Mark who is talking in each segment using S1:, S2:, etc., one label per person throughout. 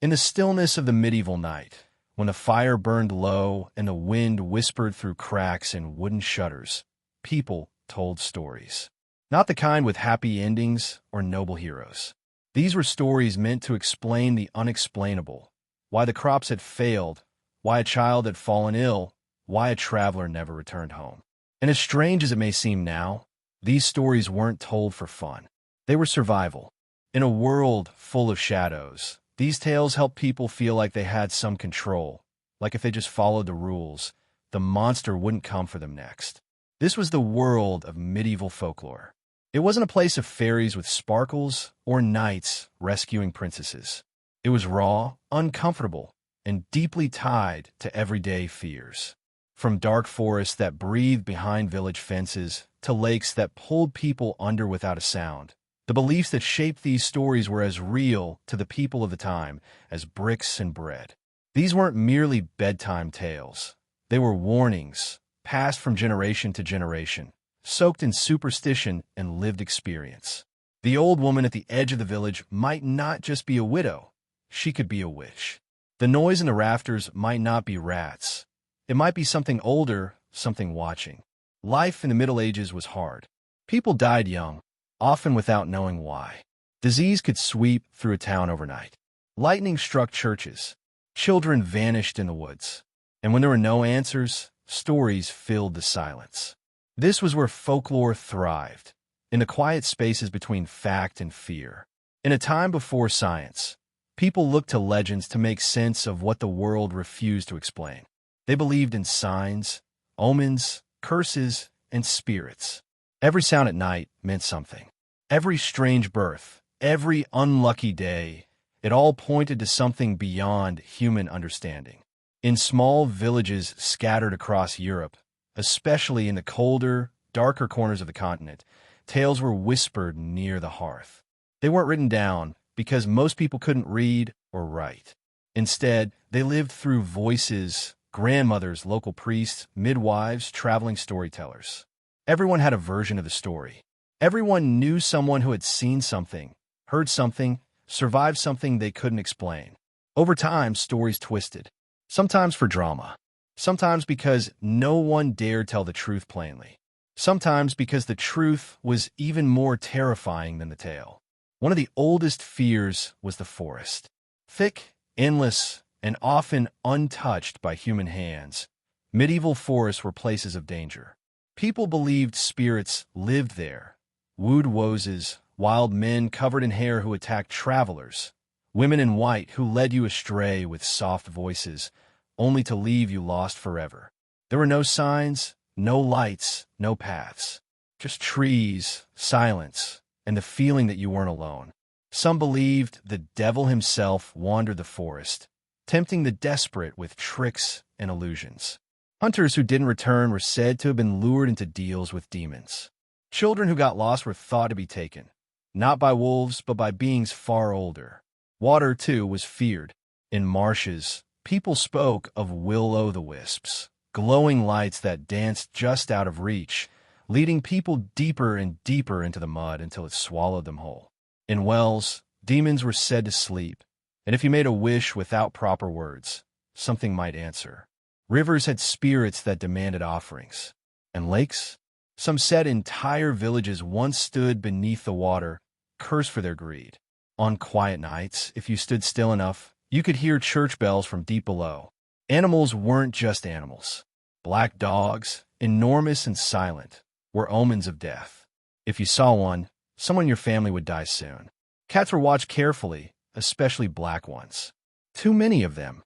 S1: In the stillness of the medieval night, when the fire burned low and the wind whispered through cracks in wooden shutters, people told stories. Not the kind with happy endings or noble heroes. These were stories meant to explain the unexplainable, why the crops had failed, why a child had fallen ill, why a traveler never returned home. And as strange as it may seem now, these stories weren't told for fun. They were survival. In a world full of shadows, these tales helped people feel like they had some control, like if they just followed the rules, the monster wouldn't come for them next. This was the world of medieval folklore. It wasn't a place of fairies with sparkles or knights rescuing princesses. It was raw, uncomfortable, and deeply tied to everyday fears. From dark forests that breathed behind village fences to lakes that pulled people under without a sound, the beliefs that shaped these stories were as real to the people of the time as bricks and bread. These weren't merely bedtime tales. They were warnings, passed from generation to generation, soaked in superstition and lived experience. The old woman at the edge of the village might not just be a widow. She could be a witch. The noise in the rafters might not be rats. It might be something older, something watching. Life in the Middle Ages was hard. People died young, often without knowing why. Disease could sweep through a town overnight. Lightning struck churches. Children vanished in the woods. And when there were no answers, stories filled the silence. This was where folklore thrived, in the quiet spaces between fact and fear. In a time before science, people looked to legends to make sense of what the world refused to explain. They believed in signs, omens, curses, and spirits. Every sound at night meant something. Every strange birth, every unlucky day, it all pointed to something beyond human understanding. In small villages scattered across Europe, especially in the colder, darker corners of the continent, tales were whispered near the hearth. They weren't written down because most people couldn't read or write. Instead, they lived through voices, grandmothers, local priests, midwives, traveling storytellers. Everyone had a version of the story. Everyone knew someone who had seen something, heard something, survived something they couldn't explain. Over time, stories twisted, sometimes for drama, sometimes because no one dared tell the truth plainly, sometimes because the truth was even more terrifying than the tale. One of the oldest fears was the forest. Thick, endless, and often untouched by human hands, medieval forests were places of danger. People believed spirits lived there, wood wozes, wild men covered in hair who attacked travelers, women in white who led you astray with soft voices, only to leave you lost forever. There were no signs, no lights, no paths. Just trees, silence, and the feeling that you weren't alone. Some believed the devil himself wandered the forest, tempting the desperate with tricks and illusions. Hunters who didn't return were said to have been lured into deals with demons. Children who got lost were thought to be taken, not by wolves, but by beings far older. Water, too, was feared. In marshes, people spoke of will-o'-the-wisps, glowing lights that danced just out of reach, leading people deeper and deeper into the mud until it swallowed them whole. In wells, demons were said to sleep, and if you made a wish without proper words, something might answer. Rivers had spirits that demanded offerings. And lakes? Some said entire villages once stood beneath the water, cursed for their greed. On quiet nights, if you stood still enough, you could hear church bells from deep below. Animals weren't just animals. Black dogs, enormous and silent, were omens of death. If you saw one, someone in your family would die soon. Cats were watched carefully, especially black ones. Too many of them.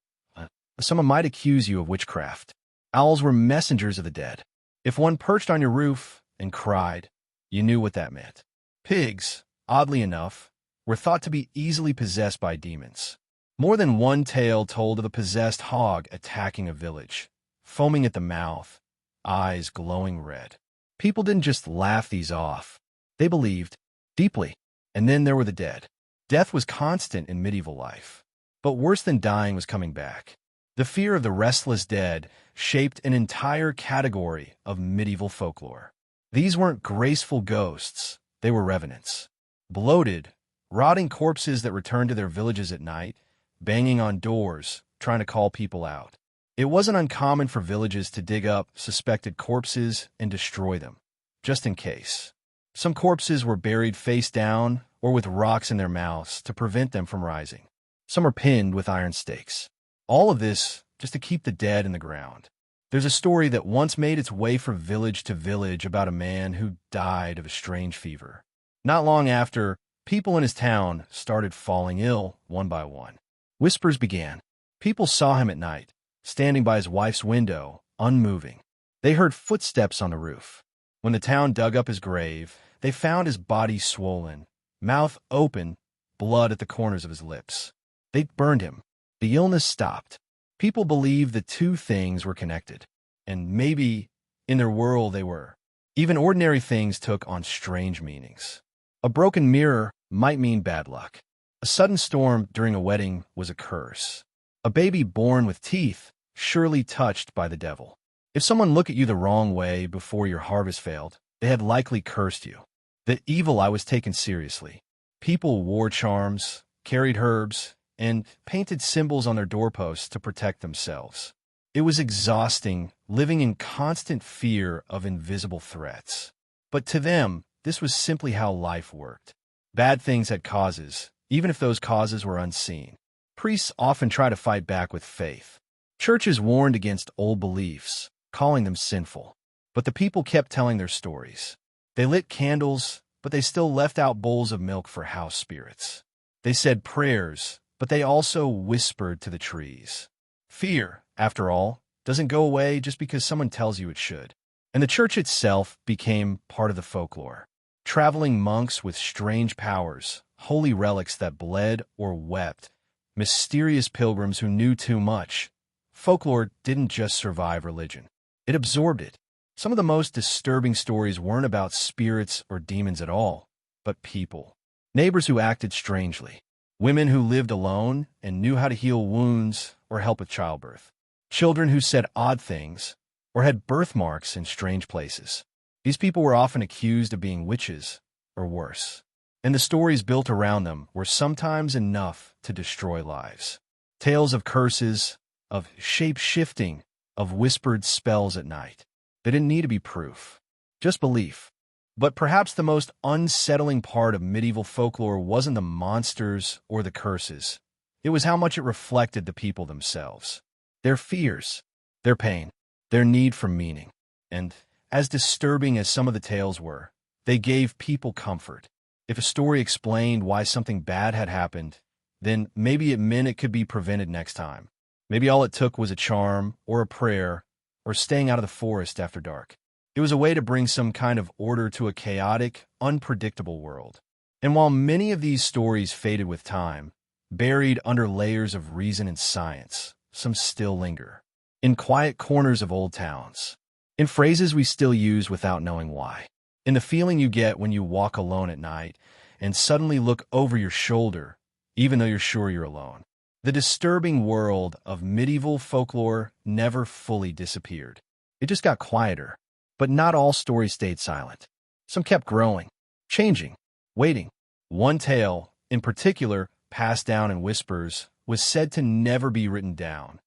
S1: Someone might accuse you of witchcraft. Owls were messengers of the dead. If one perched on your roof and cried, you knew what that meant. Pigs, oddly enough, were thought to be easily possessed by demons. More than one tale told of a possessed hog attacking a village, foaming at the mouth, eyes glowing red. People didn't just laugh these off. They believed deeply. And then there were the dead. Death was constant in medieval life. But worse than dying was coming back. The fear of the restless dead shaped an entire category of medieval folklore. These weren't graceful ghosts, they were revenants. Bloated, rotting corpses that returned to their villages at night, banging on doors, trying to call people out. It wasn't uncommon for villages to dig up suspected corpses and destroy them, just in case. Some corpses were buried face down or with rocks in their mouths to prevent them from rising. Some are pinned with iron stakes. All of this just to keep the dead in the ground. There's a story that once made its way from village to village about a man who died of a strange fever. Not long after, people in his town started falling ill one by one. Whispers began. People saw him at night, standing by his wife's window, unmoving. They heard footsteps on the roof. When the town dug up his grave, they found his body swollen, mouth open, blood at the corners of his lips. They burned him. The illness stopped. People believed the two things were connected, and maybe in their world they were. Even ordinary things took on strange meanings. A broken mirror might mean bad luck. A sudden storm during a wedding was a curse. A baby born with teeth, surely touched by the devil. If someone looked at you the wrong way before your harvest failed, they had likely cursed you. The evil eye was taken seriously. People wore charms, carried herbs, and painted symbols on their doorposts to protect themselves. It was exhausting, living in constant fear of invisible threats. But to them, this was simply how life worked. Bad things had causes, even if those causes were unseen. Priests often try to fight back with faith. Churches warned against old beliefs, calling them sinful. But the people kept telling their stories. They lit candles, but they still left out bowls of milk for house spirits. They said prayers, but they also whispered to the trees. Fear, after all, doesn't go away just because someone tells you it should. And the church itself became part of the folklore. Traveling monks with strange powers, holy relics that bled or wept, mysterious pilgrims who knew too much. Folklore didn't just survive religion. It absorbed it. Some of the most disturbing stories weren't about spirits or demons at all, but people. Neighbors who acted strangely. Women who lived alone and knew how to heal wounds or help with childbirth. Children who said odd things or had birthmarks in strange places. These people were often accused of being witches or worse. And the stories built around them were sometimes enough to destroy lives. Tales of curses, of shape-shifting, of whispered spells at night. They didn't need to be proof, just belief. But perhaps the most unsettling part of medieval folklore wasn't the monsters or the curses. It was how much it reflected the people themselves. Their fears, their pain, their need for meaning. And as disturbing as some of the tales were, they gave people comfort. If a story explained why something bad had happened, then maybe it meant it could be prevented next time. Maybe all it took was a charm or a prayer or staying out of the forest after dark. It was a way to bring some kind of order to a chaotic, unpredictable world. And while many of these stories faded with time, buried under layers of reason and science, some still linger. In quiet corners of old towns. In phrases we still use without knowing why. In the feeling you get when you walk alone at night and suddenly look over your shoulder, even though you're sure you're alone. The disturbing world of medieval folklore never fully disappeared. It just got quieter. But not all stories stayed silent. Some kept growing, changing, waiting. One tale, in particular, passed down in whispers, was said to never be written down.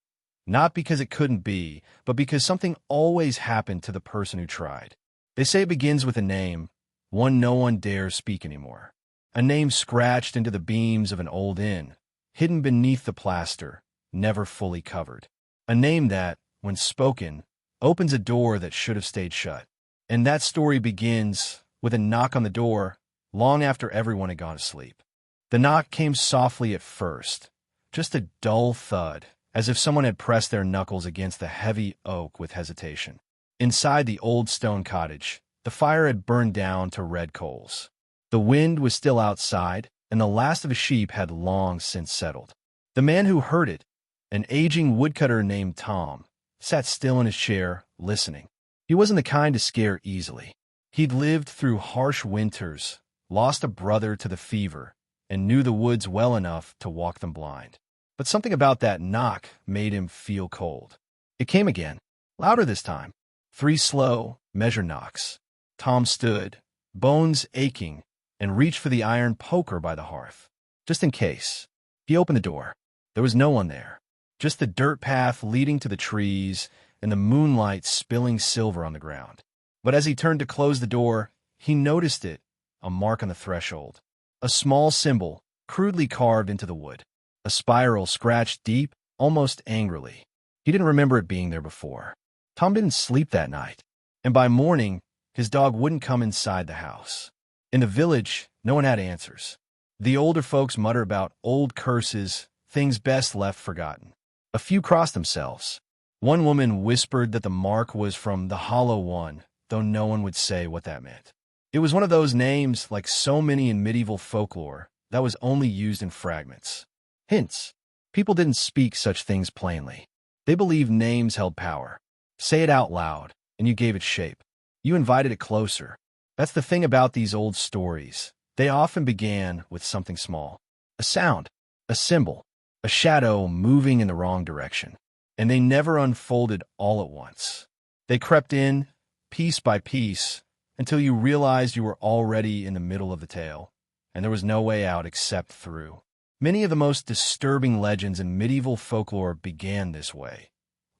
S1: Not because it couldn't be, but because something always happened to the person who tried. They say it begins with a name, one no one dares speak anymore. A name scratched into the beams of an old inn, hidden beneath the plaster, never fully covered. A name that, when spoken, opens a door that should have stayed shut. And that story begins with a knock on the door long after everyone had gone to sleep. The knock came softly at first, just a dull thud, as if someone had pressed their knuckles against the heavy oak with hesitation. Inside the old stone cottage, the fire had burned down to red coals. The wind was still outside, and the last of the sheep had long since settled. The man who heard it, an aging woodcutter named Tom, sat still in his chair, listening. He wasn't the kind to scare easily. He'd lived through harsh winters, lost a brother to the fever, and knew the woods well enough to walk them blind. But something about that knock made him feel cold. It came again, louder this time. 3 slow, measured knocks. Tom stood, bones aching, and reached for the iron poker by the hearth. Just in case. He opened the door. There was no one there, just the dirt path leading to the trees and the moonlight spilling silver on the ground. But as he turned to close the door, he noticed it, a mark on the threshold. A small symbol, crudely carved into the wood. A spiral scratched deep, almost angrily. He didn't remember it being there before. Tom didn't sleep that night, and by morning, his dog wouldn't come inside the house. In the village, no one had answers. The older folks muttered about old curses, things best left forgotten. A few crossed themselves. One woman whispered that the mark was from the Hollow One, though no one would say what that meant. It was one of those names, like so many in medieval folklore, that was only used in fragments. Hints. People didn't speak such things plainly. They believed names held power. Say it out loud, and you gave it shape. You invited it closer. That's the thing about these old stories. They often began with something small. A sound, a symbol, a shadow moving in the wrong direction. And they never unfolded all at once. They crept in, piece by piece, until you realized you were already in the middle of the tale, and there was no way out except through. Many of the most disturbing legends in medieval folklore began this way,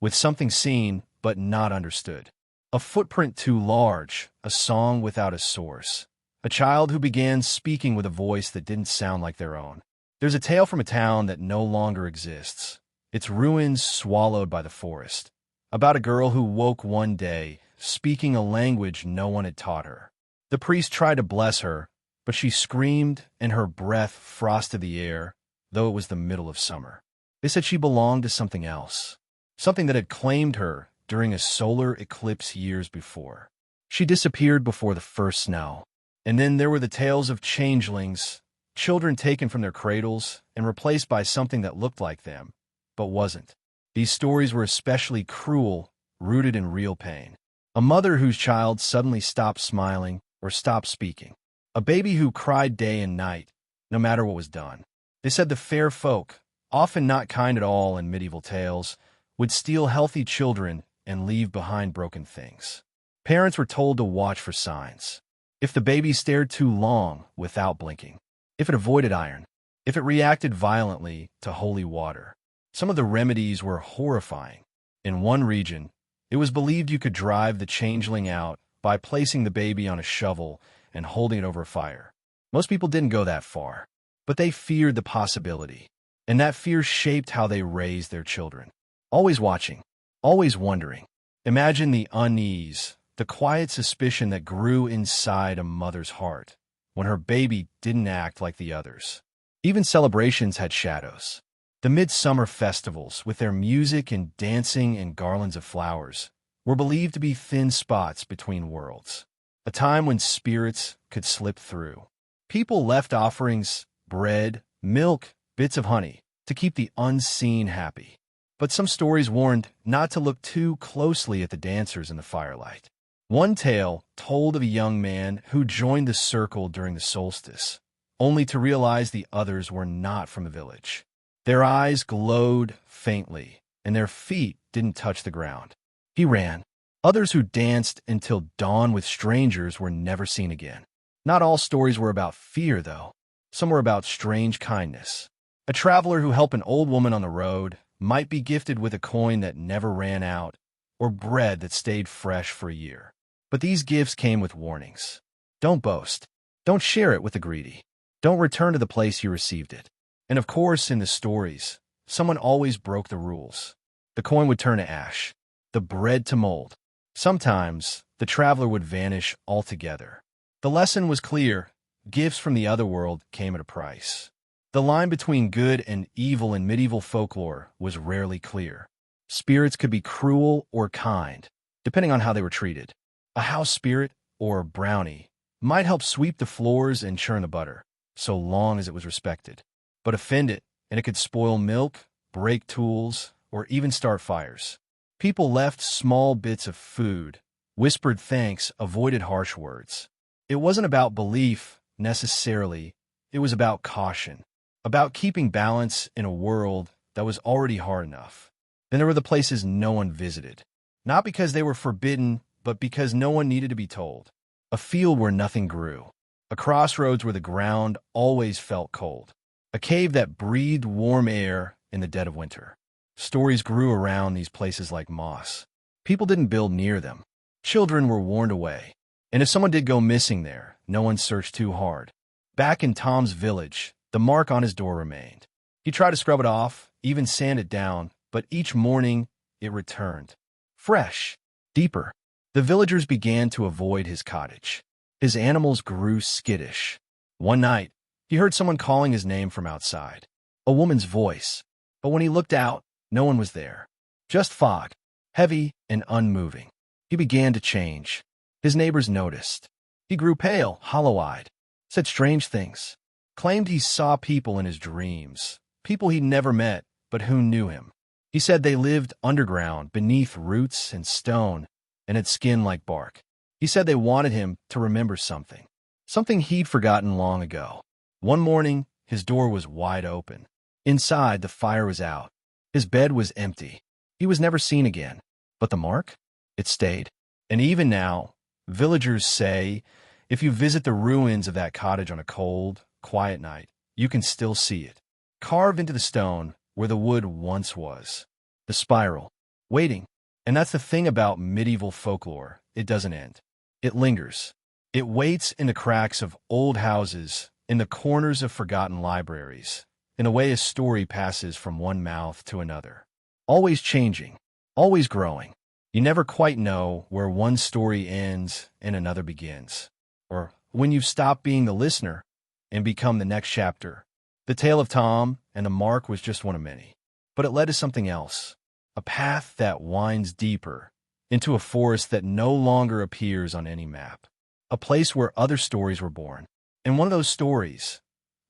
S1: with something seen but not understood. A footprint too large, a song without a source, a child who began speaking with a voice that didn't sound like their own. There's a tale from a town that no longer exists, its ruins swallowed by the forest, about a girl who woke one day, speaking a language no one had taught her. The priest tried to bless her, but she screamed and her breath frosted the air, though it was the middle of summer. They said she belonged to something else, something that had claimed her during a solar eclipse years before. She disappeared before the first snow. And then there were the tales of changelings, children taken from their cradles and replaced by something that looked like them, but wasn't. These stories were especially cruel, rooted in real pain. A mother whose child suddenly stopped smiling or stopped speaking. A baby who cried day and night, no matter what was done. They said the fair folk, often not kind at all in medieval tales, would steal healthy children and leave behind broken things. Parents were told to watch for signs. If the baby stared too long without blinking, if it avoided iron, if it reacted violently to holy water. Some of the remedies were horrifying. In one region, it was believed you could drive the changeling out by placing the baby on a shovel and holding it over a fire. Most people didn't go that far, but they feared the possibility, and that fear shaped how they raised their children. Always watching, always wondering. Imagine the unease, the quiet suspicion that grew inside a mother's heart when her baby didn't act like the others. Even celebrations had shadows. The midsummer festivals, with their music and dancing and garlands of flowers, were believed to be thin spots between worlds, a time when spirits could slip through. People left offerings, bread, milk, bits of honey, to keep the unseen happy. But some stories warned not to look too closely at the dancers in the firelight. One tale told of a young man who joined the circle during the solstice, only to realize the others were not from the village. Their eyes glowed faintly, and their feet didn't touch the ground. He ran. Others who danced until dawn with strangers were never seen again. Not all stories were about fear, though. Some were about strange kindness. A traveler who helped an old woman on the road might be gifted with a coin that never ran out, or bread that stayed fresh for a year. But these gifts came with warnings. Don't boast. Don't share it with the greedy. Don't return to the place you received it. And of course, in the stories, someone always broke the rules. The coin would turn to ash, the bread to mold. Sometimes, the traveler would vanish altogether. The lesson was clear. Gifts from the other world came at a price. The line between good and evil in medieval folklore was rarely clear. Spirits could be cruel or kind, depending on how they were treated. A house spirit, or brownie, might help sweep the floors and churn the butter, so long as it was respected. But offend it, and it could spoil milk, break tools, or even start fires. People left small bits of food, whispered thanks, avoided harsh words. It wasn't about belief, necessarily. It was about caution, about keeping balance in a world that was already hard enough. Then there were the places no one visited, not because they were forbidden, but because no one needed to be told. A field where nothing grew, a crossroads where the ground always felt cold, a cave that breathed warm air in the dead of winter. Stories grew around these places like moss. People didn't build near them. Children were warned away. And if someone did go missing there, no one searched too hard. Back in Tom's village, the mark on his door remained. He tried to scrub it off, even sand it down, but each morning it returned. Fresh, deeper. The villagers began to avoid his cottage. His animals grew skittish. One night, he heard someone calling his name from outside. A woman's voice. But when he looked out, no one was there. Just fog, heavy and unmoving. He began to change. His neighbors noticed. He grew pale, hollow-eyed, said strange things, claimed he saw people in his dreams, people he'd never met, but who knew him. He said they lived underground, beneath roots and stone, and had skin like bark. He said they wanted him to remember something he'd forgotten long ago. One morning, his door was wide open. Inside, the fire was out. His bed was empty. He was never seen again. But the mark? It stayed. And even now, villagers say, if you visit the ruins of that cottage on a cold, quiet night, you can still see it, carved into the stone where the wood once was. The spiral, waiting. And that's the thing about medieval folklore. It doesn't end. It lingers. It waits in the cracks of old houses, in the corners of forgotten libraries, in a way a story passes from one mouth to another. Always changing, always growing. You never quite know where one story ends and another begins, or when you've stopped being the listener and become the next chapter. The tale of Tom and the mark was just one of many, but it led to something else, a path that winds deeper into a forest that no longer appears on any map, a place where other stories were born. And one of those stories,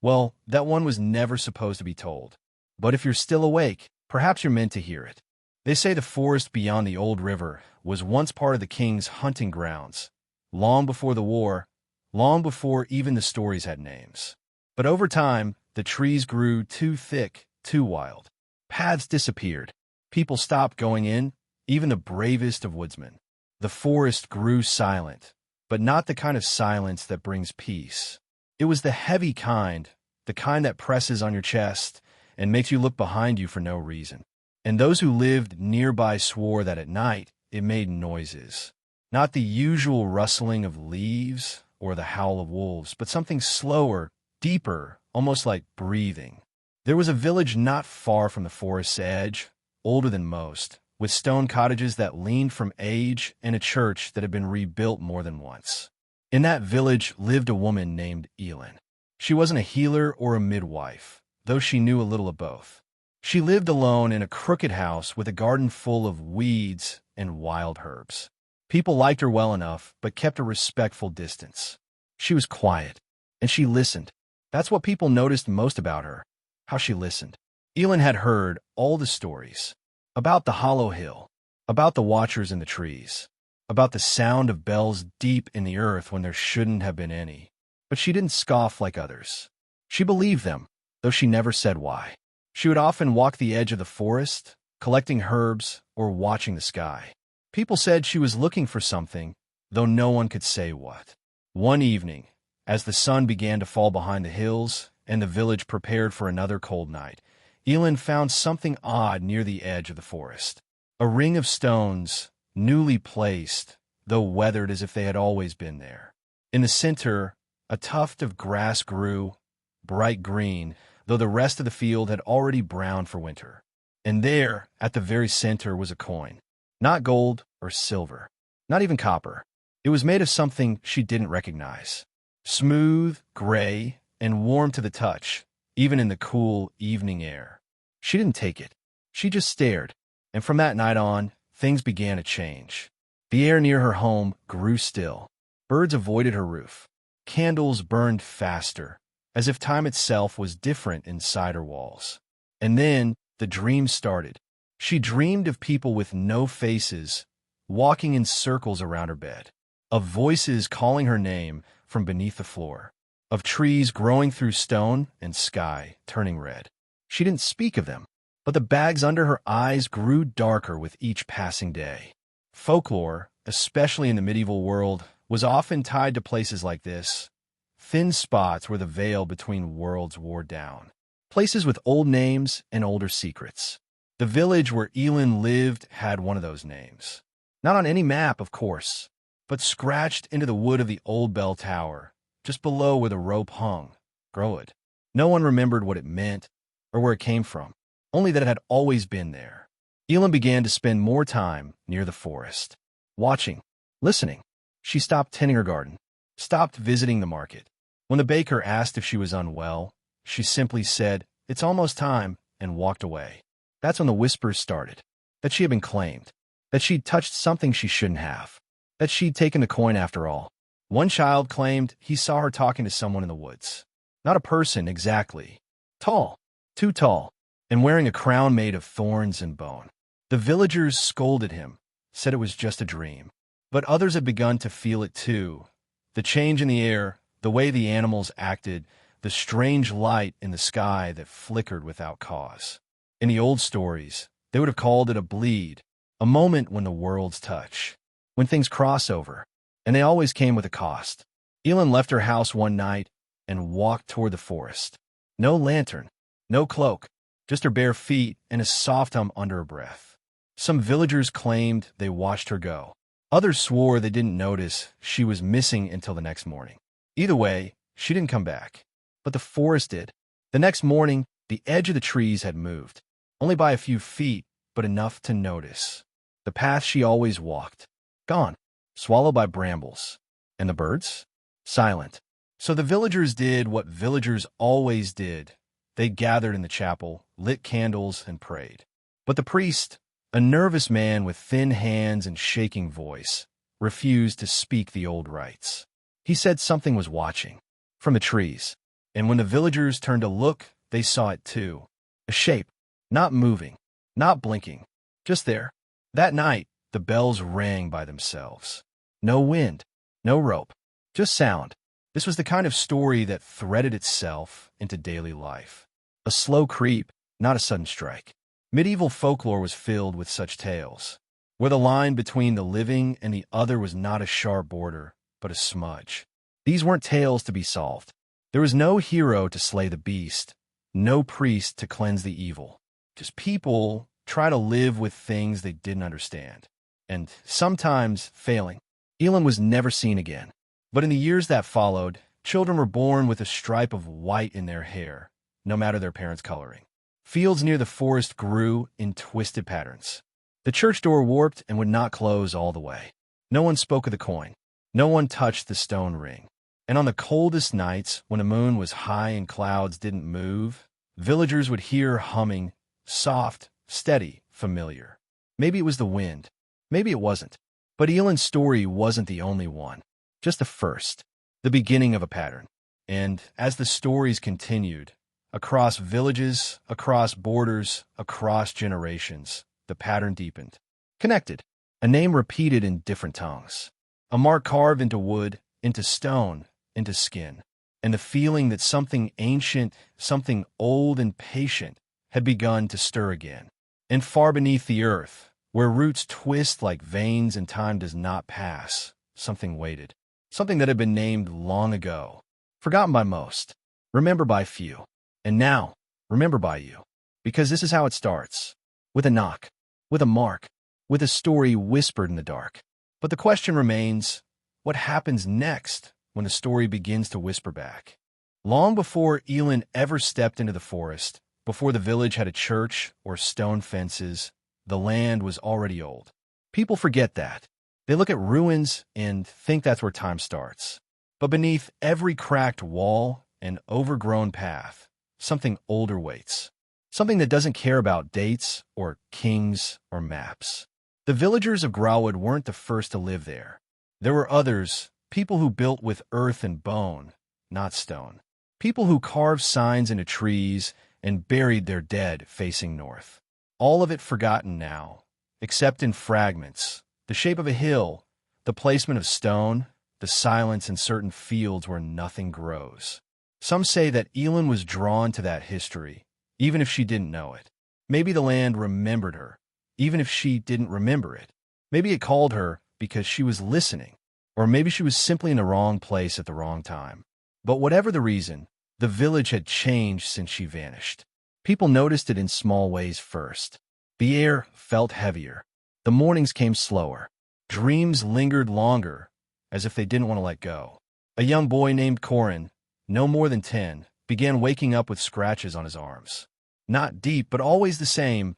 S1: well, that one was never supposed to be told. But if you're still awake, perhaps you're meant to hear it. They say the forest beyond the old river was once part of the king's hunting grounds, long before the war, long before even the stories had names. But over time, the trees grew too thick, too wild. Paths disappeared. People stopped going in, even the bravest of woodsmen. The forest grew silent, but not the kind of silence that brings peace. It was the heavy kind, the kind that presses on your chest and makes you look behind you for no reason. And those who lived nearby swore that at night it made noises. Not the usual rustling of leaves or the howl of wolves, but something slower, deeper, almost like breathing. There was a village not far from the forest's edge, older than most, with stone cottages that leaned from age and a church that had been rebuilt more than once. In that village lived a woman named Eerie. She wasn't a healer or a midwife, though she knew a little of both. She lived alone in a crooked house with a garden full of weeds and wild herbs. People liked her well enough, but kept a respectful distance. She was quiet, and she listened. That's what people noticed most about her, how she listened. Eerie had heard all the stories, about the hollow hill, about the watchers in the trees, about the sound of bells deep in the earth when there shouldn't have been any. But she didn't scoff like others. She believed them, though she never said why. She would often walk the edge of the forest, collecting herbs or watching the sky. People said she was looking for something, though no one could say what. One evening, as the sun began to fall behind the hills and the village prepared for another cold night, Eerie found something odd near the edge of the forest. A ring of stones, newly placed, though weathered as if they had always been there. In the center, a tuft of grass grew, bright green, though the rest of the field had already browned for winter. And there, at the very center, was a coin. Not gold or silver, not even copper. It was made of something she didn't recognize. Smooth, gray, and warm to the touch, even in the cool evening air. She didn't take it. She just stared. And from that night on, things began to change. The air near her home grew still. Birds avoided her roof. Candles burned faster, as if time itself was different inside her walls. And then the dreams started. She dreamed of people with no faces, walking in circles around her bed, of voices calling her name from beneath the floor, of trees growing through stone and sky turning red. She didn't speak of them, but the bags under her eyes grew darker with each passing day. Folklore, especially in the medieval world, was often tied to places like this, thin spots where the veil between worlds wore down. Places with old names and older secrets. The village where Elin lived had one of those names. Not on any map, of course, but scratched into the wood of the old bell tower, just below where the rope hung. Grow-it. No one remembered what it meant or where it came from, only that it had always been there. Elin began to spend more time near the forest, watching, listening. She stopped tending her garden, stopped visiting the market. When the baker asked if she was unwell, she simply said, "It's almost time," and walked away. That's when the whispers started, that she had been claimed, that she'd touched something she shouldn't have, that she'd taken the coin after all. One child claimed he saw her talking to someone in the woods. Not a person exactly. Tall, too tall, and wearing a crown made of thorns and bone. The villagers scolded him, said it was just a dream. But others had begun to feel it too. The change in the air, the way the animals acted, the strange light in the sky that flickered without cause. In the old stories, they would have called it a bleed, a moment when the worlds touch, when things cross over, and they always came with a cost. Elin left her house one night and walked toward the forest. No lantern, no cloak, just her bare feet and a soft hum under her breath. Some villagers claimed they watched her go. Others swore they didn't notice she was missing until the next morning. Either way, she didn't come back. But the forest did. The next morning, the edge of the trees had moved. Only by a few feet, but enough to notice. The path she always walked. Gone. Swallowed by brambles. And the birds? Silent. So the villagers did what villagers always did. They gathered in the chapel, lit candles, and prayed. But the priest, a nervous man with thin hands and shaking voice, refused to speak the old rites. He said something was watching, from the trees, and when the villagers turned to look, they saw it too. A shape, not moving, not blinking, just there. That night, the bells rang by themselves. No wind, no rope, just sound. This was the kind of story that threaded itself into daily life. A slow creep, not a sudden strike. Medieval folklore was filled with such tales, where the line between the living and the other was not a sharp border, but a smudge. These weren't tales to be solved. There was no hero to slay the beast, no priest to cleanse the evil. Just people try to live with things they didn't understand, and sometimes failing. Elin was never seen again. But in the years that followed, children were born with a stripe of white in their hair, no matter their parents' coloring. Fields near the forest grew in twisted patterns. The church door warped and would not close all the way. No one spoke of the coin. No one touched the stone ring. And on the coldest nights, when the moon was high and clouds didn't move, villagers would hear humming, soft, steady, familiar. Maybe it was the wind. Maybe it wasn't. But Elin's story wasn't the only one. Just the first. The beginning of a pattern. And as the stories continued, across villages, across borders, across generations, the pattern deepened. Connected. A name repeated in different tongues. A mark carved into wood, into stone, into skin. And the feeling that something ancient, something old and patient, had begun to stir again. And far beneath the earth, where roots twist like veins and time does not pass, something waited. Something that had been named long ago. Forgotten by most. Remembered by few. And now, remember by you. Because this is how it starts. With a knock. With a mark. With a story whispered in the dark. But the question remains, what happens next when the story begins to whisper back? Long before Elin ever stepped into the forest, before the village had a church or stone fences, the land was already old. People forget that. They look at ruins and think that's where time starts. But beneath every cracked wall and overgrown path, something older waits. Something that doesn't care about dates or kings or maps. The villagers of Grauwood weren't the first to live there. There were others, people who built with earth and bone, not stone. People who carved signs into trees and buried their dead facing north. All of it forgotten now, except in fragments, the shape of a hill, the placement of stone, the silence in certain fields where nothing grows. Some say that Elin was drawn to that history, even if she didn't know it. Maybe the land remembered her, even if she didn't remember it. Maybe it called her because she was listening, or maybe she was simply in the wrong place at the wrong time. But whatever the reason, The village had changed since she vanished. People noticed it in small ways first. The air felt heavier. The mornings came slower. Dreams lingered longer, as if they didn't want to let go. A young boy named Corin, no more than 10, began waking up with scratches on his arms. Not deep, but always the same,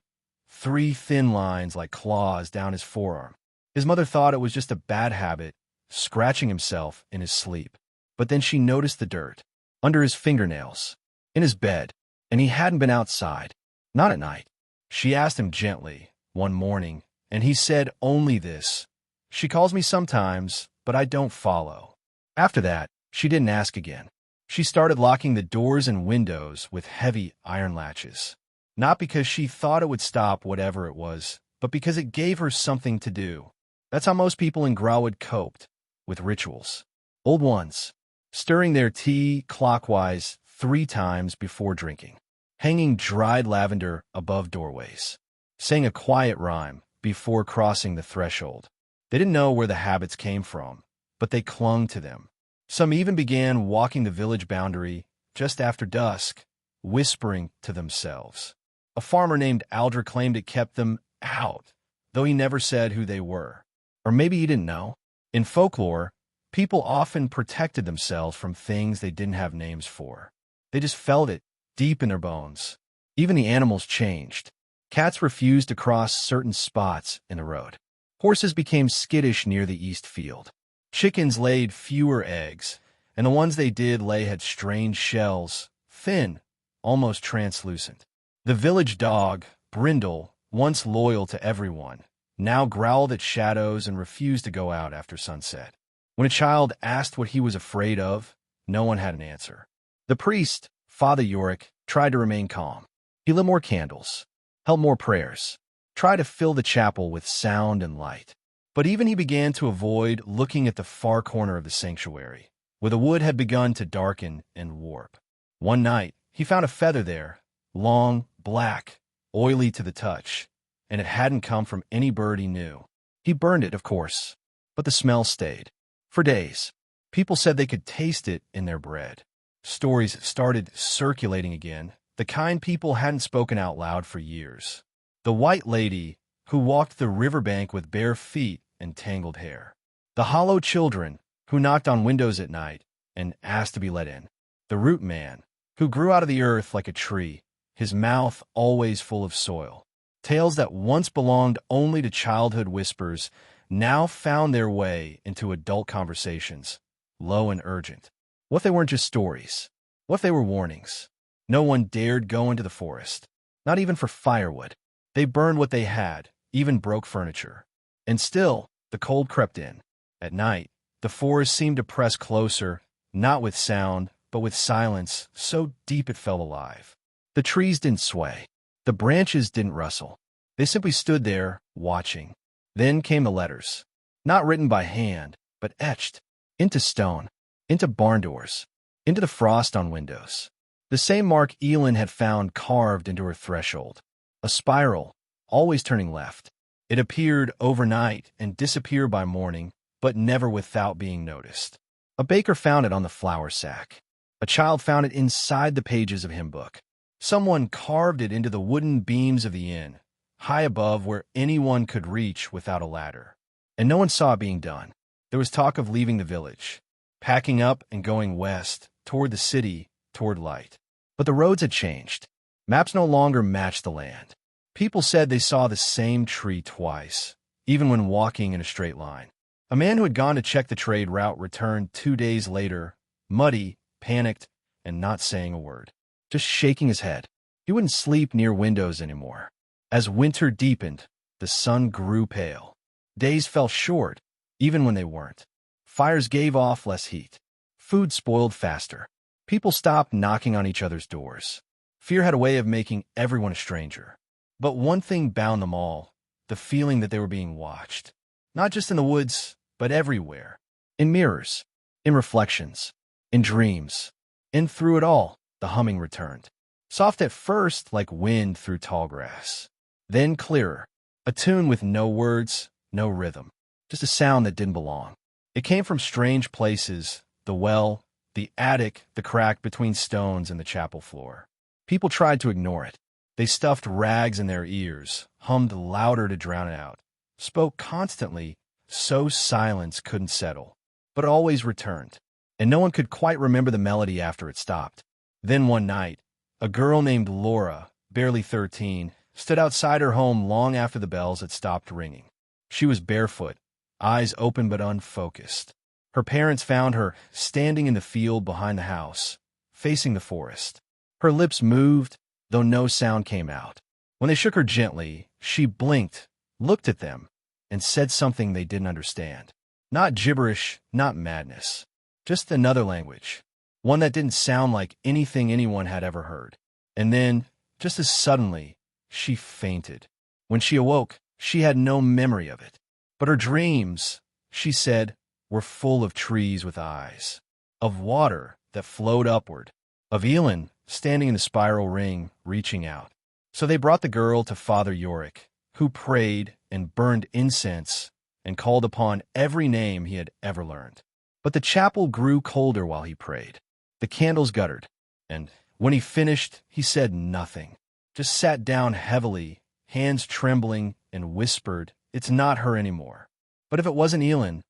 S1: 3 thin lines like claws down his forearm. His mother thought it was just a bad habit, scratching himself in his sleep. But then she noticed the dirt, under his fingernails, in his bed, and he hadn't been outside, not at night. She asked him gently, one morning, and he said only this: "She calls me sometimes, but I don't follow." After that, she didn't ask again. She started locking the doors and windows with heavy iron latches. Not because she thought it would stop whatever it was, but because it gave her something to do. That's how most people in Grawood coped, with rituals. Old ones, stirring their tea clockwise 3 times before drinking, hanging dried lavender above doorways, saying a quiet rhyme before crossing the threshold. They didn't know where the habits came from, but they clung to them. Some even began walking the village boundary just after dusk, whispering to themselves. A farmer named Aldra claimed it kept them out, though he never said who they were. Or maybe he didn't know. In folklore, people often protected themselves from things they didn't have names for. They just felt it deep in their bones. Even the animals changed. Cats refused to cross certain spots in the road. Horses became skittish near the east field. Chickens laid fewer eggs, and the ones they did lay had strange shells, thin, almost translucent. The village dog, Brindle, once loyal to everyone, now growled at shadows and refused to go out after sunset. When a child asked what he was afraid of, no one had an answer. The priest, Father Yorick, tried to remain calm. He lit more candles, held more prayers, tried to fill the chapel with sound and light. But even he began to avoid looking at the far corner of the sanctuary, where the wood had begun to darken and warp. One night, he found a feather there, long, black, oily to the touch, and it hadn't come from any bird he knew. He burned it, of course, but the smell stayed. For days, people said they could taste it in their bread. Stories started circulating again, the kind people hadn't spoken out loud for years. The white lady who walked the riverbank with bare feet and tangled hair. The hollow children who knocked on windows at night and asked to be let in. The root man who grew out of the earth like a tree, his mouth always full of soil. Tales that once belonged only to childhood whispers now found their way into adult conversations, low and urgent. What if they weren't just stories? What if they were warnings? No one dared go into the forest, not even for firewood. They burned what they had, even broke furniture. And still, the cold crept in. At night, the forest seemed to press closer, not with sound, but with silence, so deep it felt alive. The trees didn't sway. The branches didn't rustle. They simply stood there, watching. Then came the letters. Not written by hand, but etched. Into stone. Into barn doors. Into the frost on windows. The same mark Elin had found carved into her threshold. A spiral, always turning left. It appeared overnight and disappeared by morning, but never without being noticed. A baker found it on the flour sack. A child found it inside the pages of hymn book. Someone carved it into the wooden beams of the inn, high above where anyone could reach without a ladder. And no one saw it being done. There was talk of leaving the village, packing up and going west, toward the city, toward light. But the roads had changed. Maps no longer matched the land. People said they saw the same tree twice, even when walking in a straight line. A man who had gone to check the trade route returned 2 days later, muddy, panicked, and not saying a word, just shaking his head. He wouldn't sleep near windows anymore. As winter deepened, the sun grew pale. Days fell short, even when they weren't. Fires gave off less heat. Food spoiled faster. People stopped knocking on each other's doors. Fear had a way of making everyone a stranger. But one thing bound them all, the feeling that they were being watched. Not just in the woods, but everywhere. In mirrors, in reflections, in dreams. And through it all, the humming returned. Soft at first, like wind through tall grass. Then clearer, a tune with no words, no rhythm. Just a sound that didn't belong. It came from strange places, the well, The attic, the crack between stones and the chapel floor. People tried to ignore it. They stuffed rags in their ears, hummed louder to drown it out, spoke constantly, so silence couldn't settle. But it always returned, and no one could quite remember the melody after it stopped. Then one night, a girl named Laura, barely 13, stood outside her home long after the bells had stopped ringing. She was barefoot, eyes open but unfocused. Her parents found her standing in the field behind the house, facing the forest. Her lips moved, though no sound came out. When they shook her gently, she blinked, looked at them, and said something they didn't understand. Not gibberish, not madness. Just another language. One that didn't sound like anything anyone had ever heard. And then, just as suddenly, she fainted. When she awoke, she had no memory of it. But her dreams, she said, were full of trees with eyes, of water that flowed upward, of Elin standing in the spiral ring, reaching out. So they brought the girl to Father Yorick, who prayed and burned incense and called upon every name he had ever learned. But the chapel grew colder while he prayed. The candles guttered, and when he finished, he said nothing, just sat down heavily, hands trembling, and whispered, "It's not her anymore." But if it wasn't Elin,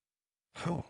S1: who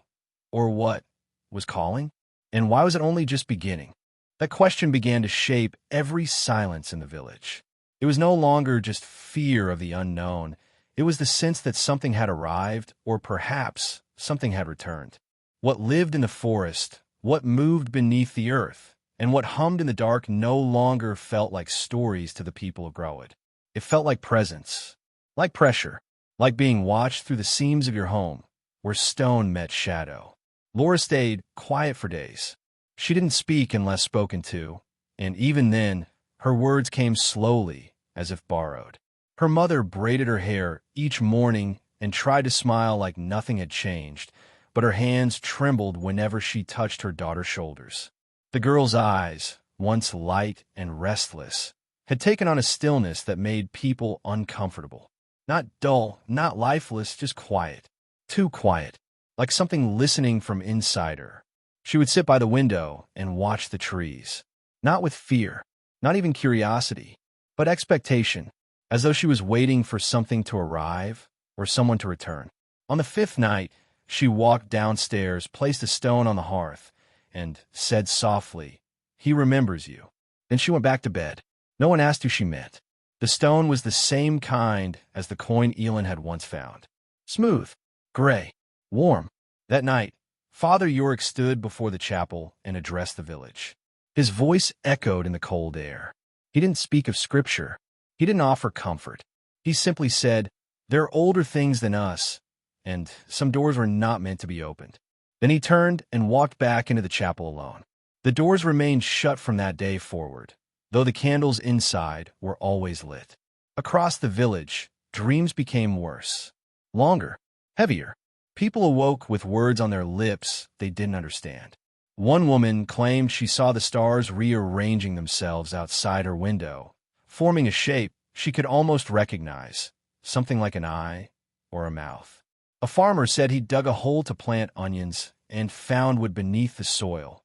S1: or what was calling? And why was it only just beginning? That question began to shape every silence in the village. It was no longer just fear of the unknown. It was the sense that something had arrived, or perhaps something had returned. What lived in the forest, what moved beneath the earth, and what hummed in the dark no longer felt like stories to the people of Growood. It felt like presence, like pressure, like being watched through the seams of your home, where stone met shadow. Laura stayed quiet for days. She didn't speak unless spoken to, and even then, her words came slowly, as if borrowed. Her mother braided her hair each morning and tried to smile like nothing had changed, but her hands trembled whenever she touched her daughter's shoulders. The girl's eyes, once light and restless, had taken on a stillness that made people uncomfortable. Not dull, not lifeless, just quiet. Too quiet, like something listening from inside her. She would sit by the window and watch the trees, not with fear, not even curiosity, but expectation, as though she was waiting for something to arrive or someone to return. On the fifth night, she walked downstairs, placed a stone on the hearth, and said softly, "He remembers you." Then she went back to bed. No one asked who she meant. The stone was the same kind as the coin Elin had once found. Smooth, gray, warm. That night, Father Yorick stood before the chapel and addressed the village. His voice echoed in the cold air. He didn't speak of scripture. He didn't offer comfort. He simply said, "There are older things than us, and some doors were not meant to be opened." Then he turned and walked back into the chapel alone. The doors remained shut from that day forward, though the candles inside were always lit. Across the village, dreams became worse, longer, heavier. People awoke with words on their lips they didn't understand. One woman claimed she saw the stars rearranging themselves outside her window, forming a shape she could almost recognize, something like an eye or a mouth. A farmer said he dug a hole to plant onions and found wood beneath the soil.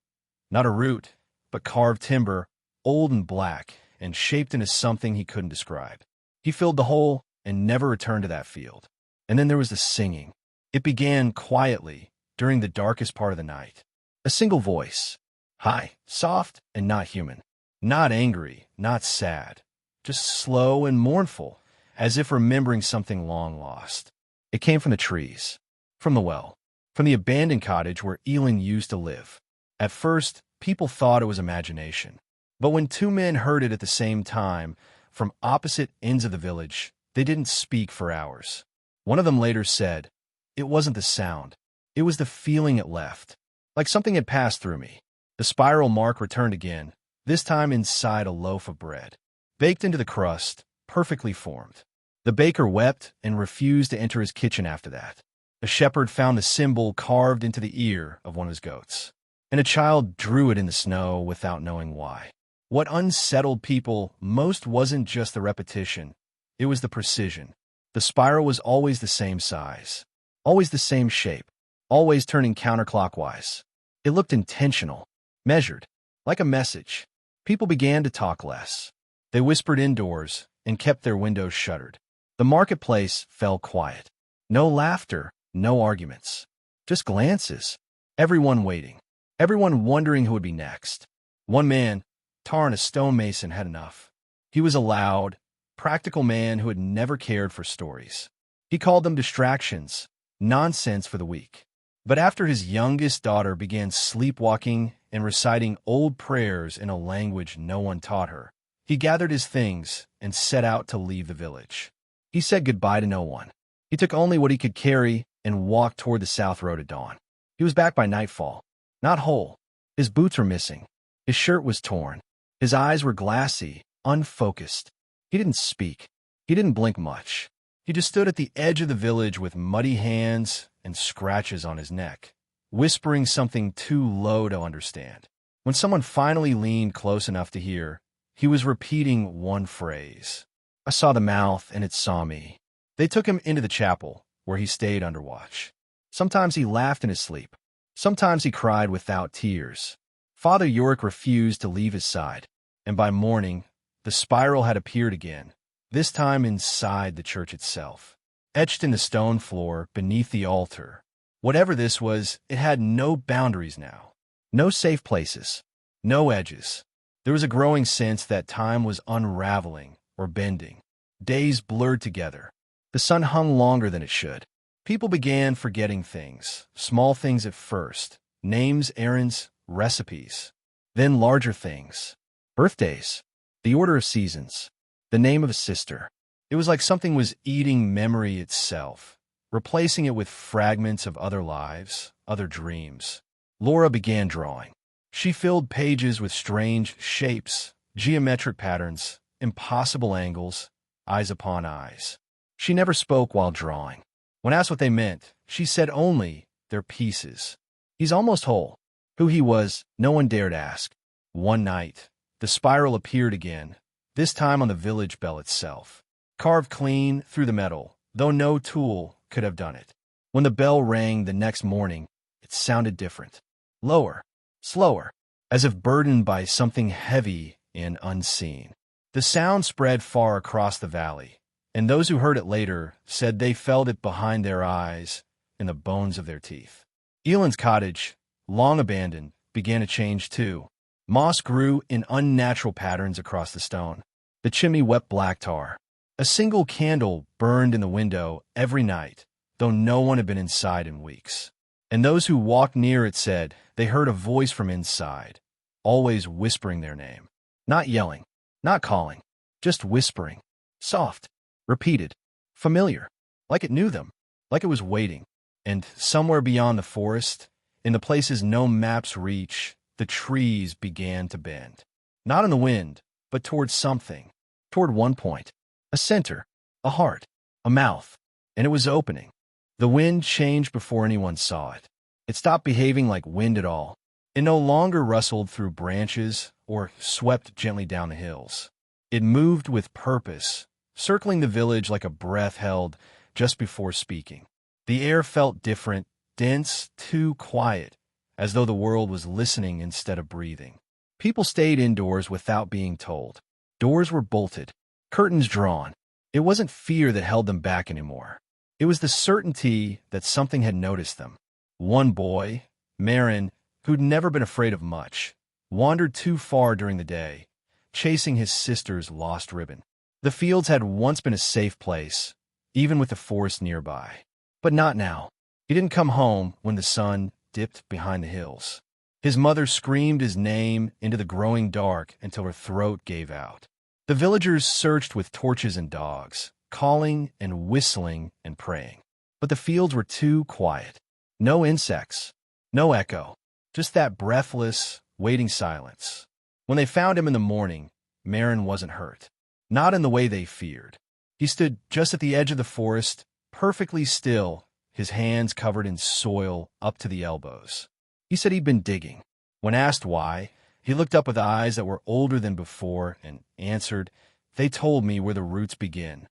S1: Not a root, but carved timber, old and black, and shaped into something he couldn't describe. He filled the hole and never returned to that field. And then there was the singing. It began quietly, during the darkest part of the night. A single voice, high, soft, and not human. Not angry, not sad, just slow and mournful, as if remembering something long lost. It came from the trees, from the well, from the abandoned cottage where Elin used to live. At first, people thought it was imagination. But when two men heard it at the same time, from opposite ends of the village, they didn't speak for hours. One of them later said, "It wasn't the sound. It was the feeling it left. Like something had passed through me." The spiral mark returned again, this time inside a loaf of bread, baked into the crust, perfectly formed. The baker wept and refused to enter his kitchen after that. A shepherd found the symbol carved into the ear of one of his goats, and a child drew it in the snow without knowing why. What unsettled people most wasn't just the repetition, it was the precision. The spiral was always the same size, always the same shape, always turning counterclockwise. It looked intentional, measured, like a message. People began to talk less. They whispered indoors and kept their windows shuttered. The marketplace fell quiet. No laughter, no arguments. Just glances. Everyone waiting. Everyone wondering who would be next. One man, Tar and a stonemason, had enough. He was a loud, practical man who had never cared for stories. He called them distractions, nonsense for the weak. But after his youngest daughter began sleepwalking and reciting old prayers in a language no one taught her, he gathered his things and set out to leave the village. He said goodbye to no one. He took only what he could carry and walked toward the south road at dawn. He was back by nightfall, not whole. His boots were missing. His shirt was torn. His eyes were glassy, unfocused. He didn't speak. He didn't blink much. He just stood at the edge of the village with muddy hands and scratches on his neck, whispering something too low to understand. When someone finally leaned close enough to hear, he was repeating one phrase. I saw the mouth and it saw me. They took him into the chapel, where he stayed under watch. Sometimes he laughed in his sleep. Sometimes he cried without tears. Father Yorick refused to leave his side, and by morning, the spiral had appeared again, this time inside the church itself, etched in the stone floor beneath the altar. Whatever this was, it had no boundaries now. No safe places. No edges. There was a growing sense that time was unraveling or bending. Days blurred together. The sun hung longer than it should. People began forgetting things, small things at first, names, errands, recipes. Then larger things. Birthdays. The order of seasons. The name of a sister. It was like something was eating memory itself, replacing it with fragments of other lives, other dreams. Laura began drawing. She filled pages with strange shapes, geometric patterns, impossible angles, eyes upon eyes. She never spoke while drawing. When asked what they meant, she said only, "They're pieces." He's almost whole. Who he was, no one dared ask. One night, the spiral appeared again, this time on the village bell itself, carved clean through the metal, though no tool could have done it. When the bell rang the next morning, it sounded different. Lower, slower, as if burdened by something heavy and unseen. The sound spread far across the valley, and those who heard it later said they felt it behind their eyes and the bones of their teeth. Ellen's cottage, long abandoned, began to change too. Moss grew in unnatural patterns across the stone. The chimney wept black tar. A single candle burned in the window every night, though no one had been inside in weeks. And those who walked near it said they heard a voice from inside, always whispering their name. Not yelling, not calling, just whispering. Soft, repeated, familiar, like it knew them, like it was waiting. And somewhere beyond the forest, in the places no maps reach, the trees began to bend. Not in the wind, but toward something, toward one point, a center, a heart, a mouth, and it was opening. The wind changed before anyone saw it. It stopped behaving like wind at all. It no longer rustled through branches or swept gently down the hills. It moved with purpose, circling the village like a breath held just before speaking. The air felt different, dense, too quiet, as though the world was listening instead of breathing. People stayed indoors without being told. Doors were bolted, curtains drawn. It wasn't fear that held them back anymore. It was the certainty that something had noticed them. One boy, Marin, who'd never been afraid of much, wandered too far during the day, chasing his sister's lost ribbon. The fields had once been a safe place, even with the forest nearby. But not now. He didn't come home when the sun dipped behind the hills. His mother screamed his name into the growing dark until her throat gave out. The villagers searched with torches and dogs, calling and whistling and praying. But the fields were too quiet. No insects, no echo, just that breathless, waiting silence. When they found him in the morning, Marin wasn't hurt. Not in the way they feared. He stood just at the edge of the forest, perfectly still, his hands covered in soil up to the elbows. He said he'd been digging. When asked why, he looked up with eyes that were older than before and answered, "They told me where the roots begin."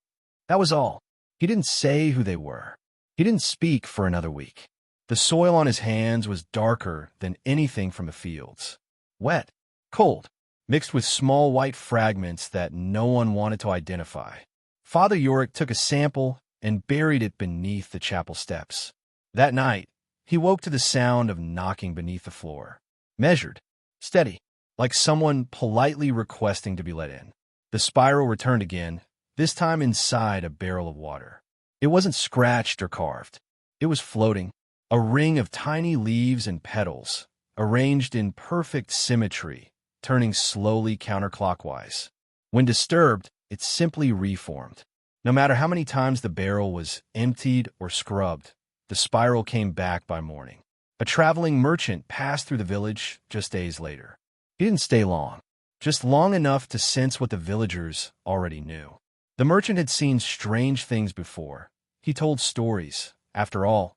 S1: That was all. He didn't say who they were. He didn't speak for another week. The soil on his hands was darker than anything from the fields. wet, cold, mixed with small white fragments that no one wanted to identify. Father Yorick took a sample and buried it beneath the chapel steps. That night, he woke to the sound of knocking beneath the floor. Measured, steady, like someone politely requesting to be let in. The spiral returned again, this time inside a barrel of water. It wasn't scratched or carved. It was floating, a ring of tiny leaves and petals, arranged in perfect symmetry, turning slowly counterclockwise. When disturbed, it simply reformed. No matter how many times the barrel was emptied or scrubbed, the spiral came back by morning. A traveling merchant passed through the village just days later. He didn't stay long, just long enough to sense what the villagers already knew. The merchant had seen strange things before. He told stories, after all,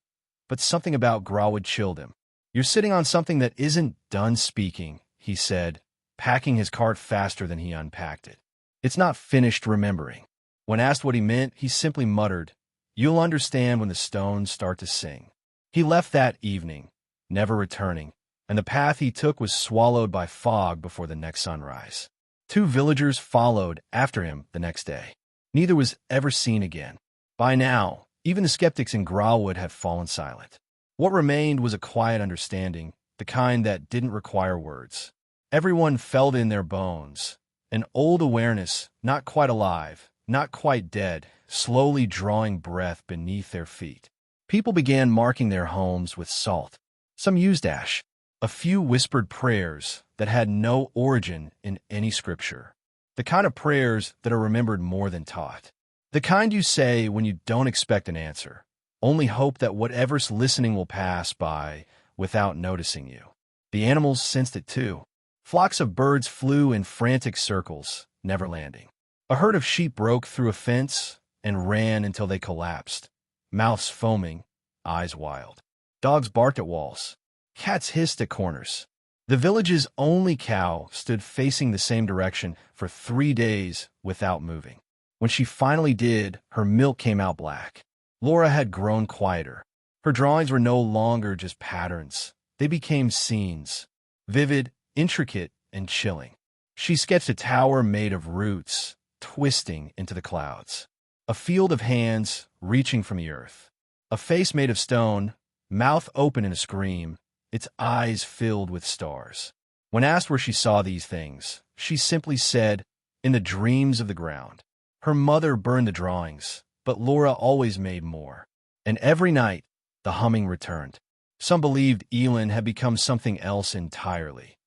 S1: but something about Grawwood chilled him. "You're sitting on something that isn't done speaking," he said, packing his cart faster than he unpacked it. "It's not finished remembering." When asked what he meant, he simply muttered, "You'll understand when the stones start to sing." He left that evening, never returning, and the path he took was swallowed by fog before the next sunrise. 2 villagers followed after him the next day. Neither was ever seen again. By now, even the skeptics in Grawwood had fallen silent. What remained was a quiet understanding, the kind that didn't require words. Everyone felt in their bones, an old awareness, not quite alive, not quite dead, slowly drawing breath beneath their feet. People began marking their homes with salt. Some used ash. A few whispered prayers that had no origin in any scripture. The kind of prayers that are remembered more than taught. The kind you say when you don't expect an answer, only hope that whatever's listening will pass by without noticing you. The animals sensed it too. Flocks of birds flew in frantic circles, never landing. A herd of sheep broke through a fence and ran until they collapsed, mouths foaming, eyes wild. Dogs barked at walls. Cats hissed at corners. The village's only cow stood facing the same direction for 3 days without moving. When she finally did, her milk came out black. Laura had grown quieter. Her drawings were no longer just patterns. They became scenes, vivid, intricate, and chilling. She sketched a tower made of roots, twisting into the clouds. A field of hands reaching from the earth. A face made of stone, mouth open in a scream, its eyes filled with stars. When asked where she saw these things, she simply said, "In the dreams of the ground." Her mother burned the drawings, but Laura always made more. And every night, the humming returned. Some believed Elin had become something else entirely,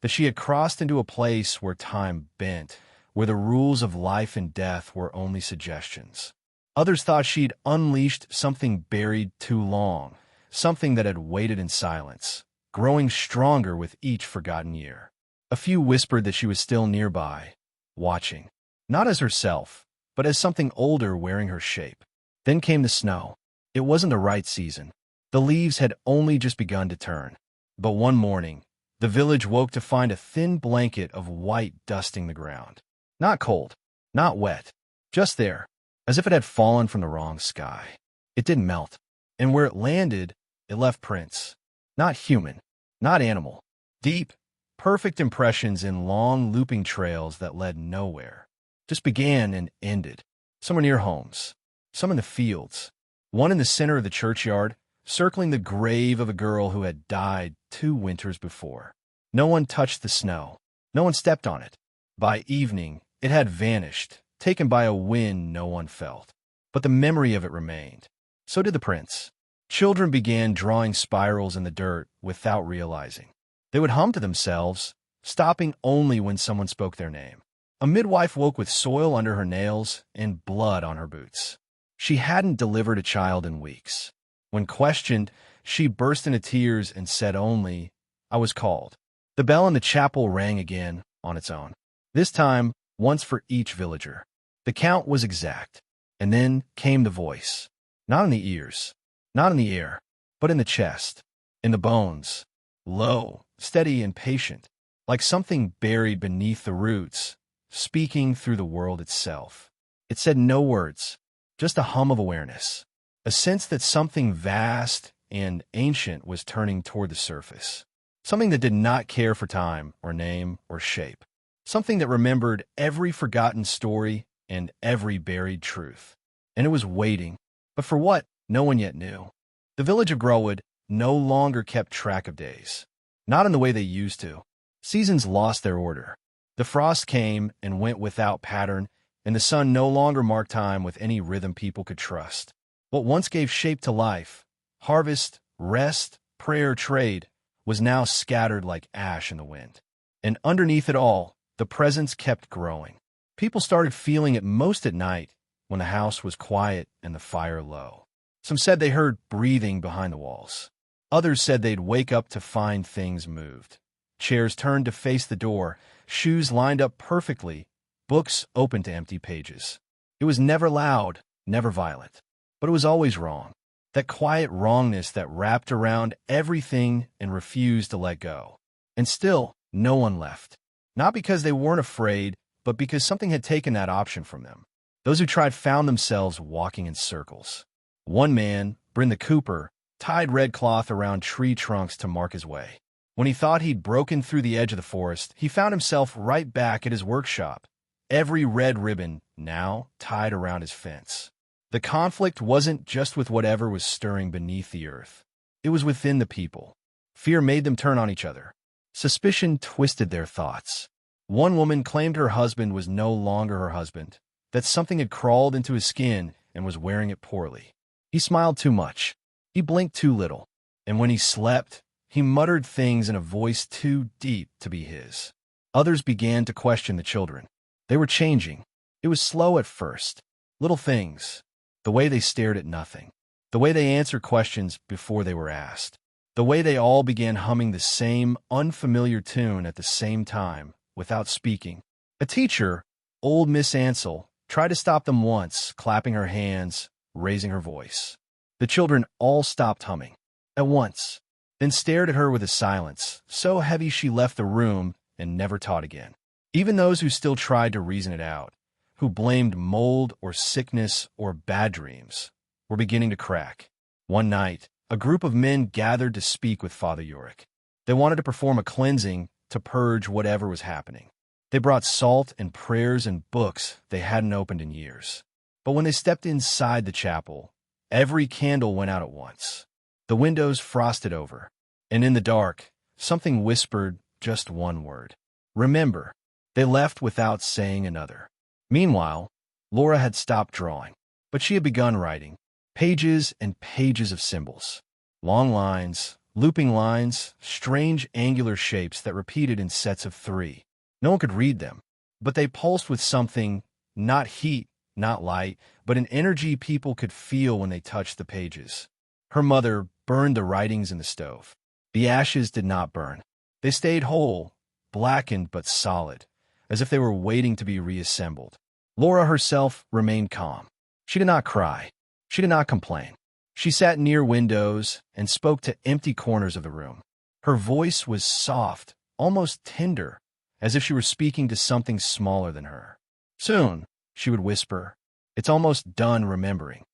S1: that she had crossed into a place where time bent, where the rules of life and death were only suggestions. Others thought she'd unleashed something buried too long, something that had waited in silence, growing stronger with each forgotten year. A few whispered that she was still nearby, watching, not as herself, but as something older wearing her shape. Then came the snow. It wasn't the right season. The leaves had only just begun to turn. But one morning, the village woke to find a thin blanket of white dusting the ground. Not cold, not wet, just there, as if it had fallen from the wrong sky. It didn't melt, and where it landed, it left prints. Not human, not animal. Deep, perfect impressions in long looping trails that led nowhere. Just began and ended. Some were near homes, some in the fields. One in the center of the churchyard, circling the grave of a girl who had died 2 winters before. No one touched the snow. No one stepped on it. By evening, it had vanished, taken by a wind no one felt. But the memory of it remained. So did the prints. Children began drawing spirals in the dirt without realizing. They would hum to themselves, stopping only when someone spoke their name. A midwife woke with soil under her nails and blood on her boots. She hadn't delivered a child in weeks. When questioned, she burst into tears and said only, "I was called." The bell in the chapel rang again on its own. This time, once for each villager. The count was exact. And then came the voice. Not in the ears, not in the air, but in the chest, in the bones. Low, steady, and patient, like something buried beneath the roots, speaking through the world itself. It said no words, just a hum of awareness, a sense that something vast and ancient was turning toward the surface. Something that did not care for time or name or shape. Something that remembered every forgotten story and every buried truth. And it was waiting. But for what? No one yet knew. The village of Growwood no longer kept track of days. Not in the way they used to. Seasons lost their order. The frost came and went without pattern, and the sun no longer marked time with any rhythm people could trust. What once gave shape to life, harvest, rest, prayer, trade, was now scattered like ash in the wind. And underneath it all, the presence kept growing. People started feeling it most at night, when the house was quiet and the fire low. Some said they heard breathing behind the walls. Others said they'd wake up to find things moved. Chairs turned to face the door, shoes lined up perfectly, books open to empty pages. It was never loud, never violent, but it was always wrong. That quiet wrongness that wrapped around everything and refused to let go. And still, no one left. Not because they weren't afraid, but because something had taken that option from them. Those who tried found themselves walking in circles. One man, Bryn the Cooper, tied red cloth around tree trunks to mark his way. When he thought he'd broken through the edge of the forest, he found himself right back at his workshop, every red ribbon now tied around his fence. The conflict wasn't just with whatever was stirring beneath the earth. It was within the people. Fear made them turn on each other. Suspicion twisted their thoughts. One woman claimed her husband was no longer her husband, that something had crawled into his skin and was wearing it poorly. He smiled too much. He blinked too little. And when he slept, he muttered things in a voice too deep to be his. Others began to question the children. They were changing. It was slow at first. Little things. The way they stared at nothing. The way they answered questions before they were asked. The way they all began humming the same unfamiliar tune at the same time, without speaking. A teacher, old Miss Ansell, tried to stop them once, clapping her hands, raising her voice. The children all stopped humming, at once, then stared at her with a silence, so heavy she left the room and never taught again. Even those who still tried to reason it out, who blamed mold or sickness or bad dreams, were beginning to crack. One night, a group of men gathered to speak with Father Yorick. They wanted to perform a cleansing to purge whatever was happening. They brought salt and prayers and books they hadn't opened in years. But when they stepped inside the chapel, every candle went out at once. The windows frosted over, and in the dark, something whispered just one word. Remember. They left without saying another. Meanwhile, Laura had stopped drawing, but she had begun writing. Pages and pages of symbols. Long lines, looping lines, strange angular shapes that repeated in sets of 3. No one could read them, but they pulsed with something, not heat, not light, but an energy people could feel when they touched the pages. Her mother burned the writings in the stove. The ashes did not burn. They stayed whole, blackened but solid, as if they were waiting to be reassembled. Laura herself remained calm. She did not cry. She did not complain. She sat near windows and spoke to empty corners of the room. Her voice was soft, almost tender, as if she were speaking to something smaller than her. Soon, she would whisper, it's almost done remembering.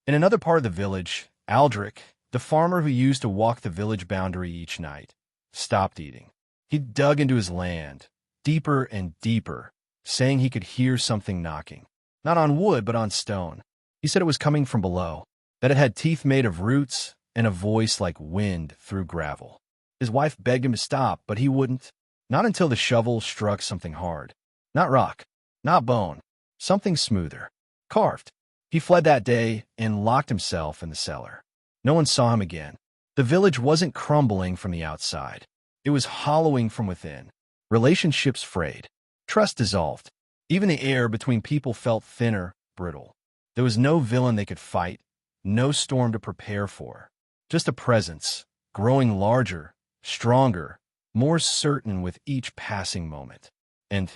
S1: In another part of the village, Aldrich, the farmer who used to walk the village boundary each night, stopped eating. He dug into his land, deeper and deeper, saying he could hear something knocking. Not on wood, but on stone. He said it was coming from below, that it had teeth made of roots and a voice like wind through gravel. His wife begged him to stop, but he wouldn't. Not until the shovel struck something hard. Not rock, not bone, something smoother, carved. He fled that day and locked himself in the cellar. No one saw him again. The village wasn't crumbling from the outside. It was hollowing from within. Relationships frayed. Trust dissolved. Even the air between people felt thinner, brittle. There was no villain they could fight, no storm to prepare for. Just a presence, growing larger, stronger, more certain with each passing moment. And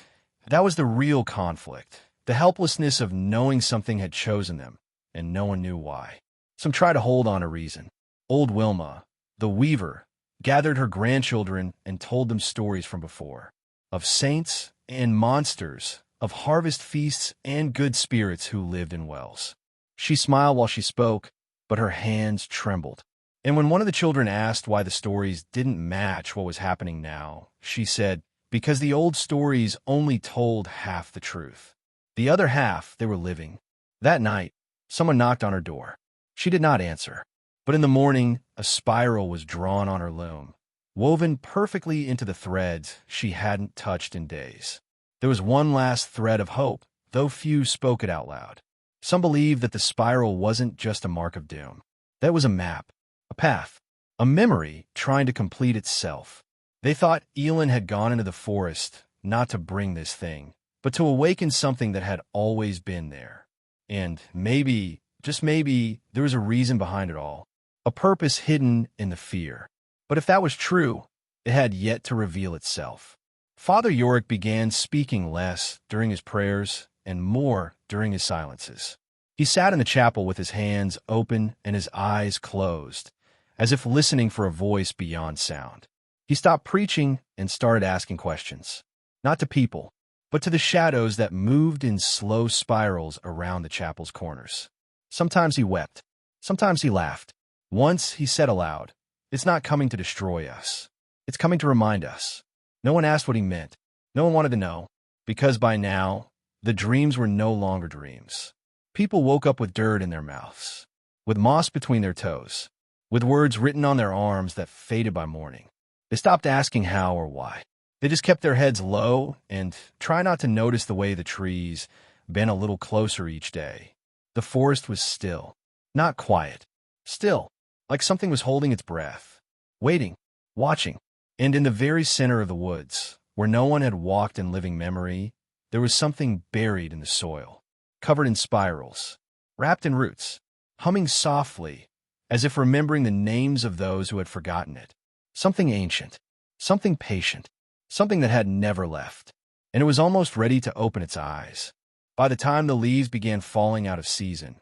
S1: that was the real conflict, the helplessness of knowing something had chosen them, and no one knew why. Some tried to hold on a reason. Old Wilma, the weaver, gathered her grandchildren and told them stories from before, of saints and monsters, of harvest feasts and good spirits who lived in wells. She smiled while she spoke, but her hands trembled. And when one of the children asked why the stories didn't match what was happening now, she said, because the old stories only told half the truth. The other half they were living. That night, someone knocked on her door. She did not answer. But in the morning, a spiral was drawn on her loom, woven perfectly into the threads she hadn't touched in days. There was one last thread of hope, though few spoke it out loud. Some believed that the spiral wasn't just a mark of doom. That was a map, a path, a memory trying to complete itself. They thought Elin had gone into the forest not to bring this thing, but to awaken something that had always been there. And maybe, just maybe, there was a reason behind it all, a purpose hidden in the fear. But if that was true, it had yet to reveal itself. Father Yorick began speaking less during his prayers and more during his silences. He sat in the chapel with his hands open and his eyes closed, as if listening for a voice beyond sound. He stopped preaching and started asking questions, not to people, but to the shadows that moved in slow spirals around the chapel's corners. Sometimes he wept. Sometimes he laughed. Once he said aloud, "It's not coming to destroy us. It's coming to remind us." No one asked what he meant. No one wanted to know, because by now, the dreams were no longer dreams. People woke up with dirt in their mouths, with moss between their toes, with words written on their arms that faded by morning. They stopped asking how or why. They just kept their heads low and tried not to notice the way the trees bent a little closer each day. The forest was still, not quiet, still, like something was holding its breath, waiting, watching. And in the very center of the woods, where no one had walked in living memory, there was something buried in the soil, covered in spirals, wrapped in roots, humming softly, as if remembering the names of those who had forgotten it. Something ancient, something patient, something that had never left. And it was almost ready to open its eyes. By the time the leaves began falling out of season,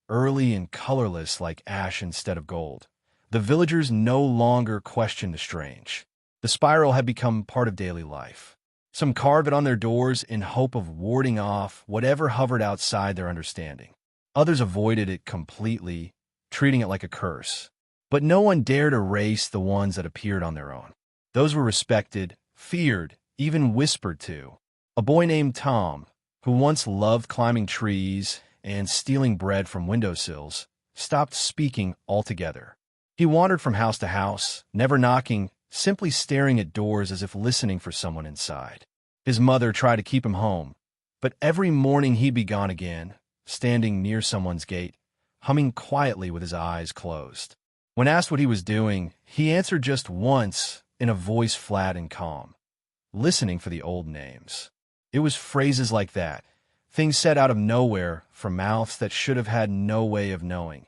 S1: early and colorless like ash instead of gold, the villagers no longer questioned the strange. The spiral had become part of daily life. Some carved it on their doors in hope of warding off whatever hovered outside their understanding. Others avoided it completely, treating it like a curse. But no one dared erase the ones that appeared on their own. Those were respected, feared, even whispered to. A boy named Tom, who once loved climbing trees and stealing bread from windowsills, stopped speaking altogether. He wandered from house to house, never knocking, simply staring at doors as if listening for someone inside. His mother tried to keep him home, but every morning he'd be gone again, standing near someone's gate, humming quietly with his eyes closed. When asked what he was doing, he answered just once in a voice flat and calm, listening for the old names. It was phrases like that, things said out of nowhere from mouths that should have had no way of knowing,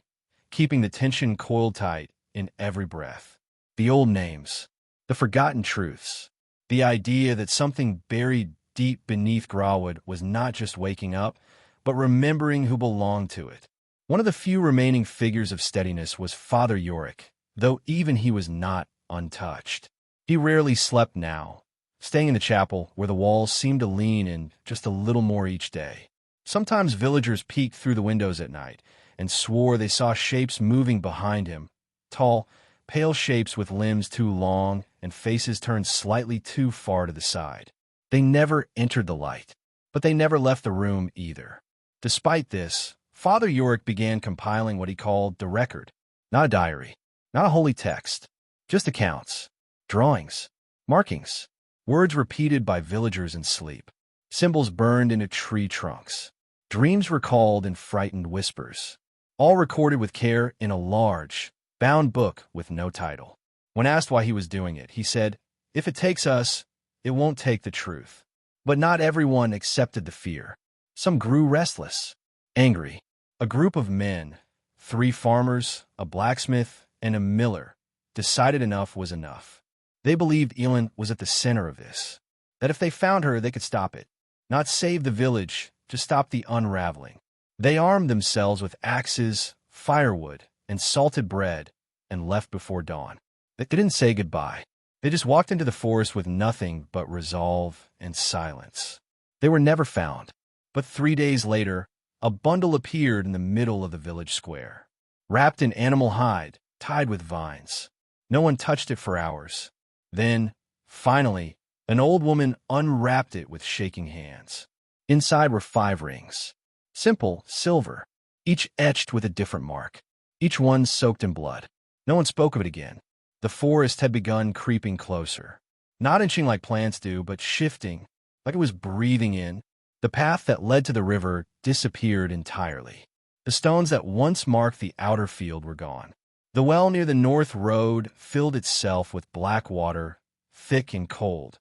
S1: keeping the tension coiled tight in every breath. The old names, the forgotten truths, the idea that something buried deep beneath Grawwood was not just waking up, but remembering who belonged to it. One of the few remaining figures of steadiness was Father Yorick, though even he was not untouched. He rarely slept now, staying in the chapel where the walls seemed to lean in just a little more each day. Sometimes villagers peeked through the windows at night and swore they saw shapes moving behind him, tall, pale shapes with limbs too long and faces turned slightly too far to the side. They never entered the light, but they never left the room either. Despite this, Father Yorick began compiling what he called the record, not a diary, not a holy text, just accounts, drawings, markings, words repeated by villagers in sleep, symbols burned into tree trunks, dreams recalled in frightened whispers, all recorded with care in a large, bound book with no title. When asked why he was doing it, he said, "If it takes us, it won't take the truth." But not everyone accepted the fear. Some grew restless, angry. A group of men, 3 farmers, a blacksmith, and a miller, decided enough was enough. They believed Elin was at the center of this, that if they found her, they could stop it. Not save the village, just stop the unraveling. They armed themselves with axes, firewood, and salted bread, and left before dawn. They didn't say goodbye. They just walked into the forest with nothing but resolve and silence. They were never found, but 3 days later, a bundle appeared in the middle of the village square. Wrapped in animal hide, tied with vines. No one touched it for hours. Then, finally, an old woman unwrapped it with shaking hands. Inside were 5 rings. Simple, silver, each etched with a different mark, each one soaked in blood. No one spoke of it again. The forest had begun creeping closer. Not inching like plants do, but shifting, like it was breathing in. The path that led to the river disappeared entirely. The stones that once marked the outer field were gone. The well near the north road filled itself with black water, thick and cold,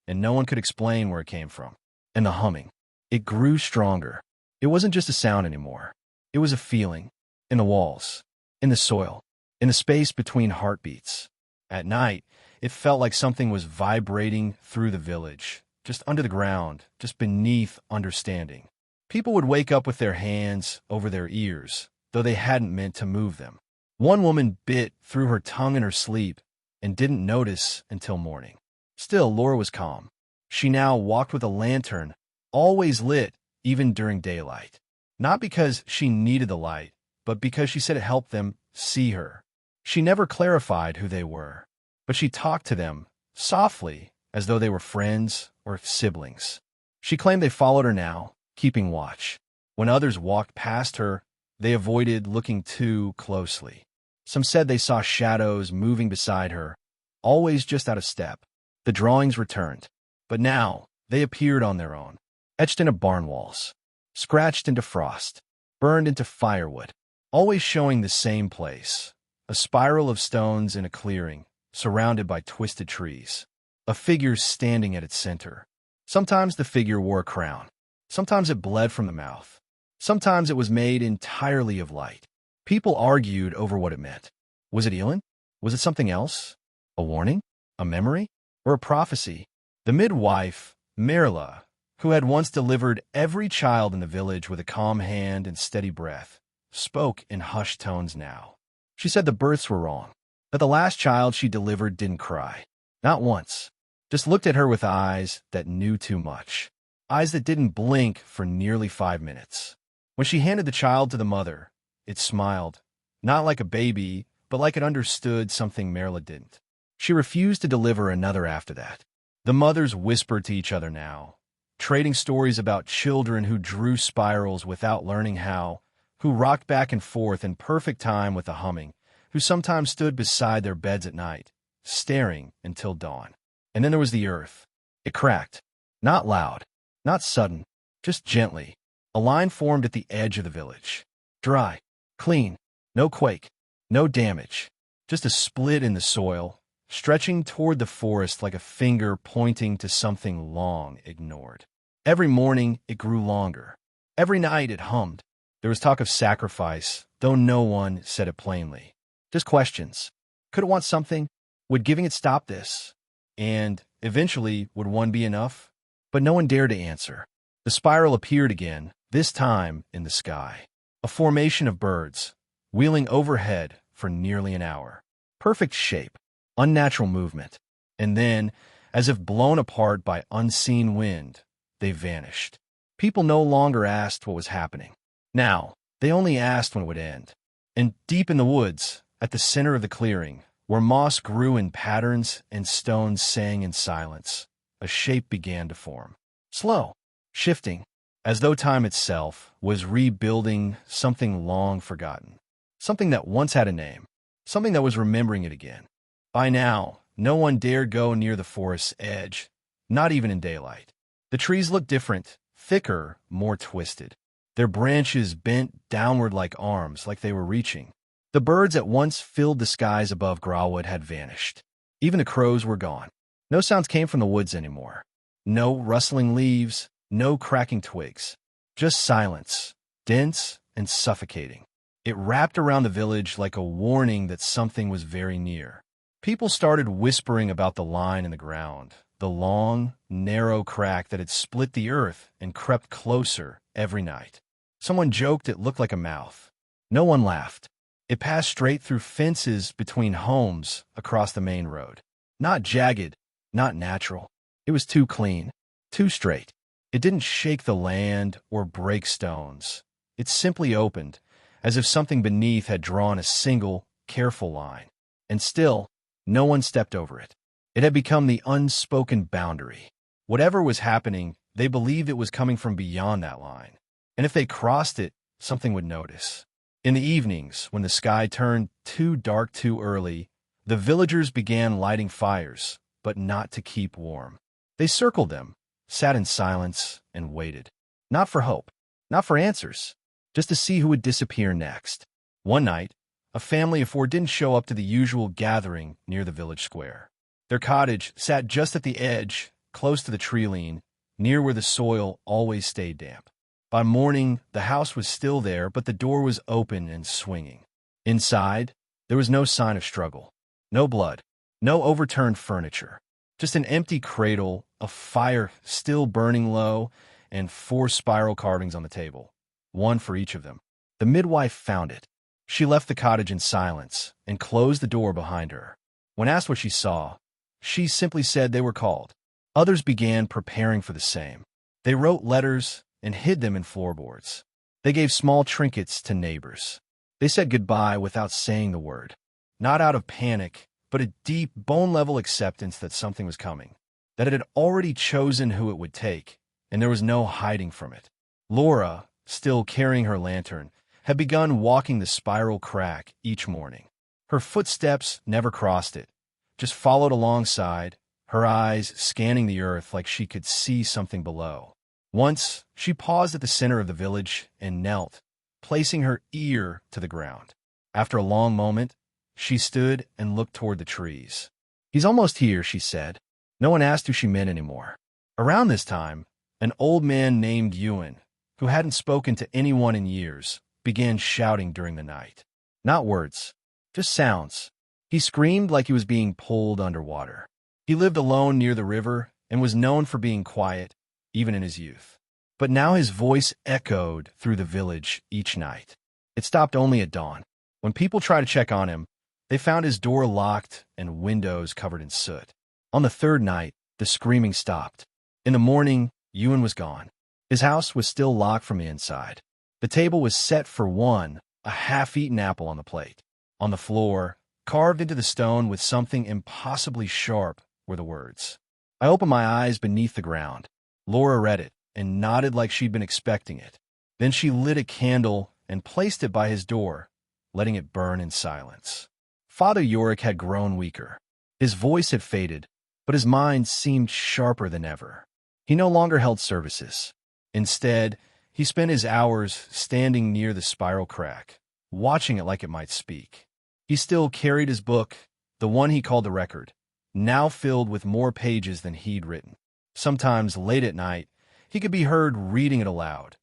S1: and no one could explain where it came from. And the humming. It grew stronger. It wasn't just a sound anymore. It was a feeling. In the walls, in the soil, in the space between heartbeats. At night, it felt like something was vibrating through the village, just under the ground, just beneath understanding. People would wake up with their hands over their ears, though they hadn't meant to move them. One woman bit through her tongue in her sleep and didn't notice until morning. Still, Laura was calm. She now walked with a lantern, always lit, even during daylight. Not because she needed the light, but because she said it helped them see her. She never clarified who they were, but she talked to them, softly, as though they were friends or siblings. She claimed they followed her now, keeping watch. When others walked past her, they avoided looking too closely. Some said they saw shadows moving beside her, always just out of step. The drawings returned, but now they appeared on their own, etched into barn walls, scratched into frost, burned into firewood, always showing the same place, a spiral of stones in a clearing, surrounded by twisted trees, a figure standing at its center. Sometimes the figure wore a crown. Sometimes it bled from the mouth. Sometimes it was made entirely of light. People argued over what it meant. Was it Elin? Was it something else? A warning? A memory? Or a prophecy? The midwife, Merla, who had once delivered every child in the village with a calm hand and steady breath, spoke in hushed tones now. She said the births were wrong, that the last child she delivered didn't cry. Not once. Just looked at her with eyes that knew too much. Eyes that didn't blink for nearly 5 minutes. When she handed the child to the mother, it smiled, not like a baby, but like it understood something Merla didn't. She refused to deliver another after that. The mothers whispered to each other now, trading stories about children who drew spirals without learning how, who rocked back and forth in perfect time with the humming, who sometimes stood beside their beds at night, staring until dawn. And then there was the earth. It cracked. Not loud, not sudden, just gently. A line formed at the edge of the village. Dry, clean, no quake, no damage, just a split in the soil, stretching toward the forest like a finger pointing to something long ignored. Every morning, it grew longer. Every night, it hummed. There was talk of sacrifice, though no one said it plainly. Just questions. Could it want something? Would giving it stop this? And, eventually, would one be enough? But no one dared to answer. The spiral appeared again, this time in the sky. A formation of birds, wheeling overhead for nearly an hour. Perfect shape, unnatural movement. And then, as if blown apart by unseen wind, they vanished. People no longer asked what was happening. Now, they only asked when it would end. And deep in the woods, at the center of the clearing, where moss grew in patterns and stones sang in silence, a shape began to form. Slow, shifting, as though time itself was rebuilding something long forgotten. Something that once had a name. Something that was remembering it again. By now, no one dared go near the forest's edge, not even in daylight. The trees looked different, thicker, more twisted. Their branches bent downward like arms, like they were reaching. The birds that once filled the skies above Grawwood had vanished. Even the crows were gone. No sounds came from the woods anymore. No rustling leaves, no cracking twigs. Just silence, dense and suffocating. It wrapped around the village like a warning that something was very near. People started whispering about the line in the ground, the long, narrow crack that had split the earth and crept closer every night. Someone joked it looked like a mouth. No one laughed. It passed straight through fences between homes across the main road. Not jagged, not natural. It was too clean, too straight. It didn't shake the land or break stones. It simply opened, as if something beneath had drawn a single, careful line. And still, no one stepped over it. It had become the unspoken boundary. Whatever was happening, they believed it was coming from beyond that line. And if they crossed it, something would notice. In the evenings, when the sky turned too dark too early, the villagers began lighting fires, but not to keep warm. They circled them, sat in silence, and waited. Not for hope, not for answers, just to see who would disappear next. One night, a family of 4 didn't show up to the usual gathering near the village square. Their cottage sat just at the edge, close to the tree line, near where the soil always stayed damp. By morning, the house was still there, but the door was open and swinging. Inside, there was no sign of struggle. No blood, no overturned furniture. Just an empty cradle, a fire still burning low, and 4 spiral carvings on the table, one for each of them. The midwife found it. She left the cottage in silence and closed the door behind her. When asked what she saw, she simply said they were called. Others began preparing for the same. They wrote letters and hid them in floorboards. They gave small trinkets to neighbors. They said goodbye without saying the word, not out of panic, but a deep, bone-level acceptance that something was coming, that it had already chosen who it would take, and there was no hiding from it. Laura, still carrying her lantern, had begun walking the spiral crack each morning. Her footsteps never crossed it, just followed alongside, her eyes scanning the earth like she could see something below. Once, she paused at the center of the village and knelt, placing her ear to the ground. After a long moment, she stood and looked toward the trees. "He's almost here," she said. No one asked who she meant anymore. Around this time, an old man named Ewan, who hadn't spoken to anyone in years, began shouting during the night. Not words, just sounds. He screamed like he was being pulled underwater. He lived alone near the river and was known for being quiet, even in his youth. But now his voice echoed through the village each night. It stopped only at dawn. When people tried to check on him, they found his door locked and windows covered in soot. On the 3rd night, the screaming stopped. In the morning, Ewan was gone. His house was still locked from the inside. The table was set for one, a half-eaten apple on the plate. On the floor, carved into the stone with something impossibly sharp, were the words. I opened my eyes beneath the ground. Laura read it and nodded like she'd been expecting it. Then she lit a candle and placed it by his door, letting it burn in silence. Father Yorick had grown weaker. His voice had faded, but his mind seemed sharper than ever. He no longer held services. Instead, he spent his hours standing near the spiral crack, watching it like it might speak. He still carried his book, the one he called the Record, now filled with more pages than he'd written. Sometimes, late at night, he could be heard reading it aloud,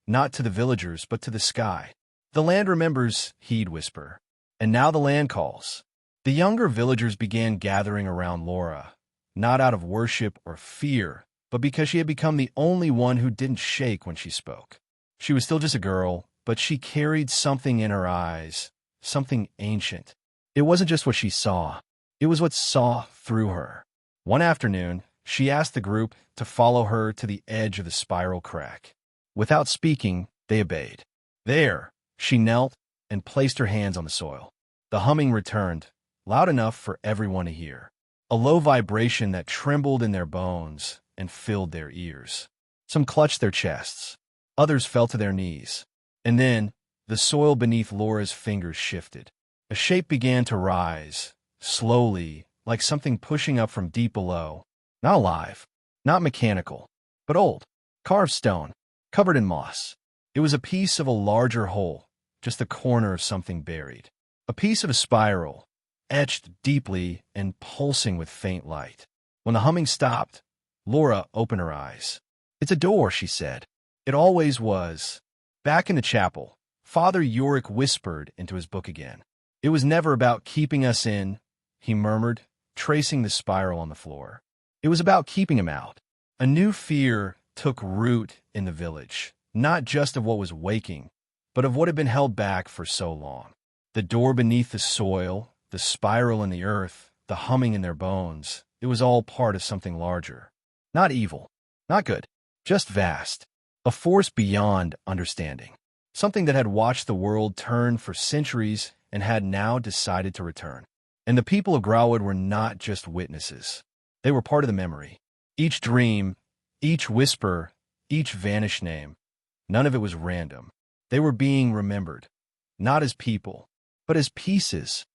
S1: not to the villagers, but to the sky. "The land remembers," he'd whisper, "and now the land calls." The younger villagers began gathering around Laura, not out of worship or fear, but because she had become the only one who didn't shake when she spoke. She was still just a girl, but she carried something in her eyes, something ancient. It wasn't just what she saw, it was what saw through her. One afternoon, she asked the group to follow her to the edge of the spiral crack. Without speaking, they obeyed. There, she knelt and placed her hands on the soil. The humming returned, loud enough for everyone to hear. A low vibration that trembled in their bones and filled their ears. Some clutched their chests. Others fell to their knees. And then, the soil beneath Laura's fingers shifted. A shape began to rise, slowly, like something pushing up from deep below. Not alive, not mechanical, but old, carved stone, covered in moss. It was a piece of a larger whole, just the corner of something buried. A piece of a spiral, etched deeply and pulsing with faint light. When the humming stopped, Laura opened her eyes. "It's a door," she said. "It always was." Back in the chapel, Father Yorick whispered into his book again. "It was never about keeping us in," he murmured, tracing the spiral on the floor. "It was about keeping him out." A new fear took root in the village, not just of what was waking, but of what had been held back for so long. The door beneath the soil, the spiral in the earth, the humming in their bones, it was all part of something larger. Not evil, not good, just vast. A force beyond understanding. Something that had watched the world turn for centuries and had now decided to return. And the people of Growwood were not just witnesses. They were part of the memory. Each dream, each whisper, each vanished name, none of it was random. They were being remembered, not as people, but as pieces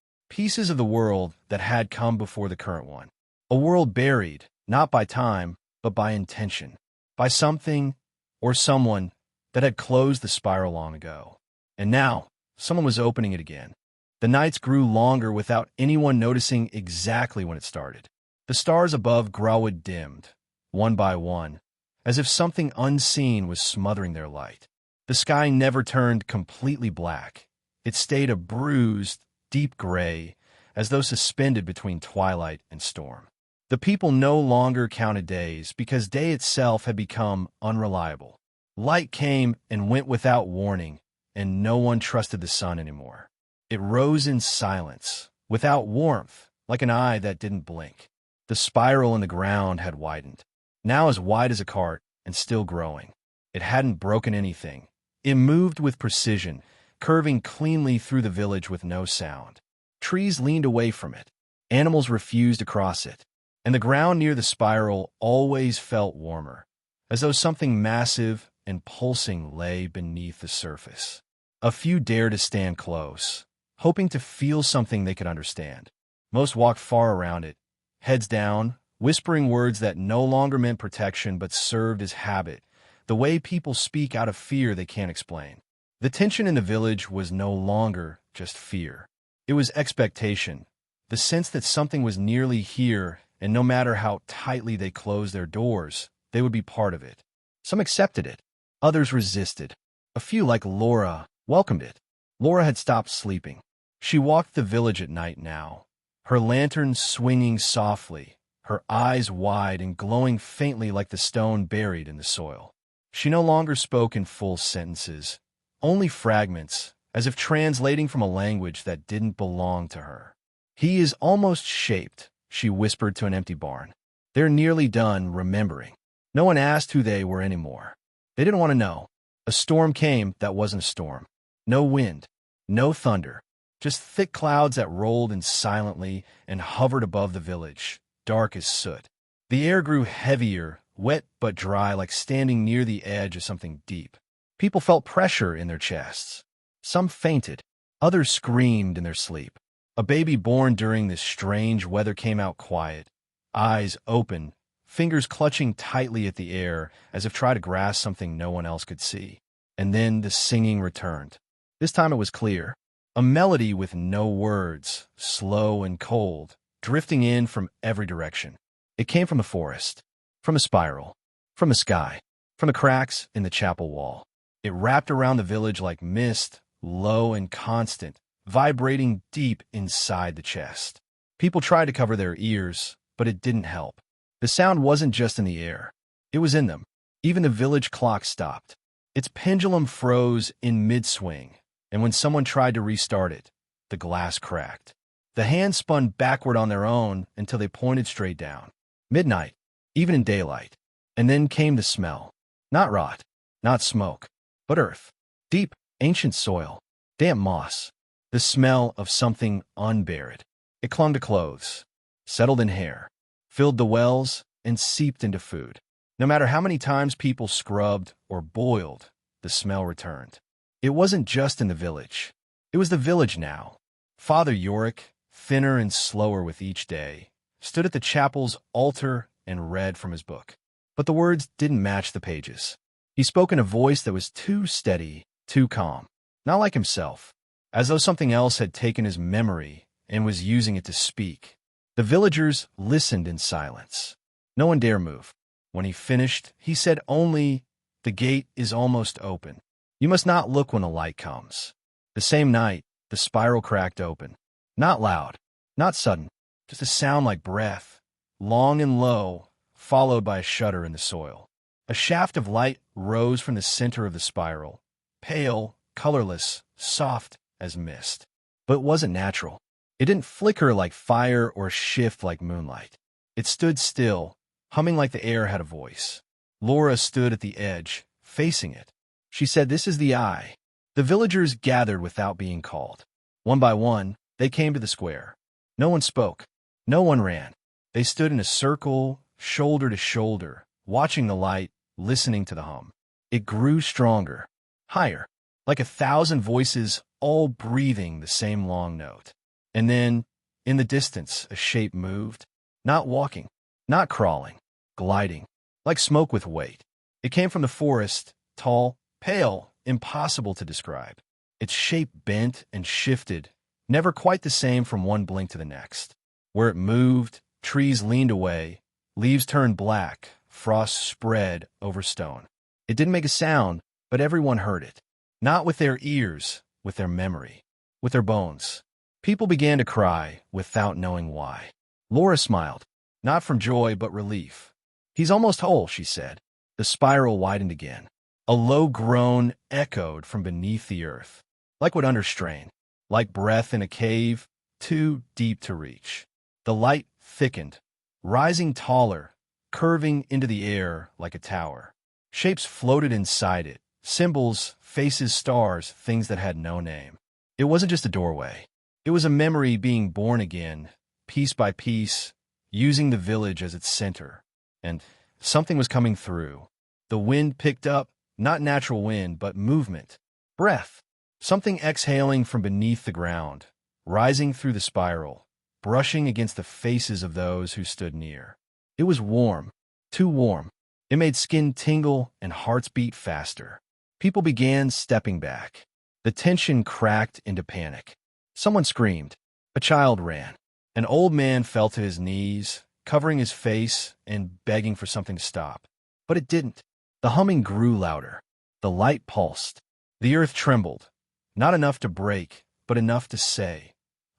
S1: of the world that had come before the current one. A world buried, not by time, but by intention, by something or someone that had closed the spiral long ago. And now, someone was opening it again. The nights grew longer without anyone noticing exactly when it started. The stars above Growwood dimmed, one by one, as if something unseen was smothering their light. The sky never turned completely black. It stayed a bruised, deep gray, as though suspended between twilight and storm. The people no longer counted days because day itself had become unreliable. Light came and went without warning, and no one trusted the sun anymore. It rose in silence, without warmth, like an eye that didn't blink. The spiral in the ground had widened, now as wide as a cart and still growing. It hadn't broken anything. It moved with precision, curving cleanly through the village with no sound. Trees leaned away from it. Animals refused to cross it. And the ground near the spiral always felt warmer, as though something massive and pulsing lay beneath the surface. A few dared to stand close, hoping to feel something they could understand. Most walked far around it, heads down, whispering words that no longer meant protection but served as habit, the way people speak out of fear they can't explain. The tension in the village was no longer just fear. It was expectation, the sense that something was nearly here, and no matter how tightly they closed their doors, they would be part of it. Some accepted it. Others resisted. A few, like Laura, welcomed it. Laura had stopped sleeping. She walked the village at night now, her lantern swinging softly, her eyes wide and glowing faintly like the stone buried in the soil. She no longer spoke in full sentences, only fragments, as if translating from a language that didn't belong to her. "He is almost shaped," she whispered to an empty barn. "They're nearly done remembering." No one asked who they were anymore. They didn't want to know. A storm came that wasn't a storm. No wind, no thunder, just thick clouds that rolled in silently and hovered above the village, dark as soot. The air grew heavier, wet but dry, like standing near the edge of something deep. People felt pressure in their chests. Some fainted. Others screamed in their sleep. A baby born during this strange weather came out quiet, eyes open, fingers clutching tightly at the air as if trying to grasp something no one else could see. And then the singing returned. This time it was clear. A melody with no words, slow and cold, drifting in from every direction. It came from the forest, from a spiral, from the sky, from the cracks in the chapel wall. It wrapped around the village like mist, low and constant, vibrating deep inside the chest. People tried to cover their ears, but it didn't help. The sound wasn't just in the air. It was in them. Even the village clock stopped. Its pendulum froze in mid-swing, and when someone tried to restart it, the glass cracked. The hands spun backward on their own until they pointed straight down. Midnight, even in daylight. And then came the smell. Not rot, not smoke, but earth. Deep, ancient soil, damp moss. The smell of something unburied. It clung to clothes, settled in hair, filled the wells, and seeped into food. No matter how many times people scrubbed or boiled, the smell returned. It wasn't just in the village. It was the village now. Father Yorick, thinner and slower with each day, stood at the chapel's altar and read from his book. But the words didn't match the pages. He spoke in a voice that was too steady, too calm, not like himself, as though something else had taken his memory and was using it to speak. The villagers listened in silence. No one dare move. When he finished, he said only, "The gate is almost open. You must not look when the light comes." The same night, the spiral cracked open. Not loud, not sudden, just a sound like breath, long and low, followed by a shudder in the soil. A shaft of light rose from the center of the spiral, pale, colorless, soft as mist. But it wasn't natural. It didn't flicker like fire or shift like moonlight. It stood still, humming like the air had a voice. Laura stood at the edge, facing it. She said, "This is the eye." The villagers gathered without being called. One by one, they came to the square. No one spoke. No one ran. They stood in a circle, shoulder to shoulder, watching the light, listening to the hum. It grew stronger, higher, like 1,000 voices all breathing the same long note. And then, in the distance, a shape moved, not walking, not crawling, gliding, like smoke with weight. It came from the forest, tall, pale, impossible to describe. Its shape bent and shifted, never quite the same from one blink to the next. Where it moved, trees leaned away, leaves turned black, frost spread over stone. It didn't make a sound, but everyone heard it. Not with their ears, with their memory, with their bones. People began to cry without knowing why. Laura smiled, not from joy but relief. "He's almost whole," she said. The spiral widened again. A low groan echoed from beneath the earth, like wood under strain, like breath in a cave, too deep to reach. The light thickened, rising taller, curving into the air like a tower. Shapes floated inside it, symbols, faces, stars, things that had no name. It wasn't just a doorway. It was a memory being born again, piece by piece, using the village as its center. And something was coming through. The wind picked up, not natural wind, but movement, breath, something exhaling from beneath the ground, rising through the spiral, brushing against the faces of those who stood near. It was warm, too warm. It made skin tingle and hearts beat faster. People began stepping back. The tension cracked into panic. Someone screamed. A child ran. An old man fell to his knees, covering his face and begging for something to stop. But it didn't. The humming grew louder. The light pulsed. The earth trembled. Not enough to break, but enough to say,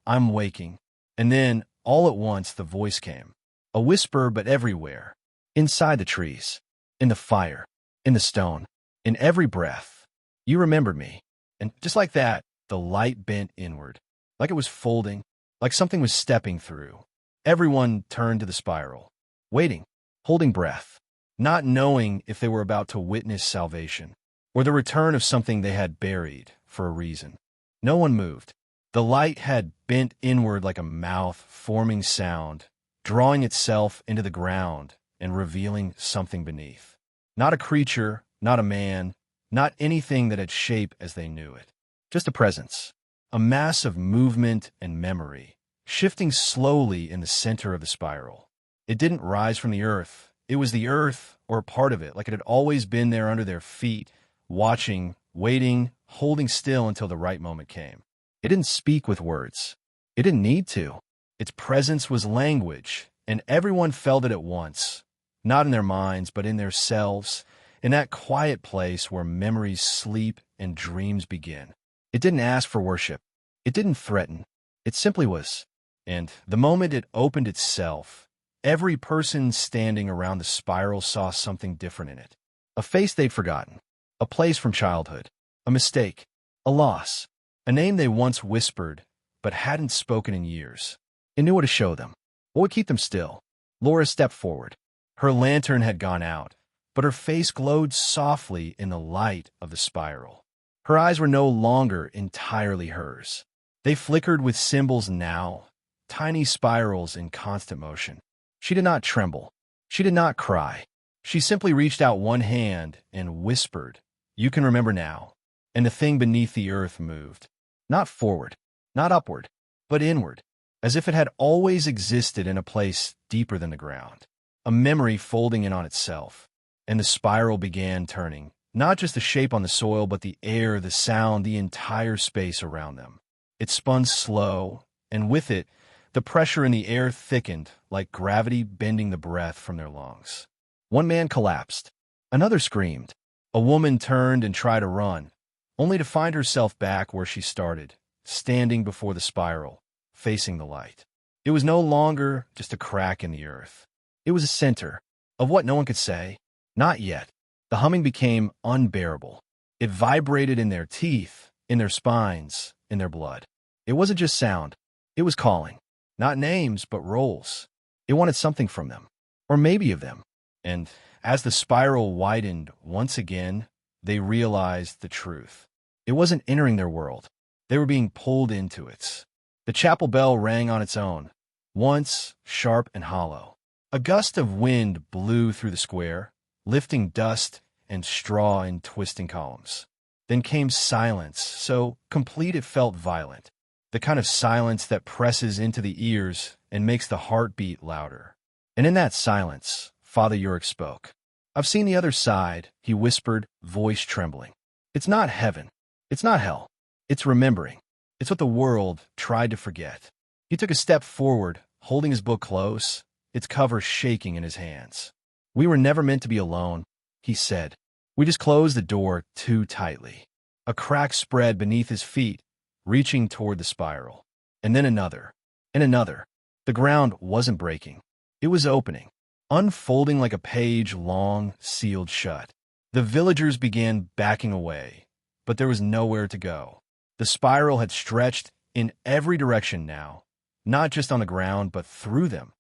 S1: "I'm waking." And then, all at once, the voice came. A whisper, but everywhere. Inside the trees. In the fire. In the stone. In every breath. "You remembered me." And just like that, the light bent inward. Like it was folding. Like something was stepping through. Everyone turned to the spiral. Waiting. Holding breath. Not knowing if they were about to witness salvation. Or the return of something they had buried for a reason. No one moved. The light had bent inward like a mouth forming sound, drawing itself into the ground and revealing something beneath. Not a creature, not a man, not anything that had shape as they knew it. Just a presence, a mass of movement and memory, shifting slowly in the center of the spiral. It didn't rise from the earth. It was the earth, or a part of it, like it had always been there under their feet, watching, waiting, holding still until the right moment came. It didn't speak with words. It didn't need to. Its presence was language, and everyone felt it at once, not in their minds, but in their selves, in that quiet place where memories sleep and dreams begin. It didn't ask for worship. It didn't threaten. It simply was. And the moment it opened itself, every person standing around the spiral saw something different in it. A face they'd forgotten. A place from childhood. A mistake. A loss. A name they once whispered, but hadn't spoken in years. It knew what to show them. What would keep them still? Laura stepped forward. Her lantern had gone out, but her face glowed softly in the light of the spiral. Her eyes were no longer entirely hers. They flickered with symbols now, tiny spirals in constant motion. She did not tremble. She did not cry. She simply reached out one hand and whispered, "You can remember now." And the thing beneath the earth moved. Not forward, not upward, but inward, as if it had always existed in a place deeper than the ground. A memory folding in on itself. And the spiral began turning, not just the shape on the soil, but the air, the sound, the entire space around them. It spun slow, and with it, the pressure in the air thickened, like gravity bending the breath from their lungs. One man collapsed. Another screamed. A woman turned and tried to run, only to find herself back where she started, standing before the spiral, facing the light. It was no longer just a crack in the earth. It was a center of what no one could say. Not yet. The humming became unbearable. It vibrated in their teeth, in their spines, in their blood. It wasn't just sound. It was calling. Not names, but roles. It wanted something from them, or maybe of them. And as the spiral widened once again, they realized the truth. It wasn't entering their world. They were being pulled into it. The chapel bell rang on its own, once sharp and hollow. A gust of wind blew through the square, lifting dust and straw in twisting columns. Then came silence, so complete it felt violent, the kind of silence that presses into the ears and makes the heart beat louder. And in that silence, Father Yorick spoke. "I've seen the other side," he whispered, voice trembling. "It's not heaven. It's not hell. It's remembering. It's what the world tried to forget." He took a step forward, holding his book close, its cover shaking in his hands. "We were never meant to be alone," he said. "We just closed the door too tightly." A crack spread beneath his feet, reaching toward the spiral. And then another, and another. The ground wasn't breaking. It was opening, unfolding like a page long, sealed shut. The villagers began backing away, but there was nowhere to go. The spiral had stretched in every direction now, not just on the ground, but through them.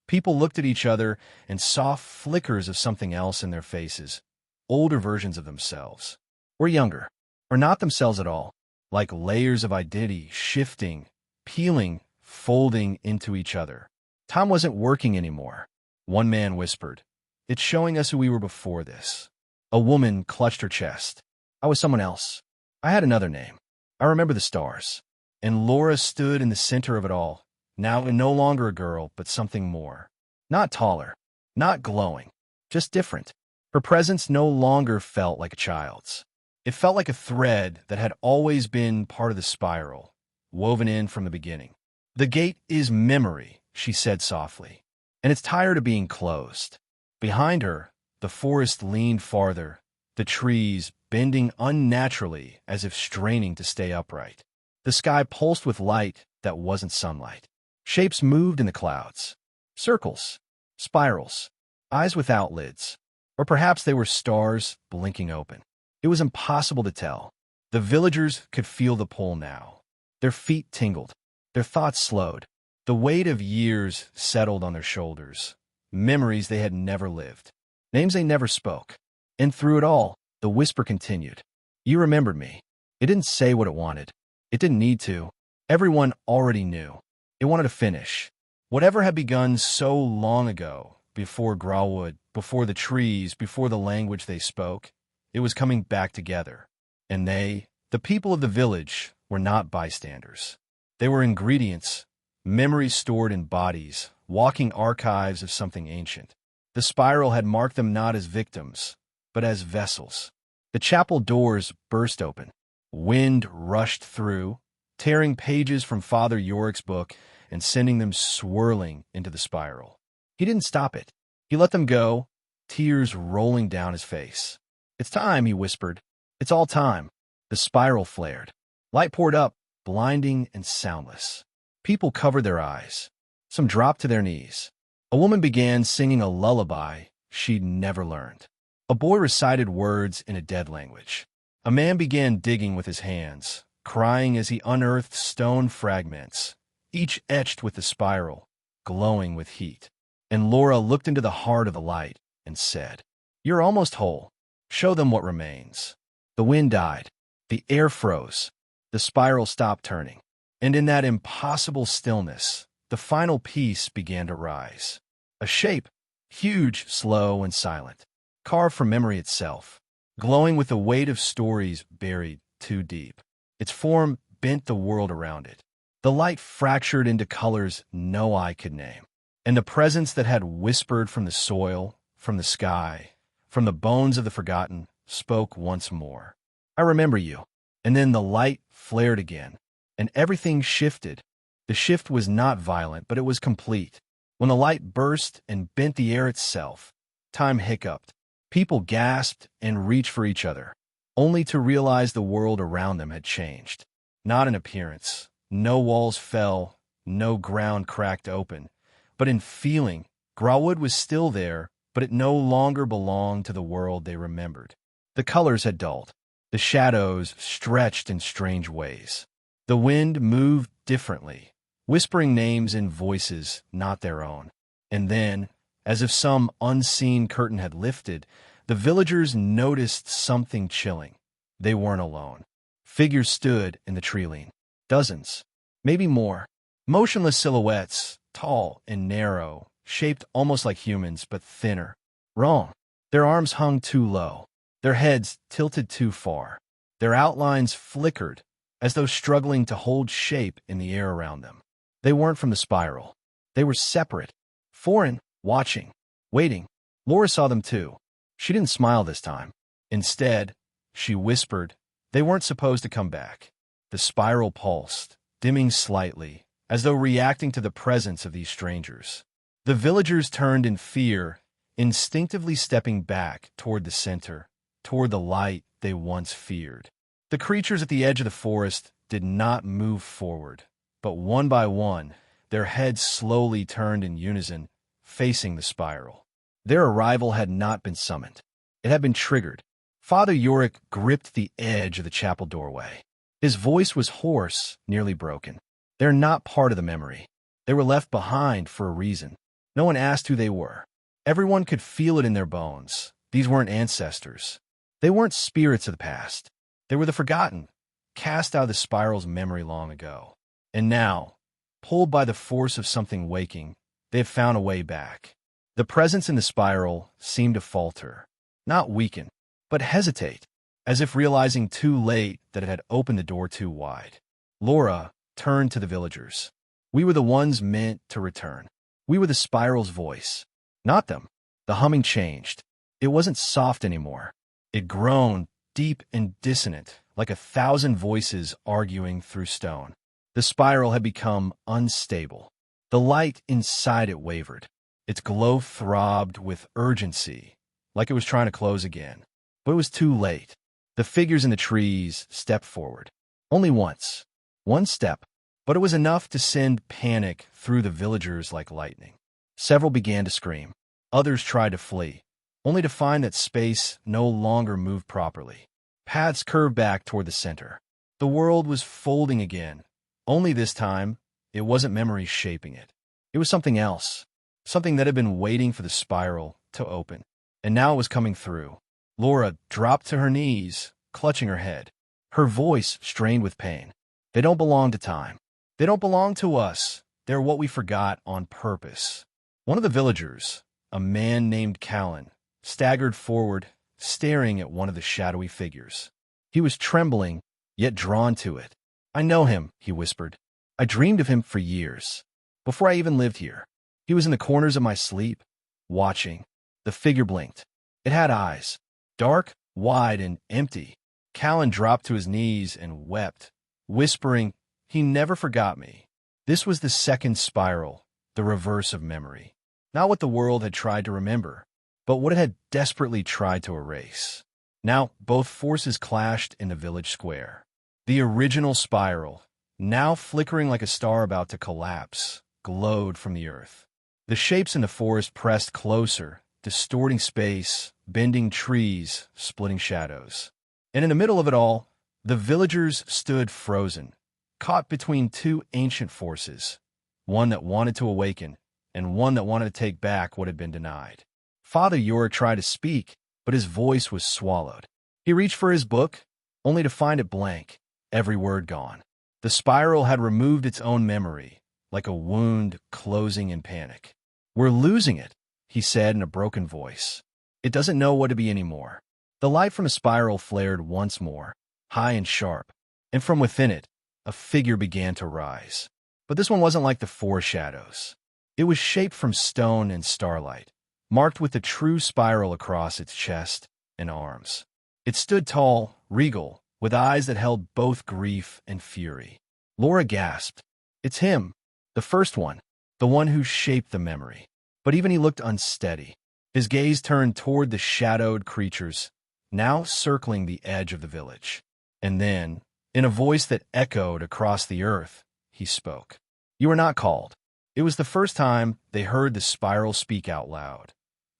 S1: People looked at each other and saw flickers of something else in their faces, older versions of themselves, or younger, or not themselves at all, like layers of identity shifting, peeling, folding into each other. "Time wasn't working anymore," one man whispered. "It's showing us who we were before this." A woman clutched her chest. "I was someone else. I had another name. I remember the stars." And Laura stood in the center of it all, now no longer a girl, but something more. Not taller, not glowing, just different. Her presence no longer felt like a child's. It felt like a thread that had always been part of the spiral, woven in from the beginning. "The gate is memory," she said softly, "and it's tired of being closed." Behind her, the forest leaned farther, the trees bending unnaturally as if straining to stay upright. The sky pulsed with light that wasn't sunlight. Shapes moved in the clouds. Circles, spirals, eyes without lids. Or perhaps they were stars blinking open. It was impossible to tell. The villagers could feel the pull now. Their feet tingled. Their thoughts slowed. The weight of years settled on their shoulders. Memories they had never lived. Names they never spoke. And through it all, the whisper continued. "You remembered me." It didn't say what it wanted. It didn't need to. Everyone already knew. It wanted to finish. Whatever had begun so long ago, before Grawwood, before the trees, before the language they spoke, it was coming back together. And they, the people of the village, were not bystanders. They were ingredients, memories stored in bodies, walking archives of something ancient. The spiral had marked them not as victims, but as vessels. The chapel doors burst open. Wind rushed through, tearing pages from Father Yorick's book and sending them swirling into the spiral. He didn't stop it. He let them go, tears rolling down his face. "It's time," he whispered. "It's all time." The spiral flared. Light poured up, blinding and soundless. People covered their eyes. Some dropped to their knees. A woman began singing a lullaby she'd never learned. A boy recited words in a dead language. A man began digging with his hands, crying as he unearthed stone fragments, each etched with the spiral, glowing with heat. And Laura looked into the heart of the light and said, "You're almost whole. Show them what remains." The wind died. The air froze. The spiral stopped turning. And in that impossible stillness, the final piece began to rise. A shape, huge, slow, and silent, carved from memory itself, glowing with the weight of stories buried too deep. Its form bent the world around it. The light fractured into colors no eye could name. And the presence that had whispered from the soil, from the sky, from the bones of the forgotten, spoke once more. "I remember you." And then the light flared again, and everything shifted. The shift was not violent, but it was complete. When the light burst and bent the air itself, time hiccuped. People gasped and reached for each other, only to realize the world around them had changed. Not in appearance. No walls fell, no ground cracked open. But in feeling, Grawwood was still there, but it no longer belonged to the world they remembered. The colors had dulled. The shadows stretched in strange ways. The wind moved differently, whispering names in voices not their own. And then, as if some unseen curtain had lifted, the villagers noticed something chilling. They weren't alone. Figures stood in the tree lean. Dozens. Maybe more. Motionless silhouettes, tall and narrow, shaped almost like humans, but thinner. Wrong. Their arms hung too low. Their heads tilted too far. Their outlines flickered, as though struggling to hold shape in the air around them. They weren't from the spiral. They were separate, foreign, watching, waiting. Laura saw them too. She didn't smile this time. Instead, she whispered, they weren't supposed to come back. The spiral pulsed, dimming slightly, as though reacting to the presence of these strangers. The villagers turned in fear, instinctively stepping back toward the center, toward the light they once feared. The creatures at the edge of the forest did not move forward, but one by one, their heads slowly turned in unison, facing the spiral. Their arrival had not been summoned. It had been triggered. Father Yorick gripped the edge of the chapel doorway. His voice was hoarse, nearly broken. They're not part of the memory. They were left behind for a reason. No one asked who they were. Everyone could feel it in their bones. These weren't ancestors. They weren't spirits of the past. They were the forgotten, cast out of the spiral's memory long ago. And now, pulled by the force of something waking, they have found a way back. The presence in the spiral seemed to falter, not weaken, but hesitate, as if realizing too late that it had opened the door too wide. Laura turned to the villagers. We were the ones meant to return. We were the spiral's voice, not them. The humming changed. It wasn't soft anymore. It groaned, deep and dissonant, like 1,000 voices arguing through stone. The spiral had become unstable. The light inside it wavered. Its glow throbbed with urgency, like it was trying to close again. But it was too late. The figures in the trees stepped forward. Only once. One step. But it was enough to send panic through the villagers like lightning. Several began to scream. Others tried to flee, only to find that space no longer moved properly. Paths curved back toward the center. The world was folding again. Only this time, it wasn't memory shaping it. It was something else. Something that had been waiting for the spiral to open. And now it was coming through. Laura dropped to her knees, clutching her head. Her voice strained with pain. They don't belong to time. They don't belong to us. They're what we forgot on purpose. One of the villagers, a man named Callan, staggered forward, staring at one of the shadowy figures. He was trembling, yet drawn to it. I know him, he whispered. I dreamed of him for years. Before I even lived here. He was in the corners of my sleep, watching. The figure blinked. It had eyes, dark, wide, and empty. Callan dropped to his knees and wept, whispering, he never forgot me. This was the second spiral, the reverse of memory. Not what the world had tried to remember, but what it had desperately tried to erase. Now, both forces clashed in the village square. The original spiral, now flickering like a star about to collapse, glowed from the earth. The shapes in the forest pressed closer, distorting space, bending trees, splitting shadows. And in the middle of it all, the villagers stood frozen, caught between two ancient forces, one that wanted to awaken and one that wanted to take back what had been denied. Father Yorick tried to speak, but his voice was swallowed. He reached for his book, only to find it blank, every word gone. The spiral had removed its own memory, like a wound closing in panic. We're losing it, he said in a broken voice. It doesn't know what to be anymore. The light from the spiral flared once more, high and sharp, and from within it, a figure began to rise. But this one wasn't like the four shadows. It was shaped from stone and starlight, marked with the true spiral across its chest and arms. It stood tall, regal, with eyes that held both grief and fury. Laura gasped. It's him, the first one, the one who shaped the memory. But even he looked unsteady. His gaze turned toward the shadowed creatures, now circling the edge of the village. And then, in a voice that echoed across the earth, he spoke. You are not called. It was the first time they heard the spiral speak out loud,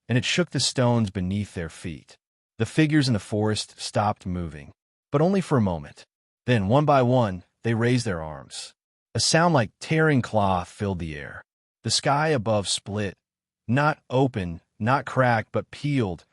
S1: and it shook the stones beneath their feet. The figures in the forest stopped moving, but only for a moment. Then, one by one, they raised their arms. A sound like tearing cloth filled the air. The sky above split, not open, not cracked, but peeled,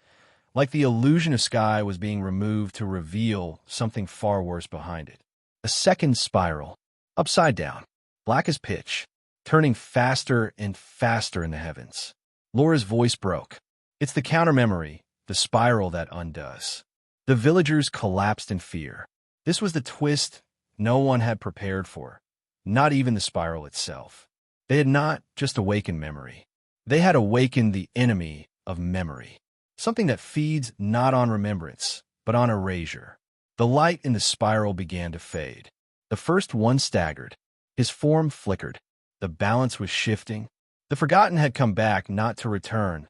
S1: like the illusion of sky was being removed to reveal something far worse behind it. A second spiral, upside down, black as pitch, turning faster and faster in the heavens. Laura's voice broke. It's the counter-memory, the spiral that undoes. The villagers collapsed in fear. This was the twist no one had prepared for, not even the spiral itself. They had not just awakened memory. They had awakened the enemy of memory, something that feeds not on remembrance, but on erasure. The light in the spiral began to fade. The first one staggered. His form flickered. The balance was shifting. The forgotten had come back not to return,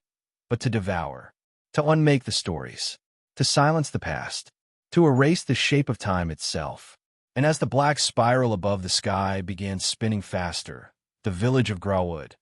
S1: but to devour, to unmake the stories, to silence the past, to erase the shape of time itself. And as the black spiral above the sky began spinning faster, the village of Grawood,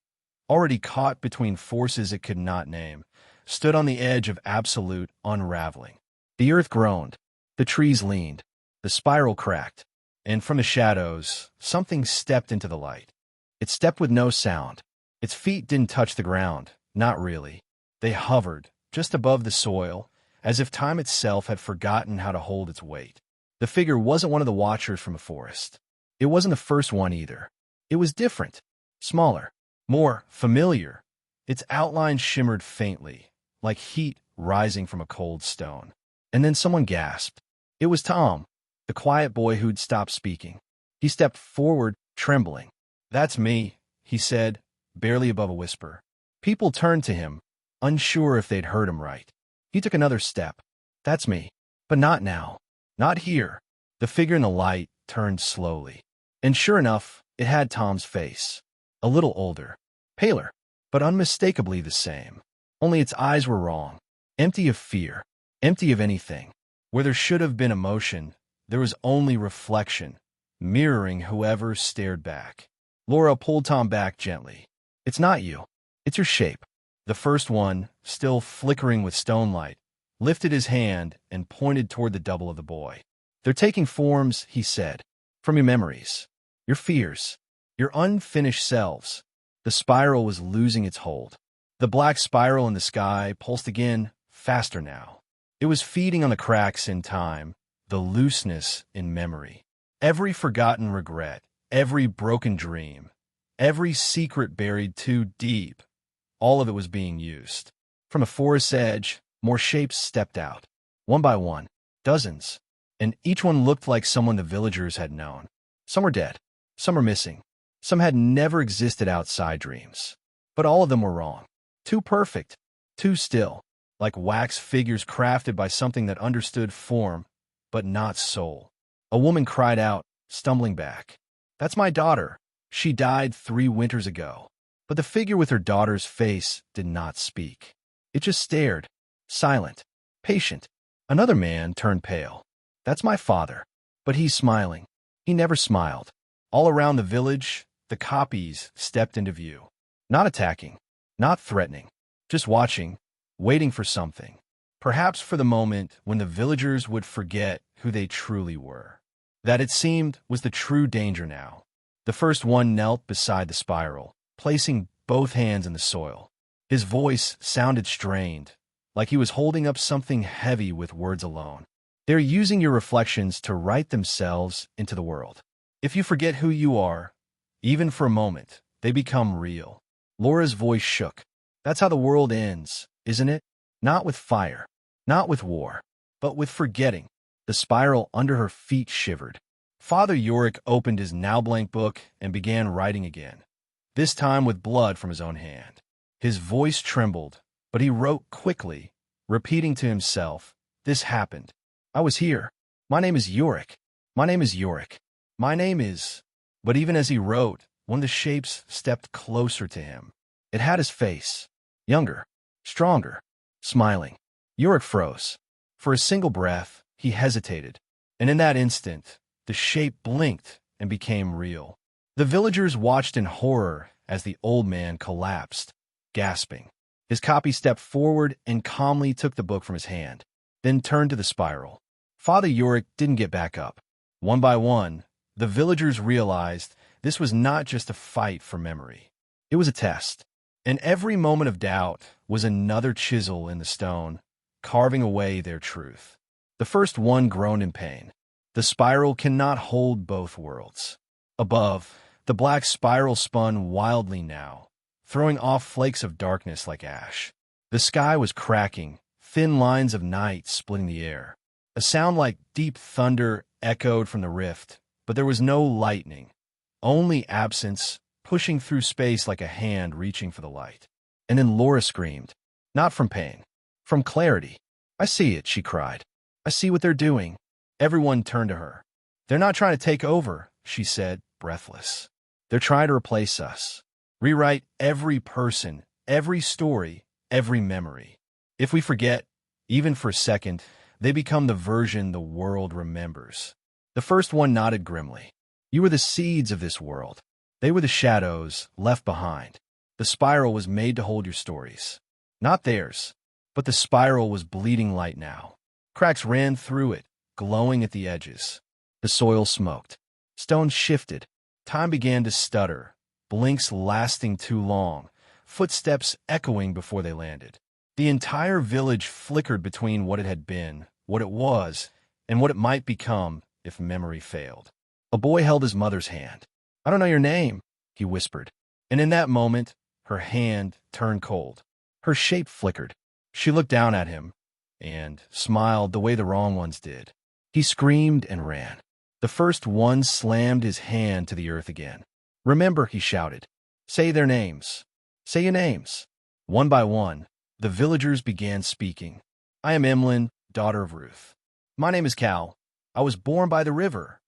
S1: already caught between forces it could not name, stood on the edge of absolute unraveling. The earth groaned, the trees leaned, the spiral cracked, and from the shadows, something stepped into the light. It stepped with no sound. Its feet didn't touch the ground, not really. They hovered, just above the soil, as if time itself had forgotten how to hold its weight. The figure wasn't one of the watchers from a forest. It wasn't the first one either. It was different, smaller, more familiar. Its outline shimmered faintly, like heat rising from a cold stone. And then someone gasped. It was Tom, the quiet boy who'd stopped speaking. He stepped forward, trembling. "That's me," he said, barely above a whisper. People turned to him, unsure if they'd heard him right. He took another step. "That's me. But not now. Not here." The figure in the light turned slowly. And sure enough, it had Tom's face. A little older, paler, but unmistakably the same. Only its eyes were wrong, empty of fear, empty of anything. Where there should have been emotion, there was only reflection, mirroring whoever stared back. Laura pulled Tom back gently. "It's not you. It's your shape." The first one, still flickering with stonelight, lifted his hand and pointed toward the double of the boy. "They're taking forms," he said, "from your memories, your fears, your unfinished selves." The spiral was losing its hold. The black spiral in the sky pulsed again, faster now. It was feeding on the cracks in time, the looseness in memory. Every forgotten regret, every broken dream, every secret buried too deep, all of it was being used. From a forest's edge, more shapes stepped out. One by one, dozens, and each one looked like someone the villagers had known. Some were dead, some were missing, some had never existed outside dreams. But all of them were wrong. Too perfect, too still, like wax figures crafted by something that understood form, but not soul. A woman cried out, stumbling back. "That's my daughter. She died 3 winters ago." But the figure with her daughter's face did not speak. It just stared, silent, patient. Another man turned pale. "That's my father. But he's smiling." He never smiled. All around the village, the copies stepped into view. Not attacking, not threatening, just watching, waiting for something. Perhaps for the moment when the villagers would forget who they truly were. That, it seemed, was the true danger now. The first one knelt beside the spiral, placing both hands in the soil. His voice sounded strained, like he was holding up something heavy with words alone. "They're using your reflections to write themselves into the world. If you forget who you are, even for a moment, they become real." Laura's voice shook. "That's how the world ends, isn't it? Not with fire, not with war, but with forgetting." The spiral under her feet shivered. Father Yorick opened his now-blank book and began writing again, this time with blood from his own hand. His voice trembled, but he wrote quickly, repeating to himself, "This happened. I was here. My name is Yorick. My name is Yorick. My name is—" But even as he wrote, one of the shapes stepped closer to him. It had his face, younger, stronger, smiling. Yorick froze. For a single breath, he hesitated, and in that instant, the shape blinked and became real. The villagers watched in horror as the old man collapsed, gasping. His copy stepped forward and calmly took the book from his hand, then turned to the spiral. Father Yorick didn't get back up. One by one, the villagers realized this was not just a fight for memory. It was a test, and every moment of doubt was another chisel in the stone, carving away their truth. The first one groaned in pain. The spiral cannot hold both worlds. Above, the black spiral spun wildly now, throwing off flakes of darkness like ash. The sky was cracking, thin lines of night splitting the air. A sound like deep thunder echoed from the rift, but there was no lightning, only absence pushing through space like a hand reaching for the light. And then Laura screamed, not from pain, from clarity. "I see it," she cried. "I see what they're doing." Everyone turned to her. "They're not trying to take over," she said, breathless. "They're trying to replace us. Rewrite every person, every story, every memory. If we forget, even for a second, they become the version the world remembers." The first one nodded grimly. "You were the seeds of this world. They were the shadows left behind. The spiral was made to hold your stories. Not theirs, but the spiral was bleeding light now. Cracks ran through it, glowing at the edges. The soil smoked. Stones shifted. Time began to stutter, blinks lasting too long, footsteps echoing before they landed. The entire village flickered between what it had been, what it was, and what it might become if memory failed. A boy held his mother's hand. "I don't know your name," he whispered. And in that moment, her hand turned cold. Her shape flickered. She looked down at him and smiled the way the wrong ones did. He screamed and ran. The first one slammed his hand to the earth again. "Remember," he shouted. "Say their names. Say your names." One by one, the villagers began speaking. "I am Emlyn, daughter of Ruth. My name is Cal. I was born by the river.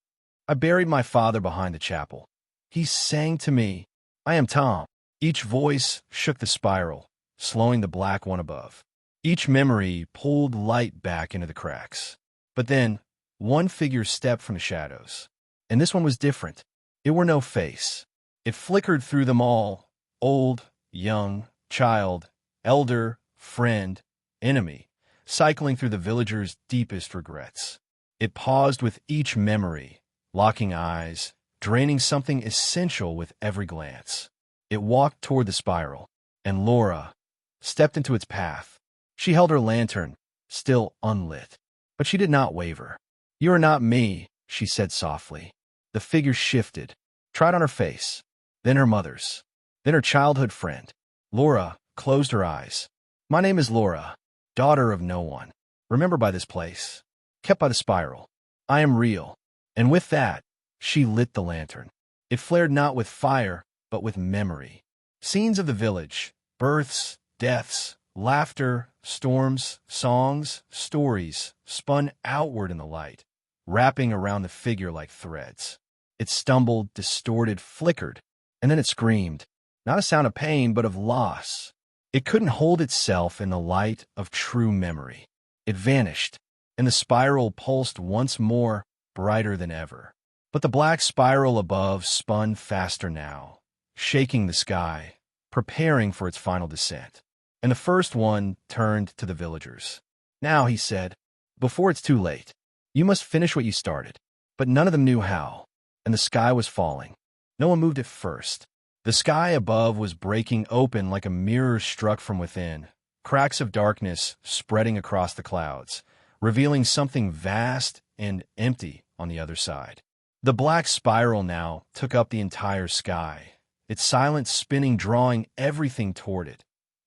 S1: I buried my father behind the chapel. He sang to me. I am Tom." Each voice shook the spiral, slowing the black one above. Each memory pulled light back into the cracks. But then, one figure stepped from the shadows. And this one was different. It wore no face. It flickered through them all, old, young, child, elder, friend, enemy, cycling through the villagers' deepest regrets. It paused with each memory, locking eyes, draining something essential with every glance. It walked toward the spiral, and Laura stepped into its path. She held her lantern, still unlit, but she did not waver. "You are not me," she said softly. The figure shifted, tried on her face, then her mother's, then her childhood friend. Laura closed her eyes. "My name is Laura, daughter of no one. Remember by this place, kept by the spiral. I am real." And with that, she lit the lantern. It flared not with fire, but with memory. Scenes of the village, births, deaths, laughter, storms, songs, stories, spun outward in the light, wrapping around the figure like threads. It stumbled, distorted, flickered, and then it screamed, not a sound of pain, but of loss. It couldn't hold itself in the light of true memory. It vanished, and the spiral pulsed once more, brighter than ever. But the black spiral above spun faster now, shaking the sky, preparing for its final descent. And the first one turned to the villagers. "Now," he said, "before it's too late, you must finish what you started." But none of them knew how, and the sky was falling. No one moved at first. The sky above was breaking open like a mirror struck from within, cracks of darkness spreading across the clouds, revealing something vast and empty on the other side. The black spiral now took up the entire sky, its silent spinning drawing everything toward it,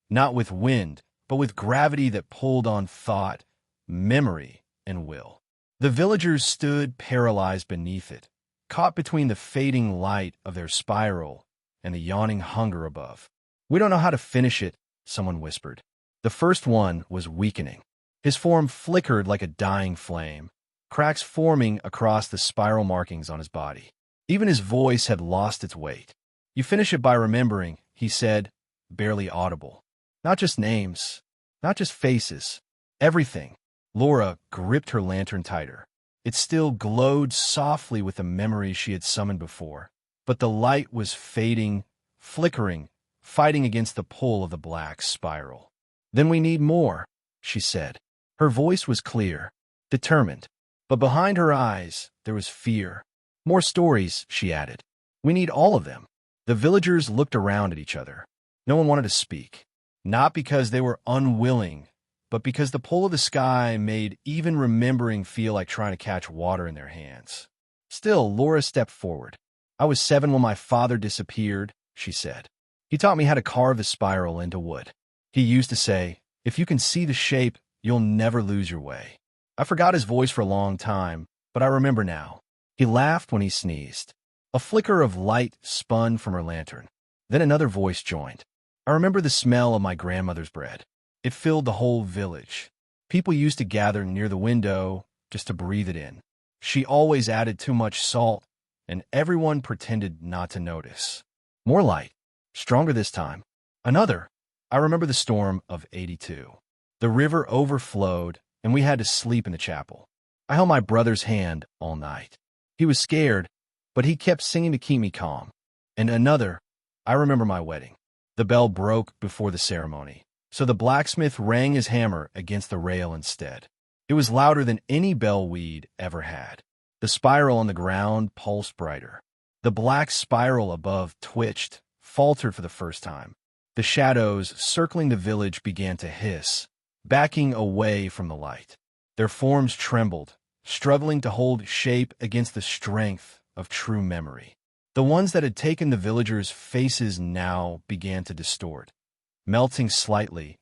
S1: not with wind, but with gravity that pulled on thought, memory, and will. The villagers stood paralyzed beneath it, caught between the fading light of their spiral and the yawning hunger above. "We don't know how to finish it," someone whispered. The first one was weakening. His form flickered like a dying flame, cracks forming across the spiral markings on his body. Even his voice had lost its weight. "You finish it by remembering," he said, barely audible. "Not just names, not just faces, everything." Laura gripped her lantern tighter. It still glowed softly with the memories she had summoned before, but the light was fading, flickering, fighting against the pull of the black spiral. "Then we need more," she said. Her voice was clear, determined, but behind her eyes there was fear. "More stories," she added. "We need all of them." The villagers looked around at each other. No one wanted to speak, not because they were unwilling, but because the pull of the sky made even remembering feel like trying to catch water in their hands. Still, Laura stepped forward. I was 7 when my father disappeared, she said. He taught me how to carve a spiral into wood. He used to say, if you can see the shape, you'll never lose your way. I forgot his voice for a long time, but I remember now. He laughed when he sneezed. A flicker of light spun from her lantern. Then another voice joined. I remember the smell of my grandmother's bread. It filled the whole village. People used to gather near the window just to breathe it in. She always added too much salt, and everyone pretended not to notice. More light, stronger this time. Another. I remember the storm of '82. The river overflowed, and we had to sleep in the chapel. I held my brother's hand all night. He was scared, but he kept singing to keep me calm. And another. I remember my wedding. The bell broke before the ceremony, so the blacksmith rang his hammer against the rail instead. It was louder than any bell we'd ever had. The spiral on the ground pulsed brighter. The black spiral above twitched, faltered for the first time. The shadows circling the village began to hiss, backing away from the light. Their forms trembled, struggling to hold shape against the strength of true memory. The ones that had taken the villagers' faces now began to distort, melting slightly,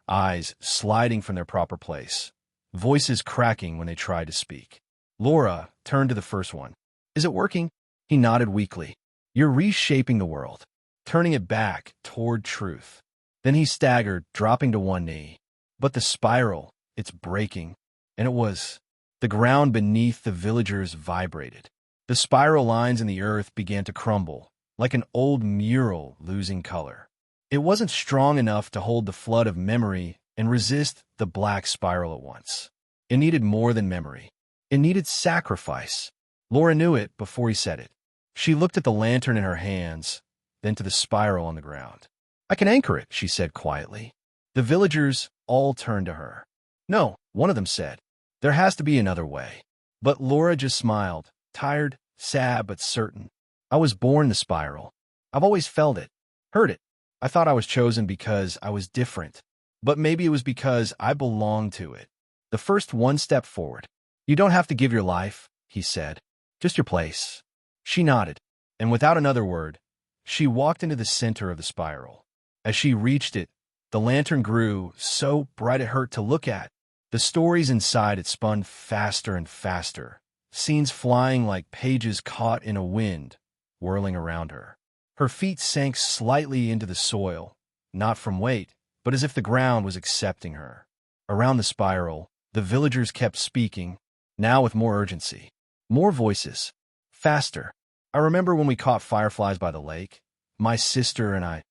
S1: eyes sliding from their proper place, voices cracking when they tried to speak. Laura turned to the first one. Is it working? He nodded weakly. You're reshaping the world, turning it back toward truth. Then he staggered, dropping to one knee. But the spiral, it's breaking. And it was. The ground beneath the villagers vibrated. The spiral lines in the earth began to crumble, like an old mural losing color. It wasn't strong enough to hold the flood of memory and resist the black spiral at once. It needed more than memory. It needed sacrifice. Laura knew it before he said it. She looked at the lantern in her hands, then to the spiral on the ground. I can anchor it, she said quietly. The villagers all turned to her. No, one of them said. There has to be another way. But Laura just smiled, tired, sad, but certain. I was born the spiral. I've always felt it, heard it. I thought I was chosen because I was different. But maybe it was because I belonged to it. The first one stepped forward. You don't have to give your life, he said. Just your place. She nodded, and without another word, she walked into the center of the spiral. As she reached it, the lantern grew so bright it hurt to look at. The stories inside it spun faster and faster, scenes flying like pages caught in a wind, whirling around her. Her feet sank slightly into the soil, not from weight, but as if the ground was accepting her. Around the spiral, the villagers kept speaking, now with more urgency. More voices. Faster. I remember when we caught fireflies by the lake, my sister and I.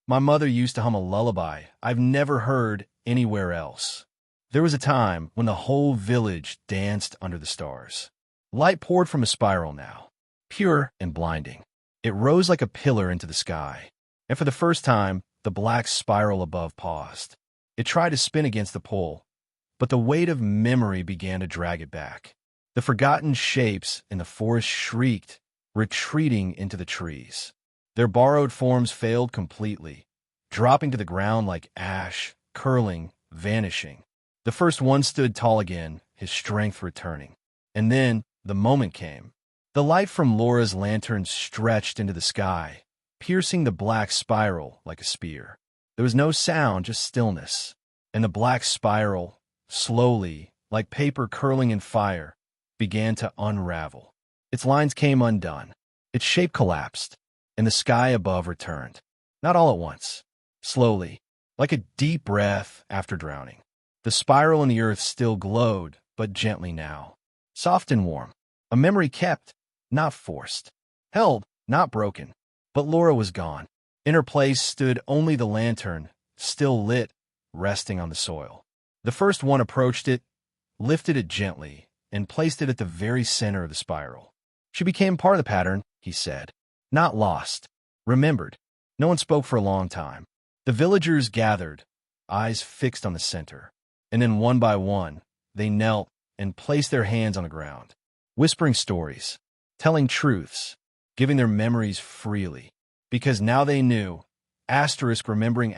S1: My mother used to hum a lullaby I've never heard anywhere else. There was a time when the whole village danced under the stars. Light poured from a spiral now, pure and blinding. It rose like a pillar into the sky, and for the first time, the black spiral above paused. It tried to spin against the pull, but the weight of memory began to drag it back. The forgotten shapes in the forest shrieked, retreating into the trees. Their borrowed forms failed completely, dropping to the ground like ash, curling, vanishing. The first one stood tall again, his strength returning. And then the moment came. The light from Laura's lantern stretched into the sky, piercing the black spiral like a spear. There was no sound, just stillness. And the black spiral, slowly, like paper curling in fire, began to unravel. Its lines came undone. Its shape collapsed, and the sky above returned. Not all at once. Slowly, like a deep breath after drowning. The spiral in the earth still glowed, but gently now. Soft and warm. A memory kept, not forced. Held, not broken. But Laura was gone. In her place stood only the lantern, still lit, resting on the soil. The first one approached it, lifted it gently, and placed it at the very center of the spiral. She became part of the pattern, he said. Not lost. Remembered. No one spoke for a long time. The villagers gathered, eyes fixed on the center. And then one by one, they knelt and placed their hands on the ground, whispering stories, telling truths, giving their memories freely. Because now they knew, remembering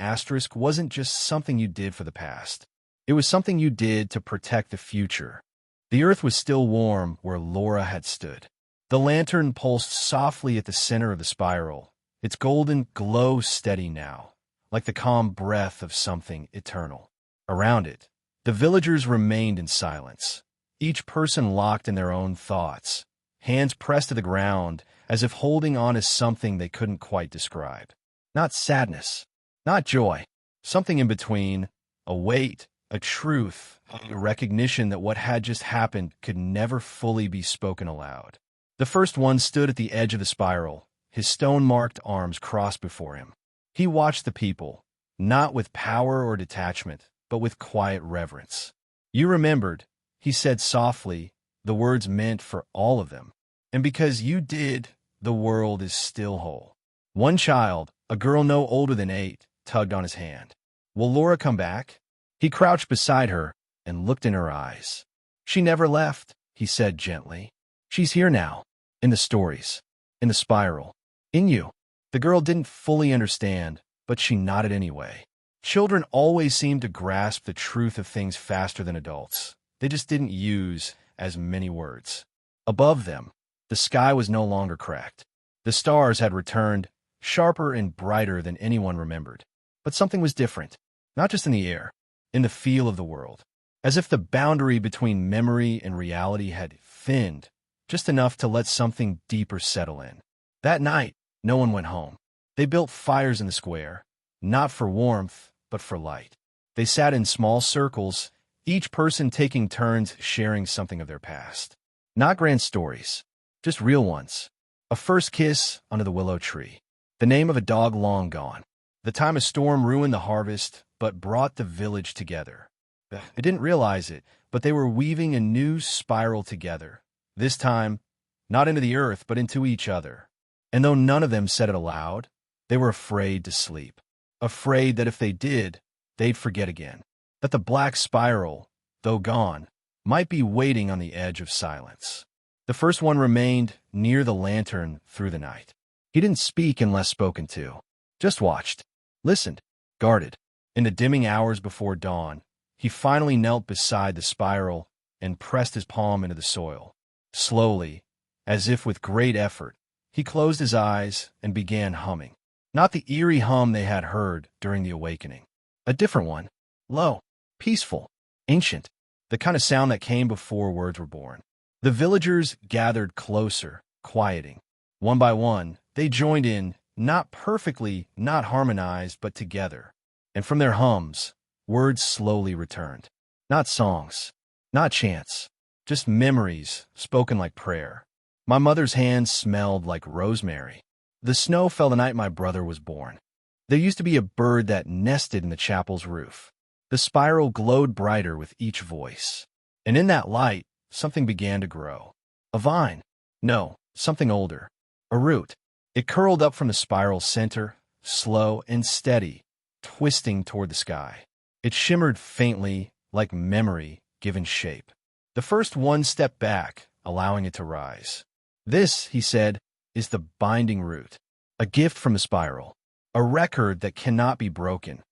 S1: wasn't just something you did for the past. It was something you did to protect the future. The earth was still warm where Laura had stood. The lantern pulsed softly at the center of the spiral, its golden glow steady now, like the calm breath of something eternal. Around it, the villagers remained in silence, each person locked in their own thoughts, hands pressed to the ground as if holding on to something they couldn't quite describe. Not sadness, not joy, something in between, a weight, a truth, a recognition that what had just happened could never fully be spoken aloud. The first one stood at the edge of the spiral, his stone-marked arms crossed before him. He watched the people, not with power or detachment, but with quiet reverence. "You remembered," he said softly, the words meant for all of them. "And because you did, the world is still whole." One child, a girl no older than 8, tugged on his hand. "Will Laura come back?" He crouched beside her and looked in her eyes. "She never left," he said gently. "She's here now, in the stories, in the spiral, in you." The girl didn't fully understand, but she nodded anyway. Children always seem to grasp the truth of things faster than adults. They just didn't use as many words. Above them, the sky was no longer cracked. The stars had returned, sharper and brighter than anyone remembered. But something was different, not just in the air, in the feel of the world. As if the boundary between memory and reality had thinned, just enough to let something deeper settle in. That night, no one went home. They built fires in the square, not for warmth, but for light. They sat in small circles, each person taking turns sharing something of their past. Not grand stories, just real ones. A first kiss under the willow tree. The name of a dog long gone. The time a storm ruined the harvest, but brought the village together. They didn't realize it, but they were weaving a new spiral together. This time, not into the earth, but into each other. And though none of them said it aloud, they were afraid to sleep. Afraid that if they did, they'd forget again. That the black spiral, though gone, might be waiting on the edge of silence. The first one remained near the lantern through the night. He didn't speak unless spoken to. Just watched, listened, guarded. In the dimming hours before dawn, he finally knelt beside the spiral and pressed his palm into the soil. Slowly, as if with great effort, he closed his eyes and began humming. Not the eerie hum they had heard during the awakening. A different one, low, peaceful, ancient, the kind of sound that came before words were born. The villagers gathered closer, quieting. One by one, they joined in, not perfectly, not harmonized, but together. And from their hums, words slowly returned. Not songs, not chants, just memories spoken like prayer. My mother's hands smelled like rosemary. The snow fell the night my brother was born. There used to be a bird that nested in the chapel's roof. The spiral glowed brighter with each voice. And in that light, something began to grow. A vine. No, something older. A root. It curled up from the spiral's center, slow and steady, twisting toward the sky. It shimmered faintly, like memory given shape. The first one stepped back, allowing it to rise. "This," he said, "is the binding root. A gift from the spiral. A record that cannot be broken,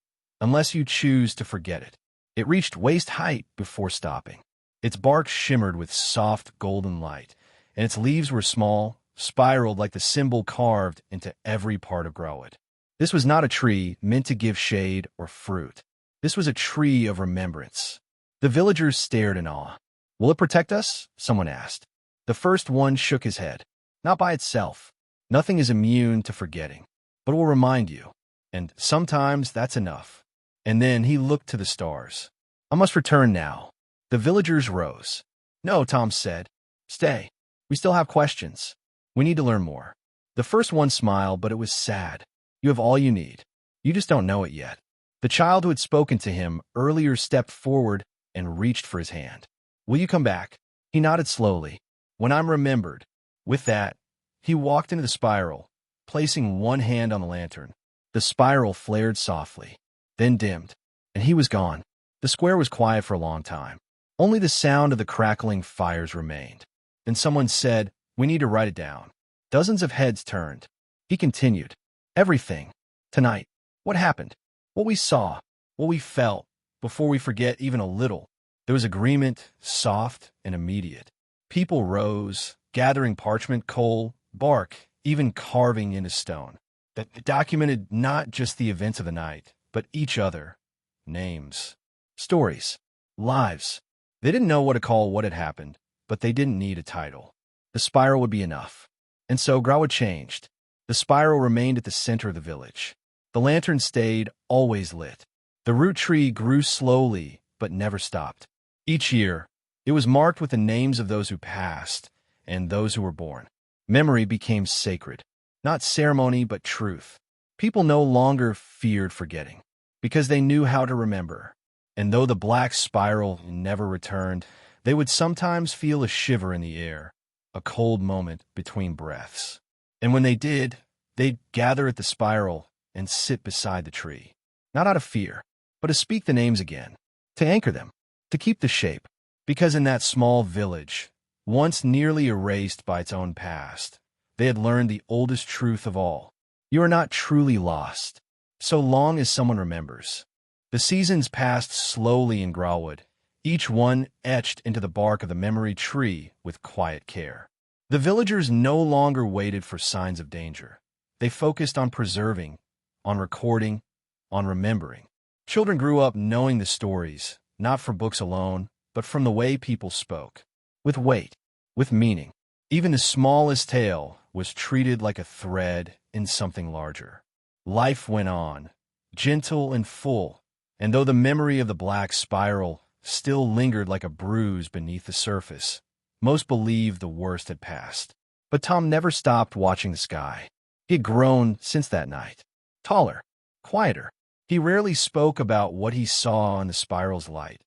S1: unless you choose to forget it." It reached waist height before stopping. Its bark shimmered with soft golden light, and its leaves were small, spiraled like the symbol carved into every part of Growit. This was not a tree meant to give shade or fruit. This was a tree of remembrance. The villagers stared in awe. "Will it protect us?" someone asked. The first one shook his head. "Not by itself. Nothing is immune to forgetting. But it will remind you. And sometimes that's enough." And then he looked to the stars. "I must return now." The villagers rose. "No," Tom said. "Stay. We still have questions. We need to learn more." The first one smiled, but it was sad. "You have all you need. You just don't know it yet." The child who had spoken to him earlier stepped forward and reached for his hand. "Will you come back?" He nodded slowly. "When I'm remembered." With that, he walked into the spiral, placing one hand on the lantern. The spiral flared softly, then dimmed, and he was gone. The square was quiet for a long time. Only the sound of the crackling fires remained. Then someone said, "We need to write it down." Dozens of heads turned. He continued. "Everything. Tonight. What happened? What we saw. What we felt. Before we forget even a little." There was agreement, soft and immediate. People rose, gathering parchment, coal, bark, even carving into stone. That documented not just the events of the night, but each other, names, stories, lives. They didn't know what to call what had happened, but they didn't need a title. The spiral would be enough. And so Grawa changed. The spiral remained at the center of the village. The lantern stayed always lit. The root tree grew slowly, but never stopped. Each year, it was marked with the names of those who passed and those who were born. Memory became sacred. Not ceremony, but truth. People no longer feared forgetting, because they knew how to remember. And though the black spiral never returned, they would sometimes feel a shiver in the air, a cold moment between breaths. And when they did, they'd gather at the spiral and sit beside the tree, not out of fear, but to speak the names again, to anchor them, to keep the shape. Because in that small village, once nearly erased by its own past, they had learned the oldest truth of all. You are not truly lost, so long as someone remembers. The seasons passed slowly in Grawood, each one etched into the bark of the memory tree with quiet care. The villagers no longer waited for signs of danger. They focused on preserving, on recording, on remembering. Children grew up knowing the stories, not from books alone, but from the way people spoke, with weight, with meaning. Even the smallest tale was treated like a thread in something larger. Life went on, gentle and full, and though the memory of the black spiral still lingered like a bruise beneath the surface, most believed the worst had passed. But Tom never stopped watching the sky. He had grown since that night. Taller, quieter. He rarely spoke about what he saw in the spiral's light,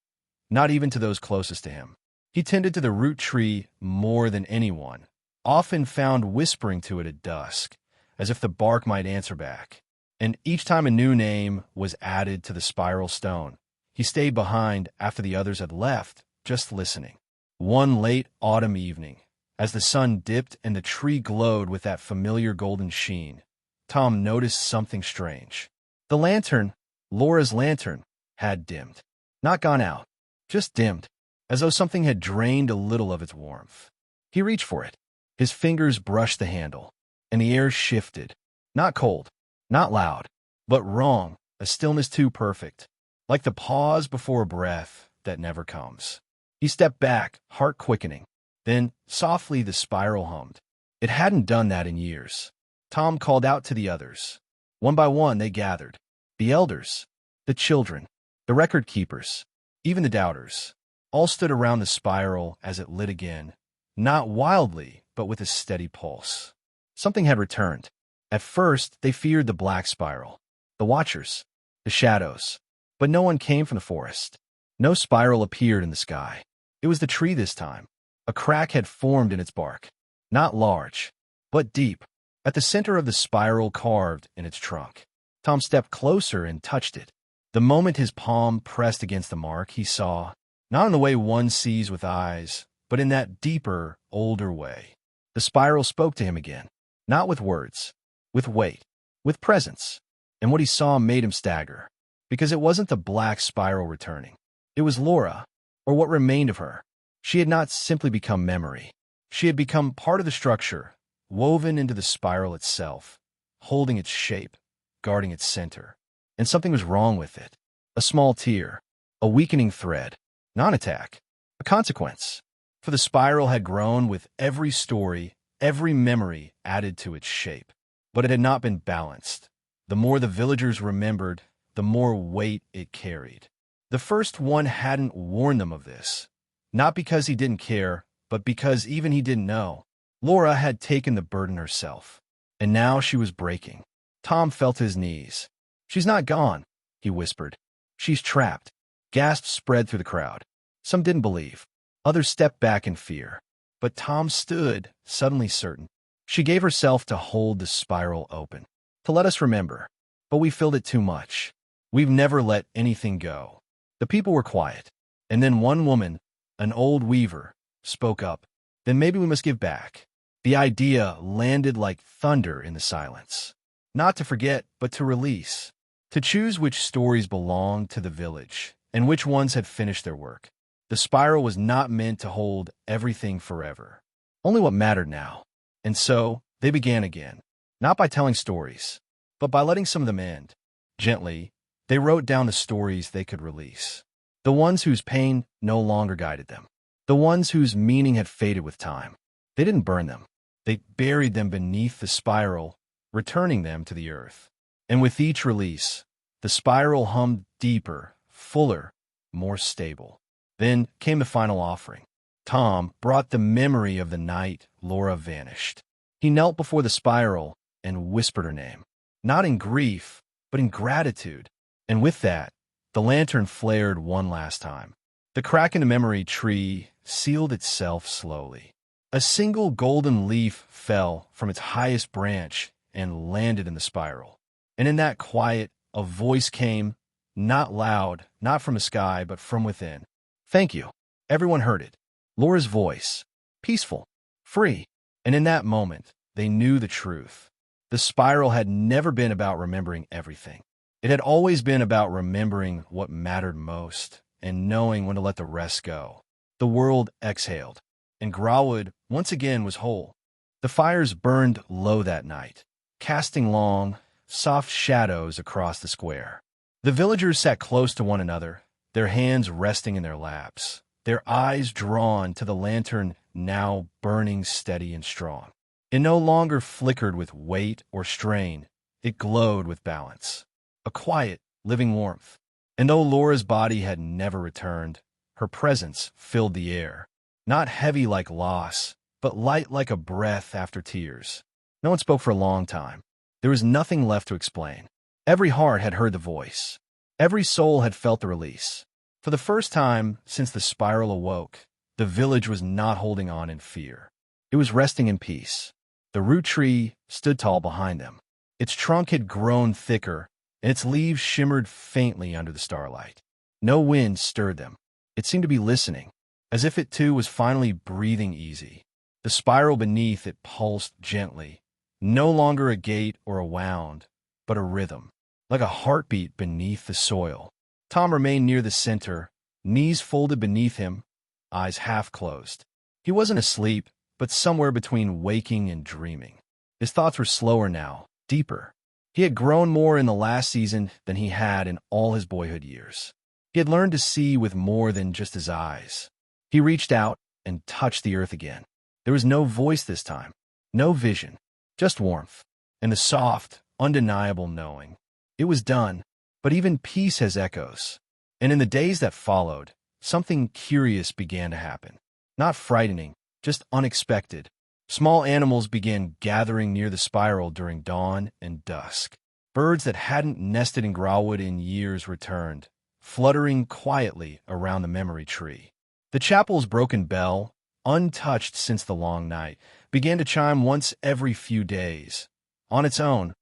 S1: not even to those closest to him. He tended to the root tree more than anyone, often found whispering to it at dusk, as if the bark might answer back. And each time a new name was added to the spiral stone, he stayed behind after the others had left, just listening. One late autumn evening, as the sun dipped and the tree glowed with that familiar golden sheen, Tom noticed something strange. The lantern, Laura's lantern, had dimmed. Not gone out, just dimmed, as though something had drained a little of its warmth. He reached for it. His fingers brushed the handle, and the air shifted. Not cold, not loud, but wrong, a stillness too perfect, like the pause before a breath that never comes. He stepped back, heart quickening. Then, softly, the spiral hummed. It hadn't done that in years. Tom called out to the others. One by one, they gathered. The elders, the children, the record keepers, even the doubters, all stood around the spiral as it lit again, not wildly, but with a steady pulse. Something had returned. At first, they feared the black spiral, the watchers, the shadows. But no one came from the forest. No spiral appeared in the sky. It was the tree this time. A crack had formed in its bark, not large, but deep, at the center of the spiral carved in its trunk. Tom stepped closer and touched it. The moment his palm pressed against the mark, he saw, not in the way one sees with eyes, but in that deeper, older way. The spiral spoke to him again, not with words, with weight, with presence. And what he saw made him stagger, because it wasn't the black spiral returning. It was Laura, or what remained of her. She had not simply become memory. She had become part of the structure, woven into the spiral itself, holding its shape, guarding its center. And something was wrong with it. A small tear, a weakening thread, non-attack, a consequence. For the spiral had grown with every story, every memory added to its shape. But it had not been balanced. The more the villagers remembered, the more weight it carried. The first one hadn't warned them of this, not because he didn't care, but because even he didn't know. Laura had taken the burden herself, and now she was breaking. Tom felt his knees. She's not gone, he whispered. She's trapped. Gasps spread through the crowd. Some didn't believe. Others stepped back in fear. But Tom stood, suddenly certain. She gave herself to hold the spiral open, to let us remember. But we filled it too much. We've never let anything go. The people were quiet, and then one woman, an old weaver, spoke up. Then maybe we must give back. The idea landed like thunder in the silence. Not to forget, but to release. To choose which stories belonged to the village, and which ones had finished their work. The spiral was not meant to hold everything forever. only what mattered now. And so, they began again, not by telling stories, but by letting some of them end. Gently, they wrote down the stories they could release. The ones whose pain no longer guided them. The ones whose meaning had faded with time. They didn't burn them. They buried them beneath the spiral, returning them to the earth. And with each release, the spiral hummed deeper, fuller, more stable. Then came the final offering. Tom brought the memory of the night Laura vanished. He knelt before the spiral and whispered her name, not in grief, but in gratitude. And with that, the lantern flared one last time. The crack in the memory tree sealed itself slowly. A single golden leaf fell from its highest branch and landed in the spiral. And in that quiet, a voice came, not loud, not from the sky, but from within. Thank you. Everyone heard it. Laura's voice, peaceful, free. And in that moment, they knew the truth. The spiral had never been about remembering everything. It had always been about remembering what mattered most and knowing when to let the rest go. The world exhaled, and Grawood once again was whole. The fires burned low that night, casting long, soft shadows across the square. The villagers sat close to one another, their hands resting in their laps, their eyes drawn to the lantern now burning steady and strong. It no longer flickered with weight or strain. It glowed with balance, a quiet, living warmth. And though Laura's body had never returned, her presence filled the air, not heavy like loss, but light like a breath after tears. No one spoke for a long time. There was nothing left to explain. Every heart had heard the voice. Every soul had felt the release. For the first time since the spiral awoke, the village was not holding on in fear. It was resting in peace. The root tree stood tall behind them. Its trunk had grown thicker, and its leaves shimmered faintly under the starlight. No wind stirred them. It seemed to be listening, as if it too was finally breathing easy. The spiral beneath it pulsed gently, no longer a gate or a wound, but a rhythm, like a heartbeat beneath the soil. Tom remained near the center, knees folded beneath him, eyes half closed. He wasn't asleep, but somewhere between waking and dreaming. His thoughts were slower now, deeper. He had grown more in the last season than he had in all his boyhood years. He had learned to see with more than just his eyes. He reached out and touched the earth again. There was no voice this time, no vision, just warmth, and the soft, undeniable knowing. It was done, but even peace has echoes. And in the days that followed, something curious began to happen. Not frightening, just unexpected. Small animals began gathering near the spiral during dawn and dusk. Birds that hadn't nested in Grawood in years returned, fluttering quietly around the memory tree. The chapel's broken bell, untouched since the long night, began to chime once every few days, on its own,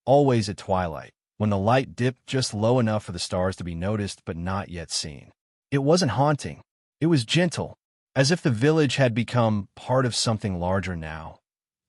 S1: always at twilight, when the light dipped just low enough for the stars to be noticed but not yet seen. It wasn't haunting. It was gentle, as if the village had become part of something larger now,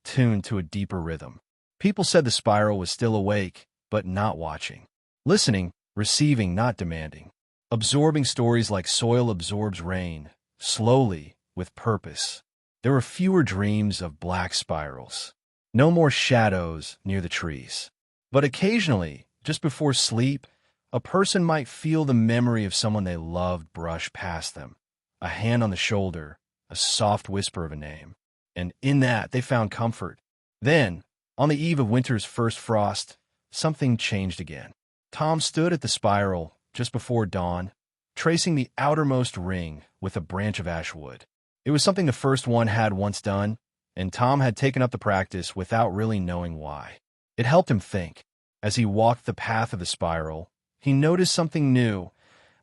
S1: tuned to a deeper rhythm. People said the spiral was still awake, but not watching. Listening, receiving, not demanding. Absorbing stories like soil absorbs rain, slowly, with purpose. There were fewer dreams of black spirals. No more shadows near the trees. But occasionally, just before sleep, a person might feel the memory of someone they loved brush past them. A hand on the shoulder, a soft whisper of a name. And in that, they found comfort. Then, on the eve of winter's first frost, something changed again. Tom stood at the spiral just before dawn, tracing the outermost ring with a branch of ash wood. It was something the first one had once done, and Tom had taken up the practice without really knowing why. It helped him think. As he walked the path of the spiral, he noticed something new.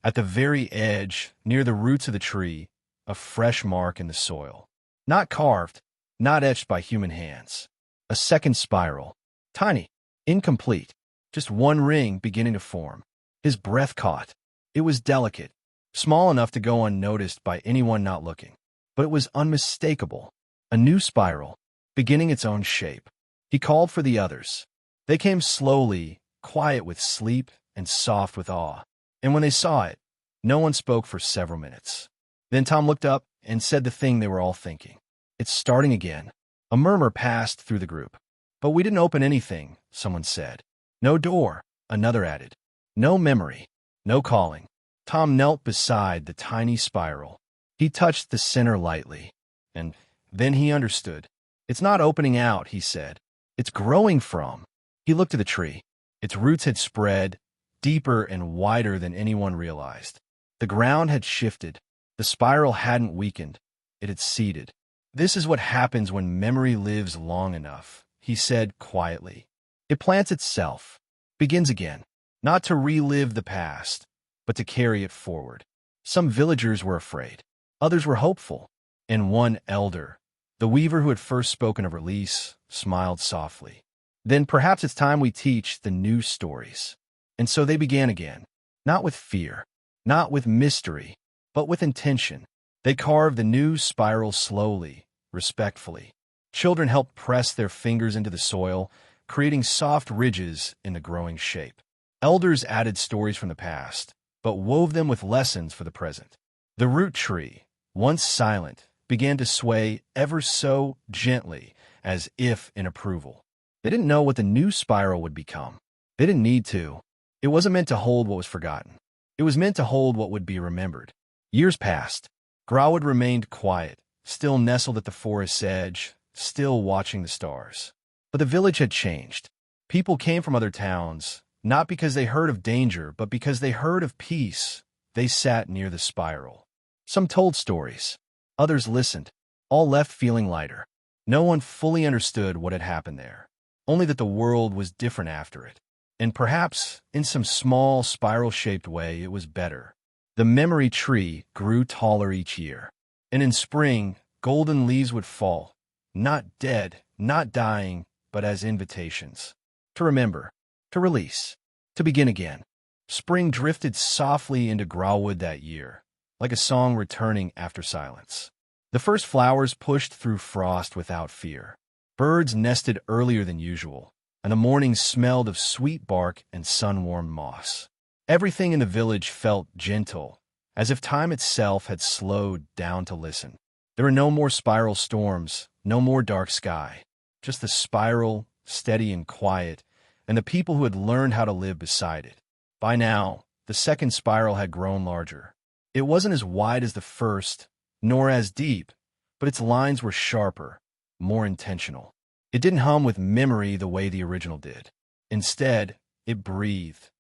S1: At the very edge, near the roots of the tree, a fresh mark in the soil. Not carved, not etched by human hands. A second spiral. Tiny, incomplete, just one ring beginning to form. His breath caught. It was delicate, small enough to go unnoticed by anyone not looking. But it was unmistakable. A new spiral, beginning its own shape. He called for the others. They came slowly, quiet with sleep and soft with awe. And when they saw it, no one spoke for several minutes. Then Tom looked up and said the thing they were all thinking. It's starting again. A murmur passed through the group. But we didn't open anything, someone said. No door, another added. No memory, no calling. Tom knelt beside the tiny spiral. He touched the center lightly. And then he understood. It's not opening out, he said. It's growing from. He looked at the tree. Its roots had spread, deeper and wider than anyone realized. The ground had shifted. The spiral hadn't weakened. It had seeded. This is what happens when memory lives long enough, he said quietly. It plants itself, begins again, not to relive the past, but to carry it forward. Some villagers were afraid. Others were hopeful. And one elder, the weaver who had first spoken of release, smiled softly. Then perhaps it's time we teach the new stories. And so they began again, not with fear, not with mystery, but with intention. They carved the new spiral slowly, respectfully. Children helped press their fingers into the soil, creating soft ridges in the growing shape. Elders added stories from the past, but wove them with lessons for the present. The root tree, once silent, began to sway ever so gently, as if in approval. They didn't know what the new spiral would become. They didn't need to. It wasn't meant to hold what was forgotten. It was meant to hold what would be remembered. Years passed. Grauwood remained quiet, still nestled at the forest's edge, still watching the stars. But the village had changed. People came from other towns, not because they heard of danger, but because they heard of peace. They sat near the spiral. Some told stories. Others listened. All left feeling lighter. No one fully understood what had happened there. Only that the world was different after it. And perhaps, in some small, spiral-shaped way, it was better. The memory tree grew taller each year. And in spring, golden leaves would fall. Not dead, not dying, but as invitations. To remember, to release, to begin again. Spring drifted softly into Grauwood that year, like a song returning after silence. The first flowers pushed through frost without fear. Birds nested earlier than usual, and the mornings smelled of sweet bark and sun-warmed moss. Everything in the village felt gentle, as if time itself had slowed down to listen. There were no more spiral storms, no more dark sky, just the spiral, steady and quiet, and the people who had learned how to live beside it. By now, the second spiral had grown larger. It wasn't as wide as the first, nor as deep, but its lines were sharper, more intentional. It didn't hum with memory the way the original did. Instead, it breathed.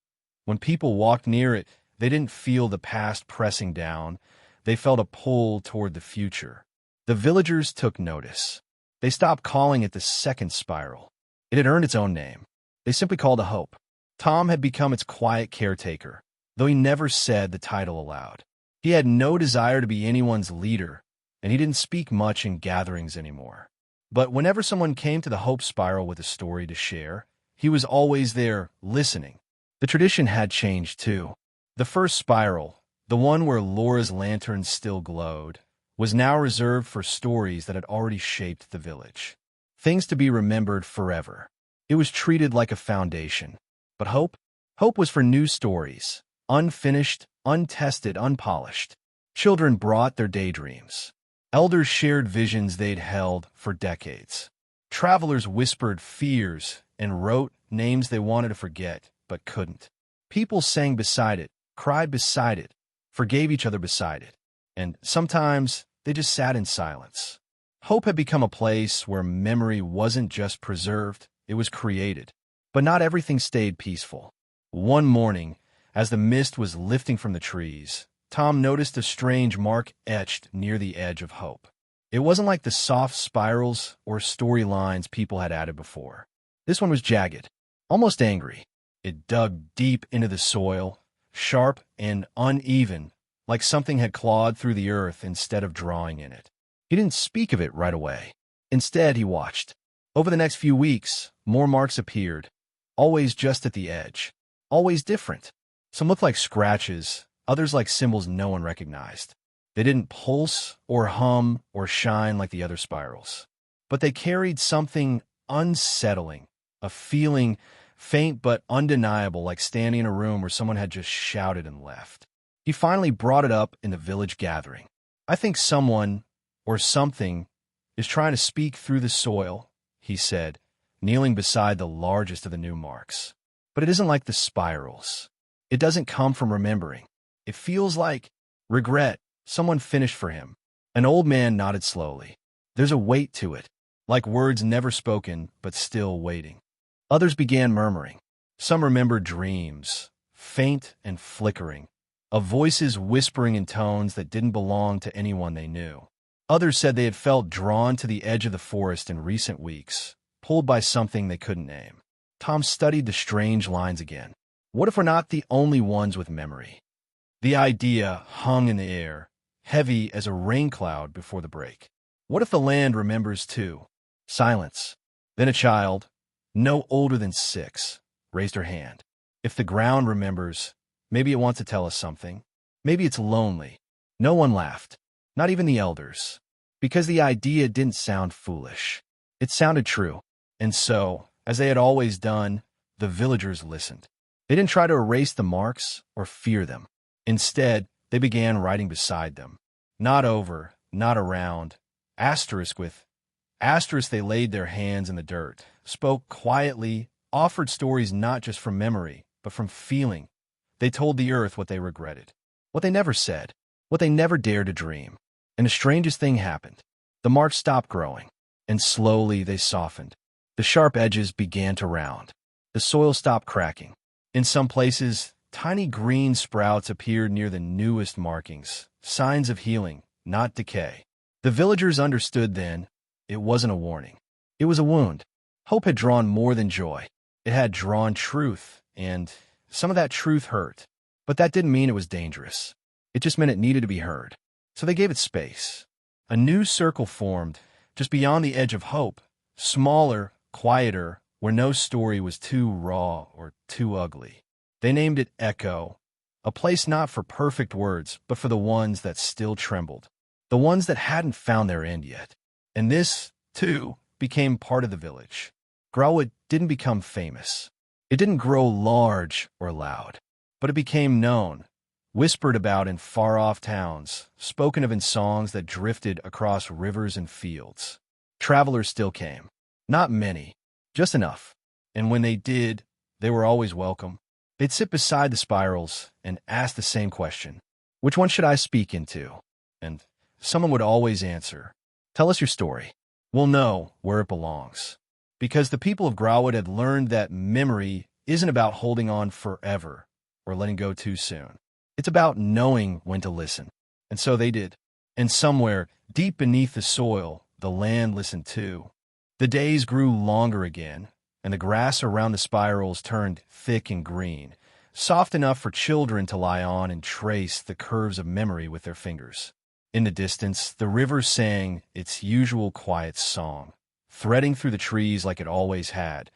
S1: When people walked near it, they didn't feel the past pressing down. They felt a pull toward the future. The villagers took notice. They stopped calling it the second spiral. It had earned its own name. They simply called it Hope. Tom had become its quiet caretaker, though he never said the title aloud. He had no desire to be anyone's leader, and he didn't speak much in gatherings anymore. But whenever someone came to the Hope Spiral with a story to share, he was always there, listening. The tradition had changed, too. The first spiral, the one where Laura's lantern still glowed, was now reserved for stories that had already shaped the village. Things to be remembered forever. It was treated like a foundation. But Hope? Hope was for new stories, unfinished, untested, unpolished. Children brought their daydreams. Elders shared visions they'd held for decades. Travelers whispered fears and wrote names they wanted to forget but couldn't. People sang beside it, cried beside it, forgave each other beside it. And sometimes they just sat in silence. Hope had become a place where memory wasn't just preserved, it was created. But not everything stayed peaceful. One morning, as the mist was lifting from the trees, Tom noticed a strange mark etched near the edge of Hope. It wasn't like the soft spirals or storylines people had added before. This one was jagged, almost angry. It dug deep into the soil, sharp and uneven, like something had clawed through the earth instead of drawing in it. He didn't speak of it right away. Instead, he watched. Over the next few weeks, more marks appeared, always just at the edge, always different. Some looked like scratches, others like symbols no one recognized. They didn't pulse or hum or shine like the other spirals, but they carried something unsettling, a feeling faint but undeniable, like standing in a room where someone had just shouted and left. He finally brought it up in the village gathering. I think someone, or something, is trying to speak through the soil," he said, kneeling beside the largest of the new marks. "But it isn't like the spirals. It doesn't come from remembering. It feels like regret." Someone finished for him. An old man nodded slowly. "There's a weight to it, like words never spoken but still waiting." Others began murmuring. Some remembered dreams, faint and flickering, of voices whispering in tones that didn't belong to anyone they knew. Others said they had felt drawn to the edge of the forest in recent weeks, pulled by something they couldn't name. Tom studied the strange lines again. What if we're not the only ones with memory? The idea hung in the air, heavy as a rain cloud before the break. What if the land remembers too? Silence. Then a child, no older than 6, raised her hand. If the ground remembers, maybe it wants to tell us something. Maybe it's lonely. No one laughed, not even the elders, because the idea didn't sound foolish. It sounded true. And so, as they had always done, the villagers listened. They didn't try to erase the marks or fear them. Instead, they began writing beside them. Not over, not around, asterisk with asterisk. They laid their hands in the dirt, spoke quietly, offered stories not just from memory, but from feeling. They told the earth what they regretted, what they never said, what they never dared to dream. And the strangest thing happened. The marks stopped growing, and slowly they softened. The sharp edges began to round. The soil stopped cracking. In some places, tiny green sprouts appeared near the newest markings, signs of healing, not decay. The villagers understood then. It wasn't a warning. It was a wound. Hope had drawn more than joy. It had drawn truth, and some of that truth hurt. But that didn't mean it was dangerous. It just meant it needed to be heard. So they gave it space. A new circle formed, just beyond the edge of hope, smaller, quieter, where no story was too raw or too ugly. They named it Echo, a place not for perfect words, but for the ones that still trembled, the ones that hadn't found their end yet. And this, too, became part of the village. Grauwood didn't become famous. It didn't grow large or loud, but it became known, whispered about in far-off towns, spoken of in songs that drifted across rivers and fields. Travelers still came. Not many, just enough. And when they did, they were always welcome. They'd sit beside the spirals and ask the same question. Which one should I speak into? And someone would always answer, tell us your story. We'll know where it belongs. Because the people of Grauwood had learned that memory isn't about holding on forever or letting go too soon. It's about knowing when to listen. And so they did. And somewhere, deep beneath the soil, the land listened too. The days grew longer again, and the grass around the spirals turned thick and green, soft enough for children to lie on and trace the curves of memory with their fingers. In the distance, the river sang its usual quiet song, threading through the trees like it always had.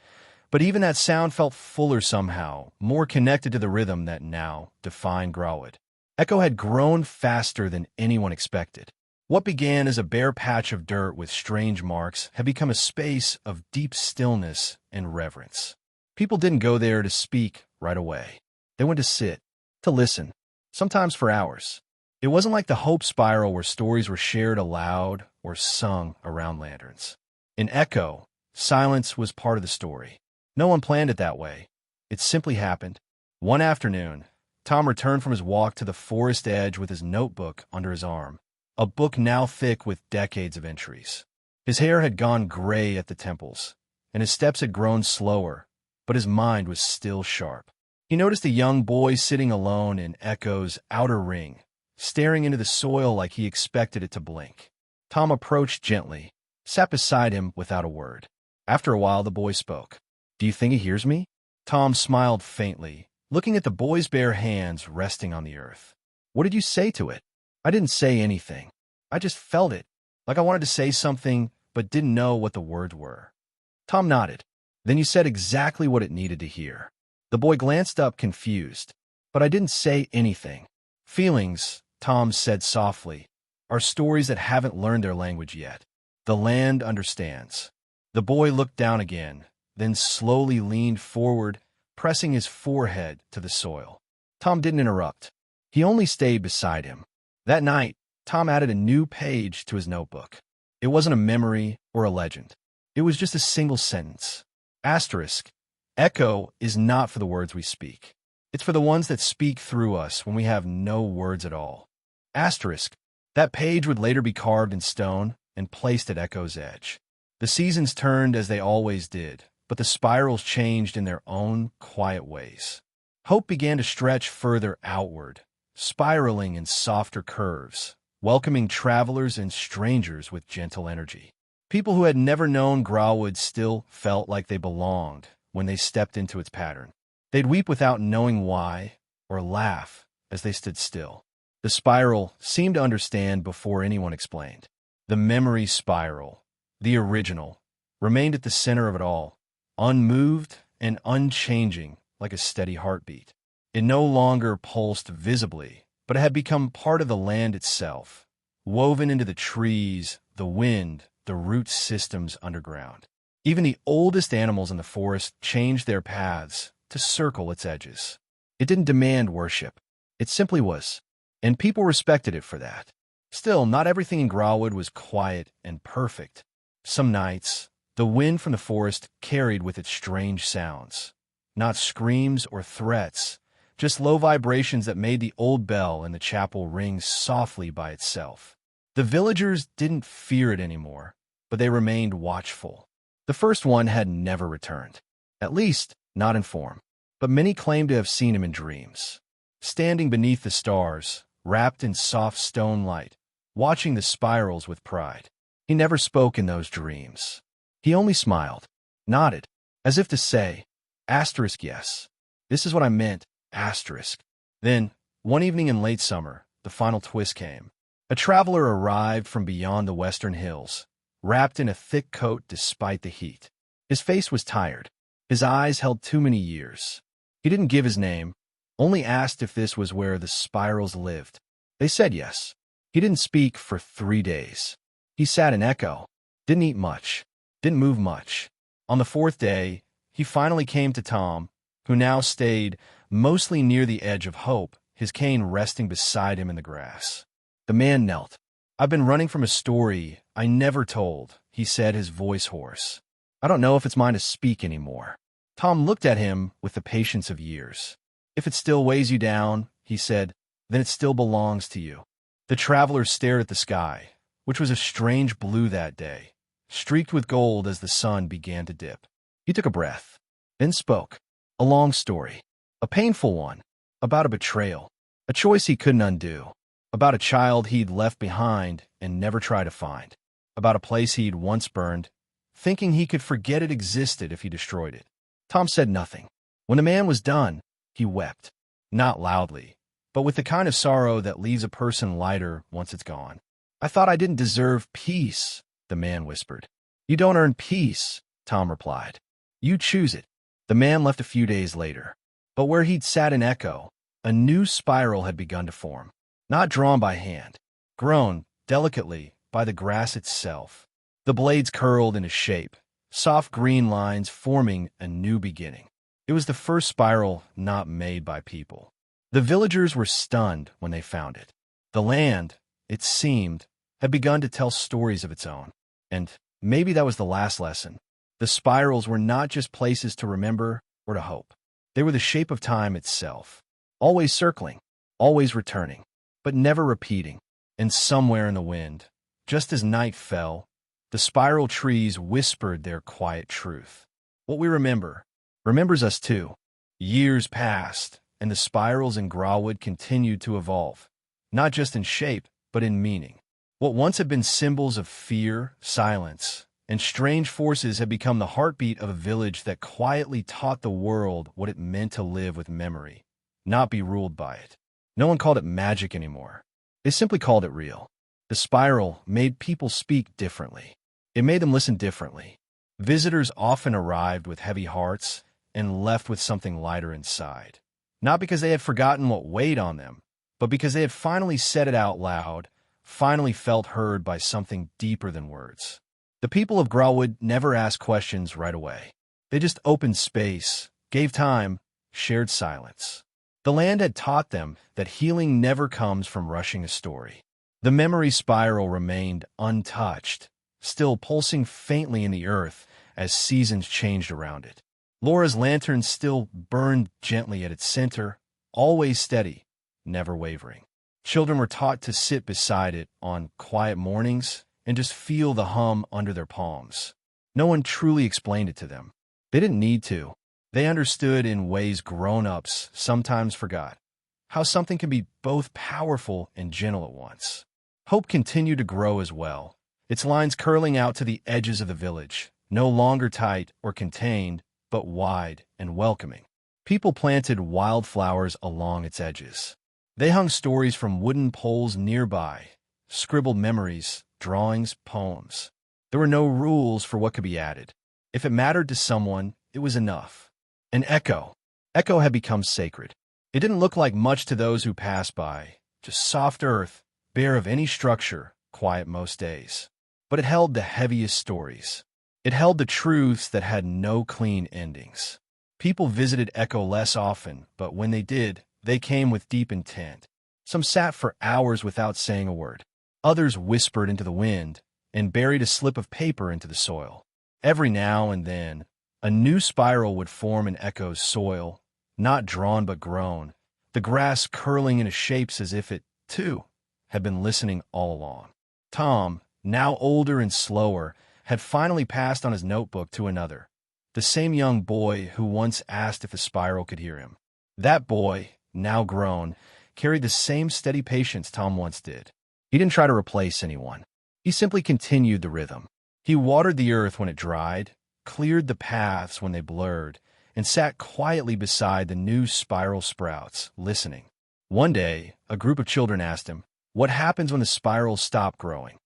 S1: But even that sound felt fuller somehow, more connected to the rhythm that now defined Grauwood. Echo had grown faster than anyone expected. What began as a bare patch of dirt with strange marks had become a space of deep stillness and reverence. People didn't go there to speak right away. They went to sit, to listen, sometimes for hours. It wasn't like the Hope Spiral where stories were shared aloud or sung around lanterns. In Echo, silence was part of the story. No one planned it that way. It simply happened. One afternoon, Tom returned from his walk to the forest edge with his notebook under his arm, a book now thick with decades of entries. His hair had gone gray at the temples, and his steps had grown slower, but his mind was still sharp. He noticed a young boy sitting alone in Echo's outer ring, staring into the soil like he expected it to blink. Tom approached gently, sat beside him without a word. After a while, the boy spoke. "Do you think he hears me?" Tom smiled faintly, looking at the boy's bare hands resting on the earth. "What did you say to it?" "I didn't say anything. I just felt it, like I wanted to say something, but didn't know what the words were." Tom nodded. "Then you said exactly what it needed to hear." The boy glanced up, confused. "But I didn't say anything." "Feelings," Tom said softly, "are stories that haven't learned their language yet. The land understands." The boy looked down again, then slowly leaned forward, pressing his forehead to the soil. Tom didn't interrupt. He only stayed beside him. That night, Tom added a new page to his notebook. It wasn't a memory or a legend. It was just a single sentence. Asterisk. Echo is not for the words we speak. It's for the ones that speak through us when we have no words at all. Asterisk. That page would later be carved in stone and placed at Echo's edge. The seasons turned as they always did, but the spirals changed in their own quiet ways. Hope began to stretch further outward, spiraling in softer curves, welcoming travelers and strangers with gentle energy. People who had never known Grawood still felt like they belonged when they stepped into its pattern. They'd weep without knowing why, or laugh as they stood still. The spiral seemed to understand before anyone explained. The memory spiral, the original, remained at the center of it all, unmoved and unchanging like a steady heartbeat. It no longer pulsed visibly, but it had become part of the land itself, woven into the trees, the wind, the root systems underground. Even the oldest animals in the forest changed their paths to circle its edges. It didn't demand worship. It simply was, and people respected it for that. Still, not everything in Grawood was quiet and perfect. Some nights, the wind from the forest carried with it strange sounds. Not screams or threats, just low vibrations that made the old bell in the chapel ring softly by itself. The villagers didn't fear it anymore, but they remained watchful. The first one had never returned, at least not in form, but many claimed to have seen him in dreams. Standing beneath the stars, wrapped in soft stone light, watching the spirals with pride. He never spoke in those dreams. He only smiled, nodded, as if to say, asterisk yes, this is what I meant, asterisk. Then, one evening in late summer, the final twist came. A traveler arrived from beyond the western hills, wrapped in a thick coat despite the heat. His face was tired. His eyes held too many years. He didn't give his name, only asked if this was where the spirals lived. They said yes. He didn't speak for 3 days. He sat in Echo, didn't eat much, didn't move much. On the 4th day, he finally came to Tom, who now stayed mostly near the edge of Hope, his cane resting beside him in the grass. The man knelt. I've been running from a story I never told, he said, his voice hoarse. I don't know if it's mine to speak anymore. Tom looked at him with the patience of years. If it still weighs you down, he said, then it still belongs to you. The traveler stared at the sky, which was a strange blue that day, streaked with gold as the sun began to dip. He took a breath, then spoke. A long story, a painful one, about a betrayal, a choice he couldn't undo, about a child he'd left behind and never tried to find, about a place he'd once burned, thinking he could forget it existed if he destroyed it. Tom said nothing. When the man was done, he wept, not loudly, but with the kind of sorrow that leaves a person lighter once it's gone. I thought I didn't deserve peace, the man whispered. You don't earn peace, Tom replied. You choose it. The man left a few days later, but where he'd sat in Echo, a new spiral had begun to form, not drawn by hand, grown delicately by the grass itself. The blades curled into shape, soft green lines forming a new beginning. It was the first spiral not made by people. The villagers were stunned when they found it. The land, it seemed, had begun to tell stories of its own. And maybe that was the last lesson. The spirals were not just places to remember or to hope. They were the shape of time itself, always circling, always returning, but never repeating. And somewhere in the wind, just as night fell, the spiral trees whispered their quiet truth. What we remember remembers us too. Years passed, and the spirals in Grawood continued to evolve, not just in shape, but in meaning. What once had been symbols of fear, silence, and strange forces had become the heartbeat of a village that quietly taught the world what it meant to live with memory, not be ruled by it. No one called it magic anymore. They simply called it real. The spiral made people speak differently. It made them listen differently. Visitors often arrived with heavy hearts and left with something lighter inside. Not because they had forgotten what weighed on them, but because they had finally said it out loud, finally felt heard by something deeper than words. The people of Grawood never asked questions right away. They just opened space, gave time, shared silence. The land had taught them that healing never comes from rushing a story. The memory spiral remained untouched, still pulsing faintly in the earth as seasons changed around it. Laura's lantern still burned gently at its center, always steady, never wavering. Children were taught to sit beside it on quiet mornings and just feel the hum under their palms. No one truly explained it to them. They didn't need to. They understood in ways grown-ups sometimes forgot. How something can be both powerful and gentle at once. Hope continued to grow as well, its lines curling out to the edges of the village, no longer tight or contained, but wide and welcoming. People planted wildflowers along its edges. They hung stories from wooden poles nearby, scribbled memories, drawings, poems. There were no rules for what could be added. If it mattered to someone, it was enough. An echo. Echo had become sacred. It didn't look like much to those who passed by, just soft earth, bare of any structure, quiet most days. But it held the heaviest stories. It held the truths that had no clean endings. People visited Echo less often, but when they did, they came with deep intent. Some sat for hours without saying a word. Others whispered into the wind and buried a slip of paper into the soil. Every now and then, a new spiral would form in Echo's soil, not drawn but grown, the grass curling into shapes as if it, too, had been listening all along. Tom, now older and slower, had finally passed on his notebook to another, the same young boy who once asked if the spiral could hear him. That boy, now grown, carried the same steady patience Tom once did. He didn't try to replace anyone. He simply continued the rhythm. He watered the earth when it dried, cleared the paths when they blurred, and sat quietly beside the new spiral sprouts, listening. One day, a group of children asked him, "What happens when the spirals stop growing?"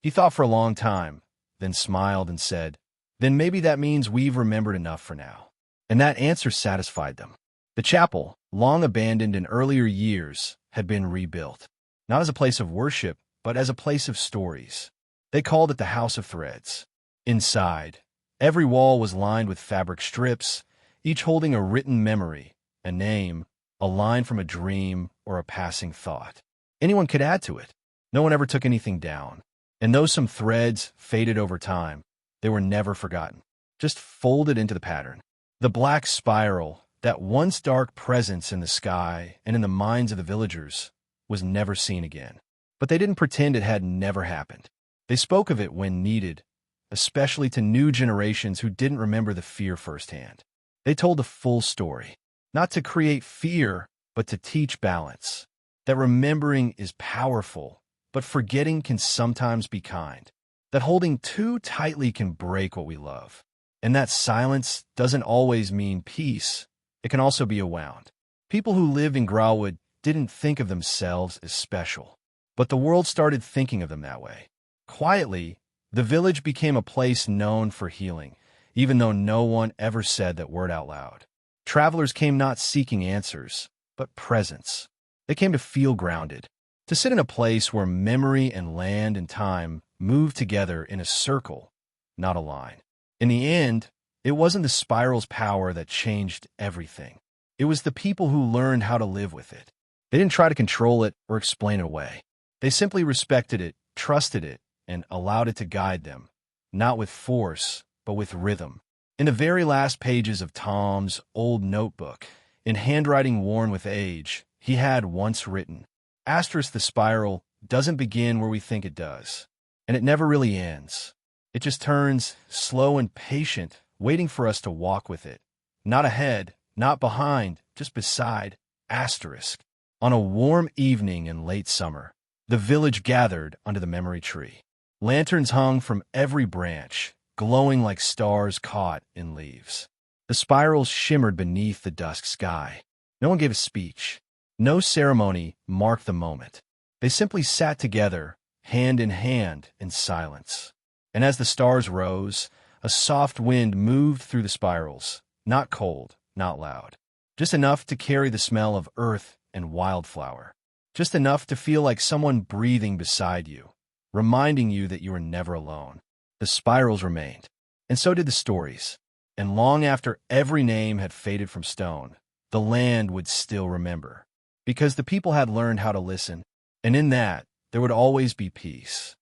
S1: He thought for a long time, then smiled and said, "Then maybe that means we've remembered enough for now." And that answer satisfied them. The chapel, long abandoned in earlier years, had been rebuilt, not as a place of worship, but as a place of stories. They called it the House of Threads. Inside, every wall was lined with fabric strips, each holding a written memory, a name, a line from a dream, or a passing thought. Anyone could add to it. No one ever took anything down. And though some threads faded over time, they were never forgotten, just folded into the pattern. The black spiral, that once dark presence in the sky and in the minds of the villagers, was never seen again. But they didn't pretend it had never happened. They spoke of it when needed, especially to new generations who didn't remember the fear firsthand. They told the full story, not to create fear, but to teach balance. That remembering is powerful, but forgetting can sometimes be kind. That holding too tightly can break what we love. And that silence doesn't always mean peace. It can also be a wound. People who lived in Growwood didn't think of themselves as special, but the world started thinking of them that way. Quietly, the village became a place known for healing, even though no one ever said that word out loud. Travelers came not seeking answers, but presence. They came to feel grounded, to sit in a place where memory and land and time moved together in a circle, not a line. In the end, it wasn't the spiral's power that changed everything. It was the people who learned how to live with it. They didn't try to control it or explain it away. They simply respected it, trusted it, and allowed it to guide them, not with force, but with rhythm. In the very last pages of Tom's old notebook, in handwriting worn with age, he had once written, "Asterisk the spiral doesn't begin where we think it does, and it never really ends. It just turns, slow and patient, waiting for us to walk with it. Not ahead, not behind, just beside, asterisk." On a warm evening in late summer, the village gathered under the memory tree. Lanterns hung from every branch, glowing like stars caught in leaves. The spirals shimmered beneath the dusk sky. No one gave a speech. No ceremony marked the moment. They simply sat together, hand in silence. And as the stars rose, a soft wind moved through the spirals, not cold, not loud, just enough to carry the smell of earth and wildflower, just enough to feel like someone breathing beside you, reminding you that you were never alone. The spirals remained, and so did the stories. And long after every name had faded from stone, the land would still remember, because the people had learned how to listen, and in that, there would always be peace.